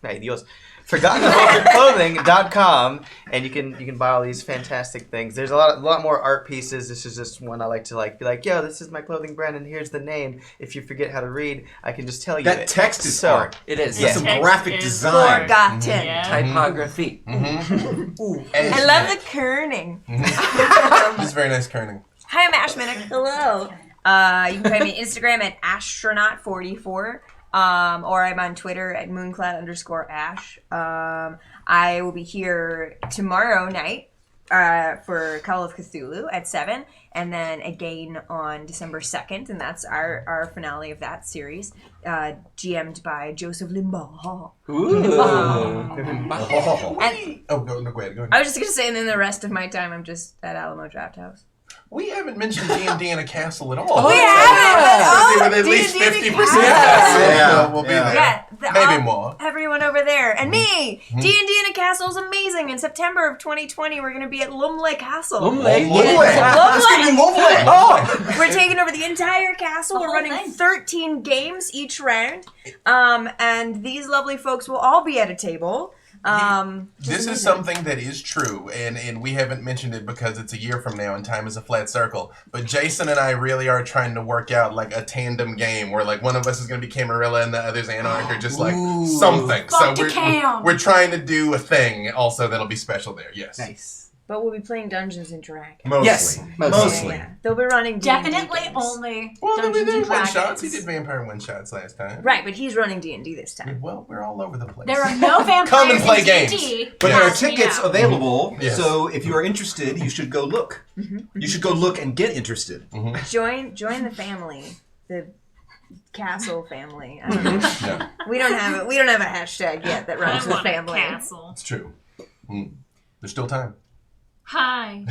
Speaker 7: Hey, Dios. ForgottenClothing.com, and you can buy all these fantastic things. There's a lot more art pieces. This is just one I like to be like, yo, this is my clothing brand, and here's the name. If you forget how to read, I can just tell you
Speaker 1: That
Speaker 7: it.
Speaker 1: text is art.
Speaker 10: It is.
Speaker 1: That's some graphic design.
Speaker 9: Forgotten.
Speaker 6: Yeah.
Speaker 10: Typography.
Speaker 9: I love the kerning.
Speaker 2: It's very nice kerning.
Speaker 9: Hi, I'm Ash Minnick. Hello. You can find me on Instagram at astronaut44. Or I'm on Twitter at mooncloud_ash. I will be here tomorrow night for Call of Cthulhu at 7, and then again on December 2nd, and that's our finale of that series, GM'd by Joseph Limbaugh.
Speaker 10: Ooh.
Speaker 2: Go ahead.
Speaker 9: I was just going to say, and then the rest of my time, I'm just at Alamo Draft House.
Speaker 2: We haven't mentioned D&D in a castle at all.
Speaker 9: Oh, we haven't!
Speaker 2: With at least
Speaker 9: D&D
Speaker 2: 50%. We'll be there.
Speaker 9: Yeah,
Speaker 2: Maybe more.
Speaker 9: Everyone over there. And me! D&D in a Castle is amazing. In September of 2020, we're going to be at Lumley Castle.
Speaker 10: Lumley?
Speaker 9: Oh! We're taking over the entire castle. We're running
Speaker 4: thing.
Speaker 9: 13 games each round. And these lovely folks will all be at a table.
Speaker 2: This is something that is true, and we haven't mentioned it because it's a year from now and time is a flat circle. But Jason and I really are trying to work out like a tandem game where like one of us is going to be Camarilla and the other's Anarch or just like something. So we're trying to do a thing also that'll be special there. Yes.
Speaker 10: Nice.
Speaker 9: But we'll be playing Dungeons and Dragons.
Speaker 1: Mostly.
Speaker 10: Yes, mostly.
Speaker 9: Yeah. They'll be running D&D
Speaker 4: Definitely
Speaker 9: games.
Speaker 4: only
Speaker 2: Well,
Speaker 4: Dungeons and
Speaker 2: one shots.
Speaker 4: Dragons.
Speaker 2: He did vampire one shots last time.
Speaker 9: Right, but he's running D&D this time.
Speaker 2: Well, we're all over the place.
Speaker 4: There are no vampires
Speaker 2: Come and play
Speaker 4: in
Speaker 2: games.
Speaker 4: D&D.
Speaker 1: But there are
Speaker 4: Catch me
Speaker 1: tickets
Speaker 4: out.
Speaker 1: available,
Speaker 2: Yes.
Speaker 1: so if you are interested, you should go look. You should go look and get interested.
Speaker 9: Join the family. The castle family. I don't know.
Speaker 2: Yeah,
Speaker 9: We don't have a hashtag yet that rhymes with family.
Speaker 6: Castle.
Speaker 2: it's true. There's still time.
Speaker 6: Hi.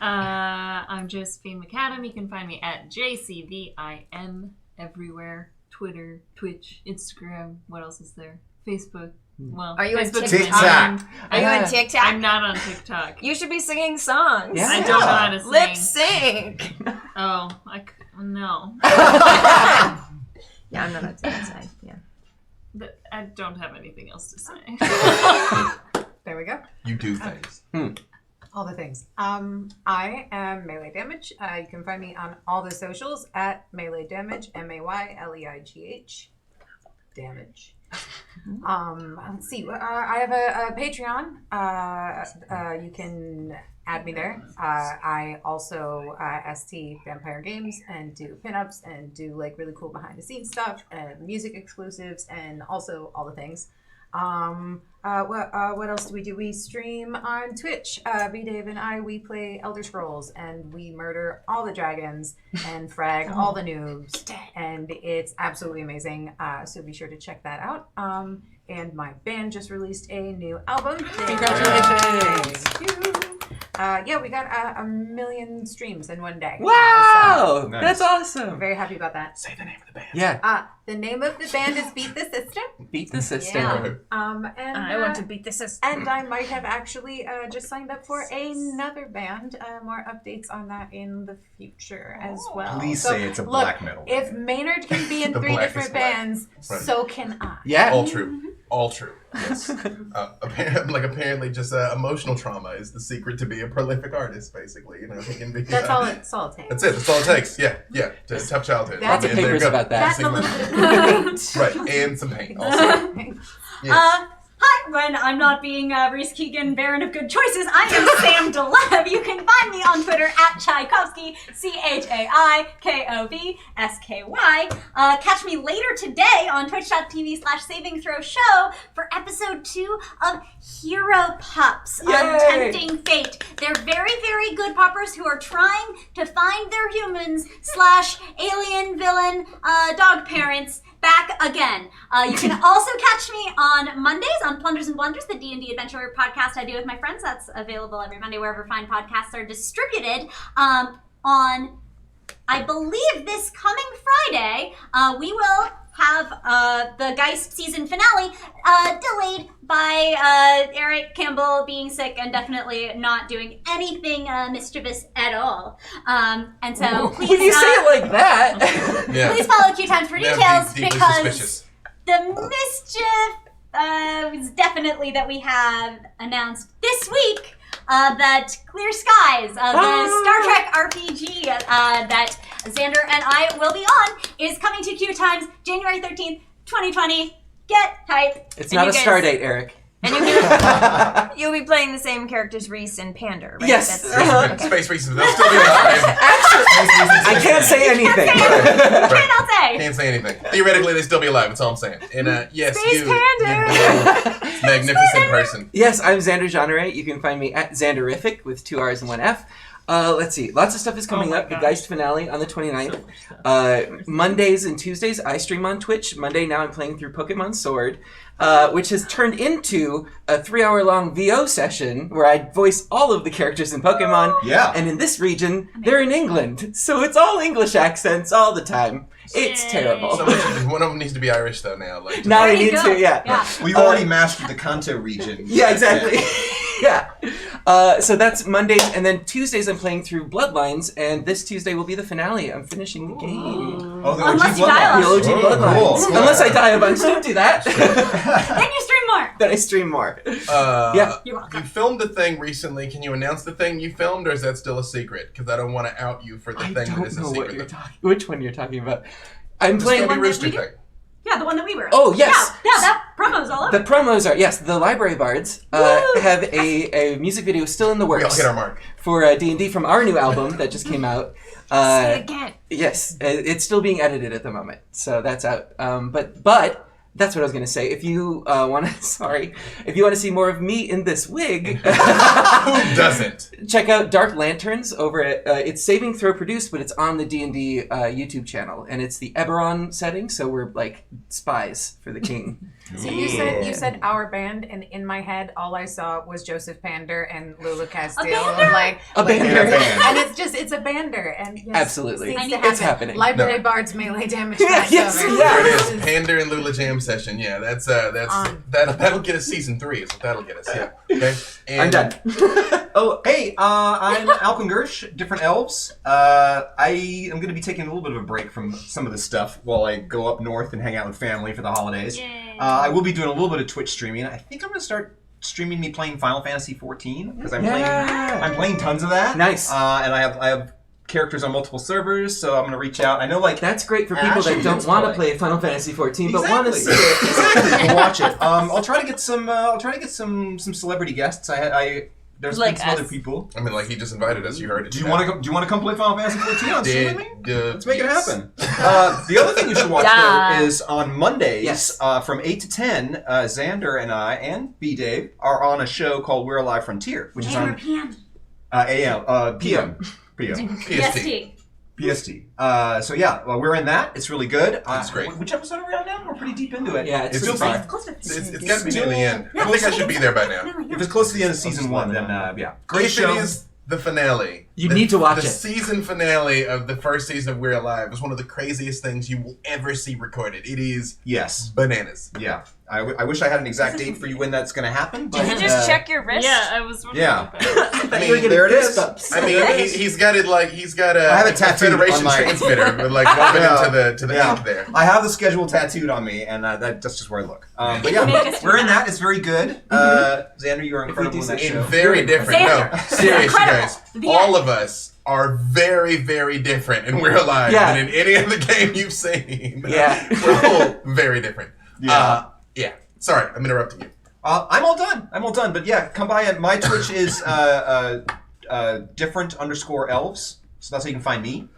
Speaker 6: I'm Josephine McAdam. You can find me at JCVIM everywhere. Twitter, Twitch, Instagram. What else is there? Facebook. Well,
Speaker 9: Are you on
Speaker 6: Facebook's
Speaker 9: TikTok?
Speaker 6: fine.
Speaker 9: Are you on TikTok?
Speaker 6: I'm not on TikTok.
Speaker 9: You should be singing songs.
Speaker 10: Yeah.
Speaker 6: I don't know how to sing.
Speaker 9: Lip sync.
Speaker 6: Oh, no.
Speaker 9: Yeah, I'm not on TikTok. Yeah.
Speaker 6: But I don't have anything else to say.
Speaker 8: There we go.
Speaker 2: You do things.
Speaker 8: All the things. I am Melee Damage. You can find me on all the socials at Melee Damage, MAYLEIGH Damage. Let's see. I have a Patreon. You can add me there. I also ST Vampire Games and do pinups and do like really cool behind the scenes stuff and music exclusives and also all the things. What else do we do? We stream on Twitch. B-Dave and I, we play Elder Scrolls and we murder all the dragons and frag all the noobs. And it's absolutely amazing. So be sure to check that out. And my band just released a new album.
Speaker 10: Congratulations!
Speaker 8: Thank you. Yeah, we got a million streams in one day.
Speaker 10: Wow!
Speaker 8: So
Speaker 1: Nice.
Speaker 10: That's awesome!
Speaker 8: I'm very happy about that.
Speaker 2: Say the name of the band.
Speaker 10: Yeah.
Speaker 8: The name of the band is Beat the System.
Speaker 10: Beat the system.
Speaker 8: Yeah. And
Speaker 9: I want to beat the system.
Speaker 8: And I might have actually just signed up for another band. More updates on that in the future as well.
Speaker 1: Please
Speaker 8: So,
Speaker 1: say it's a
Speaker 8: look,
Speaker 1: black metal band.
Speaker 8: If Maynard can be in
Speaker 2: The
Speaker 8: 3
Speaker 2: black is
Speaker 8: different
Speaker 2: black.
Speaker 8: bands,
Speaker 2: Right.
Speaker 8: so can I.
Speaker 10: Yeah.
Speaker 2: All true. All true. Yes. Apparently, just emotional trauma is the secret to be a prolific artist. Basically, you know, he can be.
Speaker 8: That's all it takes.
Speaker 2: That's it. That's all it takes. Yeah. Just tough childhood.
Speaker 10: Lots of
Speaker 2: And there you
Speaker 10: papers
Speaker 2: go.
Speaker 10: about that.
Speaker 8: That and a little bit of
Speaker 2: Right, and some paint. Also. Yes.
Speaker 4: Hi, when I'm not being Reese Keegan, Baron of Good Choices, I am Sam DeLev. You can find me on Twitter at Tchaikovsky, CHAIKOVSKY. Catch me later today on twitch.tv/Saving Throw Show for episode 2 of Hero Pups, Untempting Fate. They're very, very good puppers who are trying to find their humans/alien villain dog parents back again. You can also catch me on Mondays on Plunders and Blunders, the D&D adventure podcast I do with my friends. That's available every Monday wherever fine podcasts are distributed. On, I believe, this coming Friday, we will have the Geist season finale delayed by Eric Campbell being sick and definitely not doing anything mischievous at all. And so please,
Speaker 10: When you say it like that.
Speaker 2: Yeah.
Speaker 4: please follow QueueTimes for
Speaker 2: Yeah,
Speaker 4: details
Speaker 2: deeply
Speaker 4: because
Speaker 2: suspicious.
Speaker 4: The mischief is definitely that we have announced this week that Clear Skies, the Star Trek RPG that Xander and I will be on, is coming to QueueTimes January 13th, 2020. Get hype.
Speaker 10: It's not a star date, Eric.
Speaker 9: And you'll be playing the same characters, Reese and Pander, right?
Speaker 10: Yes.
Speaker 2: Space Reese, they'll still be alive.
Speaker 10: I can't say anything.
Speaker 4: Cannot say.
Speaker 2: Can't say anything. Theoretically, they still be alive. That's all I'm saying. And yes,
Speaker 9: Space
Speaker 2: you
Speaker 9: Pander.
Speaker 2: magnificent person.
Speaker 10: Yes, I'm Xander Genre. You can find me at Xanderific with 2 R's and 1 F. Let's see. Lots of stuff is coming up. The Geist finale on the 29th. Mondays and Tuesdays, I stream on Twitch. Monday, now I'm playing through Pokemon Sword, which has turned into a 3-hour-long VO session where I voice all of the characters in Pokemon.
Speaker 1: Yeah.
Speaker 10: And in this region, they're in England. So it's all English accents all the time. It's terrible.
Speaker 2: So one of them needs to be Irish, though, now. Like,
Speaker 10: now
Speaker 4: There
Speaker 10: they
Speaker 4: you
Speaker 10: need
Speaker 4: go.
Speaker 10: to, yeah.
Speaker 1: Well, you already mastered the Kanto region.
Speaker 10: Yeah, exactly. Yeah. So that's Mondays, and then Tuesdays I'm playing through Bloodlines, and this Tuesday will be the finale. I'm finishing the game.
Speaker 1: Oh, the
Speaker 4: Unless
Speaker 1: OG
Speaker 4: you die
Speaker 1: Bloodlines.
Speaker 4: on
Speaker 10: The OG Bloodlines.
Speaker 1: Cool.
Speaker 10: Unless I die a bunch, don't do that.
Speaker 4: Then you stream more.
Speaker 10: Then I stream more.
Speaker 2: yeah.
Speaker 4: You're welcome.
Speaker 2: You filmed the thing recently. Can you announce the thing you filmed, or is that still a secret? Because I don't want to out you for the
Speaker 10: I
Speaker 2: thing that
Speaker 10: don't
Speaker 2: is a
Speaker 10: know what
Speaker 2: secret.
Speaker 10: you're which one you're talking about. I'm
Speaker 2: The
Speaker 10: playing.
Speaker 2: Stubby
Speaker 4: one that
Speaker 2: Rooster
Speaker 4: we did?
Speaker 2: thing.
Speaker 4: Yeah, the one that we were on.
Speaker 10: Oh, yes.
Speaker 4: Yeah, that promo's all over.
Speaker 10: The promos are, yes, the Library Bards have a music video still in the
Speaker 2: We all
Speaker 10: works
Speaker 2: hit our mark.
Speaker 10: for D&D from our new album that just came out.
Speaker 9: Say it again.
Speaker 10: Yes, it's still being edited at the moment, so that's out. But that's what I was going to say. If you want to see more of me in this wig,
Speaker 2: Who doesn't?
Speaker 10: check out Dark Lanterns over at it's Saving Throw produced, but it's on the D&D YouTube channel, and it's the Eberron setting, so we're like spies for the king.
Speaker 8: So you said our band, and in my head, all I saw was Joseph Pander and Lula Castile.
Speaker 4: Bander?
Speaker 8: Like
Speaker 10: A bander.
Speaker 8: and it's a bander, and yes,
Speaker 10: Absolutely.
Speaker 8: seems to
Speaker 10: It's
Speaker 8: happen.
Speaker 10: happening.
Speaker 8: Library
Speaker 2: No.
Speaker 8: Bards melee damage.
Speaker 10: Yes,
Speaker 8: crossover.
Speaker 10: yeah.
Speaker 2: There it is. Pander and Lula Jam session. Yeah, that'll get us season 3. Is what that'll get us. Yeah. Okay. And
Speaker 10: I'm done.
Speaker 1: Oh, hey, I'm Alquin Gersh, Different Elves. I am going to be taking a little bit of a break from some of this stuff while I go up north and hang out with family for the holidays. I will be doing a little bit of Twitch streaming. I think I'm going to start streaming me playing Final Fantasy 14 because I'm playing tons of that.
Speaker 10: Nice.
Speaker 1: And I have characters on multiple servers, so I'm going to reach out. I know, like,
Speaker 10: That's great for people that don't want to play Final Fantasy 14 but want to see
Speaker 1: Exactly.
Speaker 10: it.
Speaker 1: Exactly. Watch it. I'll try to get some celebrity guests. There's
Speaker 11: Like
Speaker 1: been some other
Speaker 11: us.
Speaker 1: people.
Speaker 2: I mean, like he just invited us. You heard it.
Speaker 1: Do you want to go? Do you want to come play Final Fantasy 14 on stream with me? Let's make
Speaker 2: Yes.
Speaker 1: it happen. The other thing you should watch
Speaker 11: Yeah.
Speaker 1: though is on Mondays
Speaker 10: Yes.
Speaker 1: from 8 to 10. Xander and I and B Dave are on a show called We're a Live Frontier, which is
Speaker 4: AM or
Speaker 1: on
Speaker 4: PM?
Speaker 1: PM.
Speaker 4: PST.
Speaker 1: PST. So yeah, well, we're in that. It's really good.
Speaker 2: That's great.
Speaker 1: Which episode are we on now? We're pretty deep into it.
Speaker 10: Yeah, it's
Speaker 1: still
Speaker 10: pretty
Speaker 1: fine.
Speaker 10: fun.
Speaker 4: Close to
Speaker 2: It's got to be near the end. I think I should be there by now.
Speaker 1: If it's close to the end of season 1, then yeah, great
Speaker 2: If
Speaker 1: show.
Speaker 2: it is the finale.
Speaker 10: You need to watch
Speaker 2: the
Speaker 10: it.
Speaker 2: season finale of the first season of We're Alive is one of the craziest things you will ever see recorded. It is
Speaker 1: Yes.
Speaker 2: bananas.
Speaker 1: Yeah. I wish I had an exact date for you when that's going to happen. But,
Speaker 9: Did you just check your wrist?
Speaker 11: Yeah, I was wondering
Speaker 1: Yeah.
Speaker 11: about that.
Speaker 2: I mean,
Speaker 1: there it is.
Speaker 2: I mean, he's got it like he's got a,
Speaker 1: I have it tattooed
Speaker 2: Federation
Speaker 1: on my-
Speaker 2: transmitter with like woven into the ink there.
Speaker 1: I have the schedule tattooed on me, and that's just where I look. But yeah, we're in that. It's very good. Xander, you are incredible in that show.
Speaker 2: Very different.
Speaker 4: Xander.
Speaker 2: No, serious, you
Speaker 4: Incredible.
Speaker 2: guys.
Speaker 4: The
Speaker 2: All
Speaker 4: end.
Speaker 2: of us are very, very different, and we're alive.
Speaker 10: Yeah.
Speaker 2: And in any other game you've seen,
Speaker 10: Yeah.
Speaker 2: we're all very different.
Speaker 1: Yeah.
Speaker 2: Yeah. Sorry, I'm interrupting you.
Speaker 1: I'm all done. But yeah, come by. And my Twitch is different_elves. So that's how you can find me.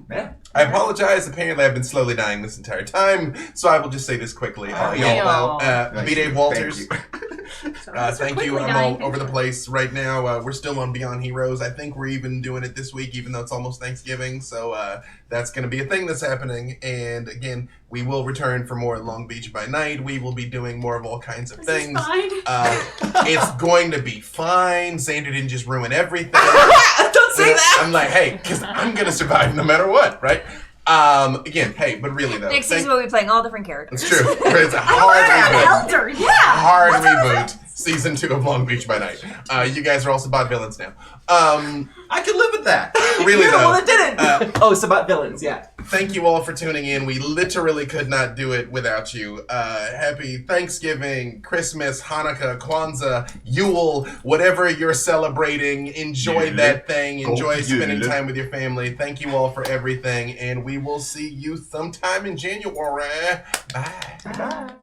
Speaker 1: Yeah.
Speaker 2: I apologize. Apparently, I've been slowly dying this entire time, so I will just say this quickly. B. Dave Walters. Thank you. I'm all over the place right now. We're still on Beyond Heroes. I think we're even doing it this week, even though it's almost Thanksgiving. So that's going to be a thing that's happening. And again, we will return for more Long Beach by Night. We will be doing more of all kinds of things. It's going to be fine. Xander didn't just ruin everything.
Speaker 10: Don't say that!
Speaker 2: I'm like, hey, because I'm going to survive no matter what, right? Again, hey, but really though.
Speaker 9: Next season we'll be playing all different characters.
Speaker 2: It's true. It's a hard reboot.
Speaker 4: Elder, yeah.
Speaker 2: Hard reboot. Season 2 of Long Beach by Night. You guys are also bot villains now.
Speaker 1: I could live with that.
Speaker 2: Really
Speaker 10: Yeah,
Speaker 2: though.
Speaker 10: well, it didn't. Oh, it's about villains, yeah.
Speaker 2: Thank you all for tuning in. We literally could not do it without you. Happy Thanksgiving, Christmas, Hanukkah, Kwanzaa, Yule, whatever you're celebrating. Enjoy that thing. Enjoy spending time with your family. Thank you all for everything, and we will see you sometime in January. Bye.
Speaker 7: Bye.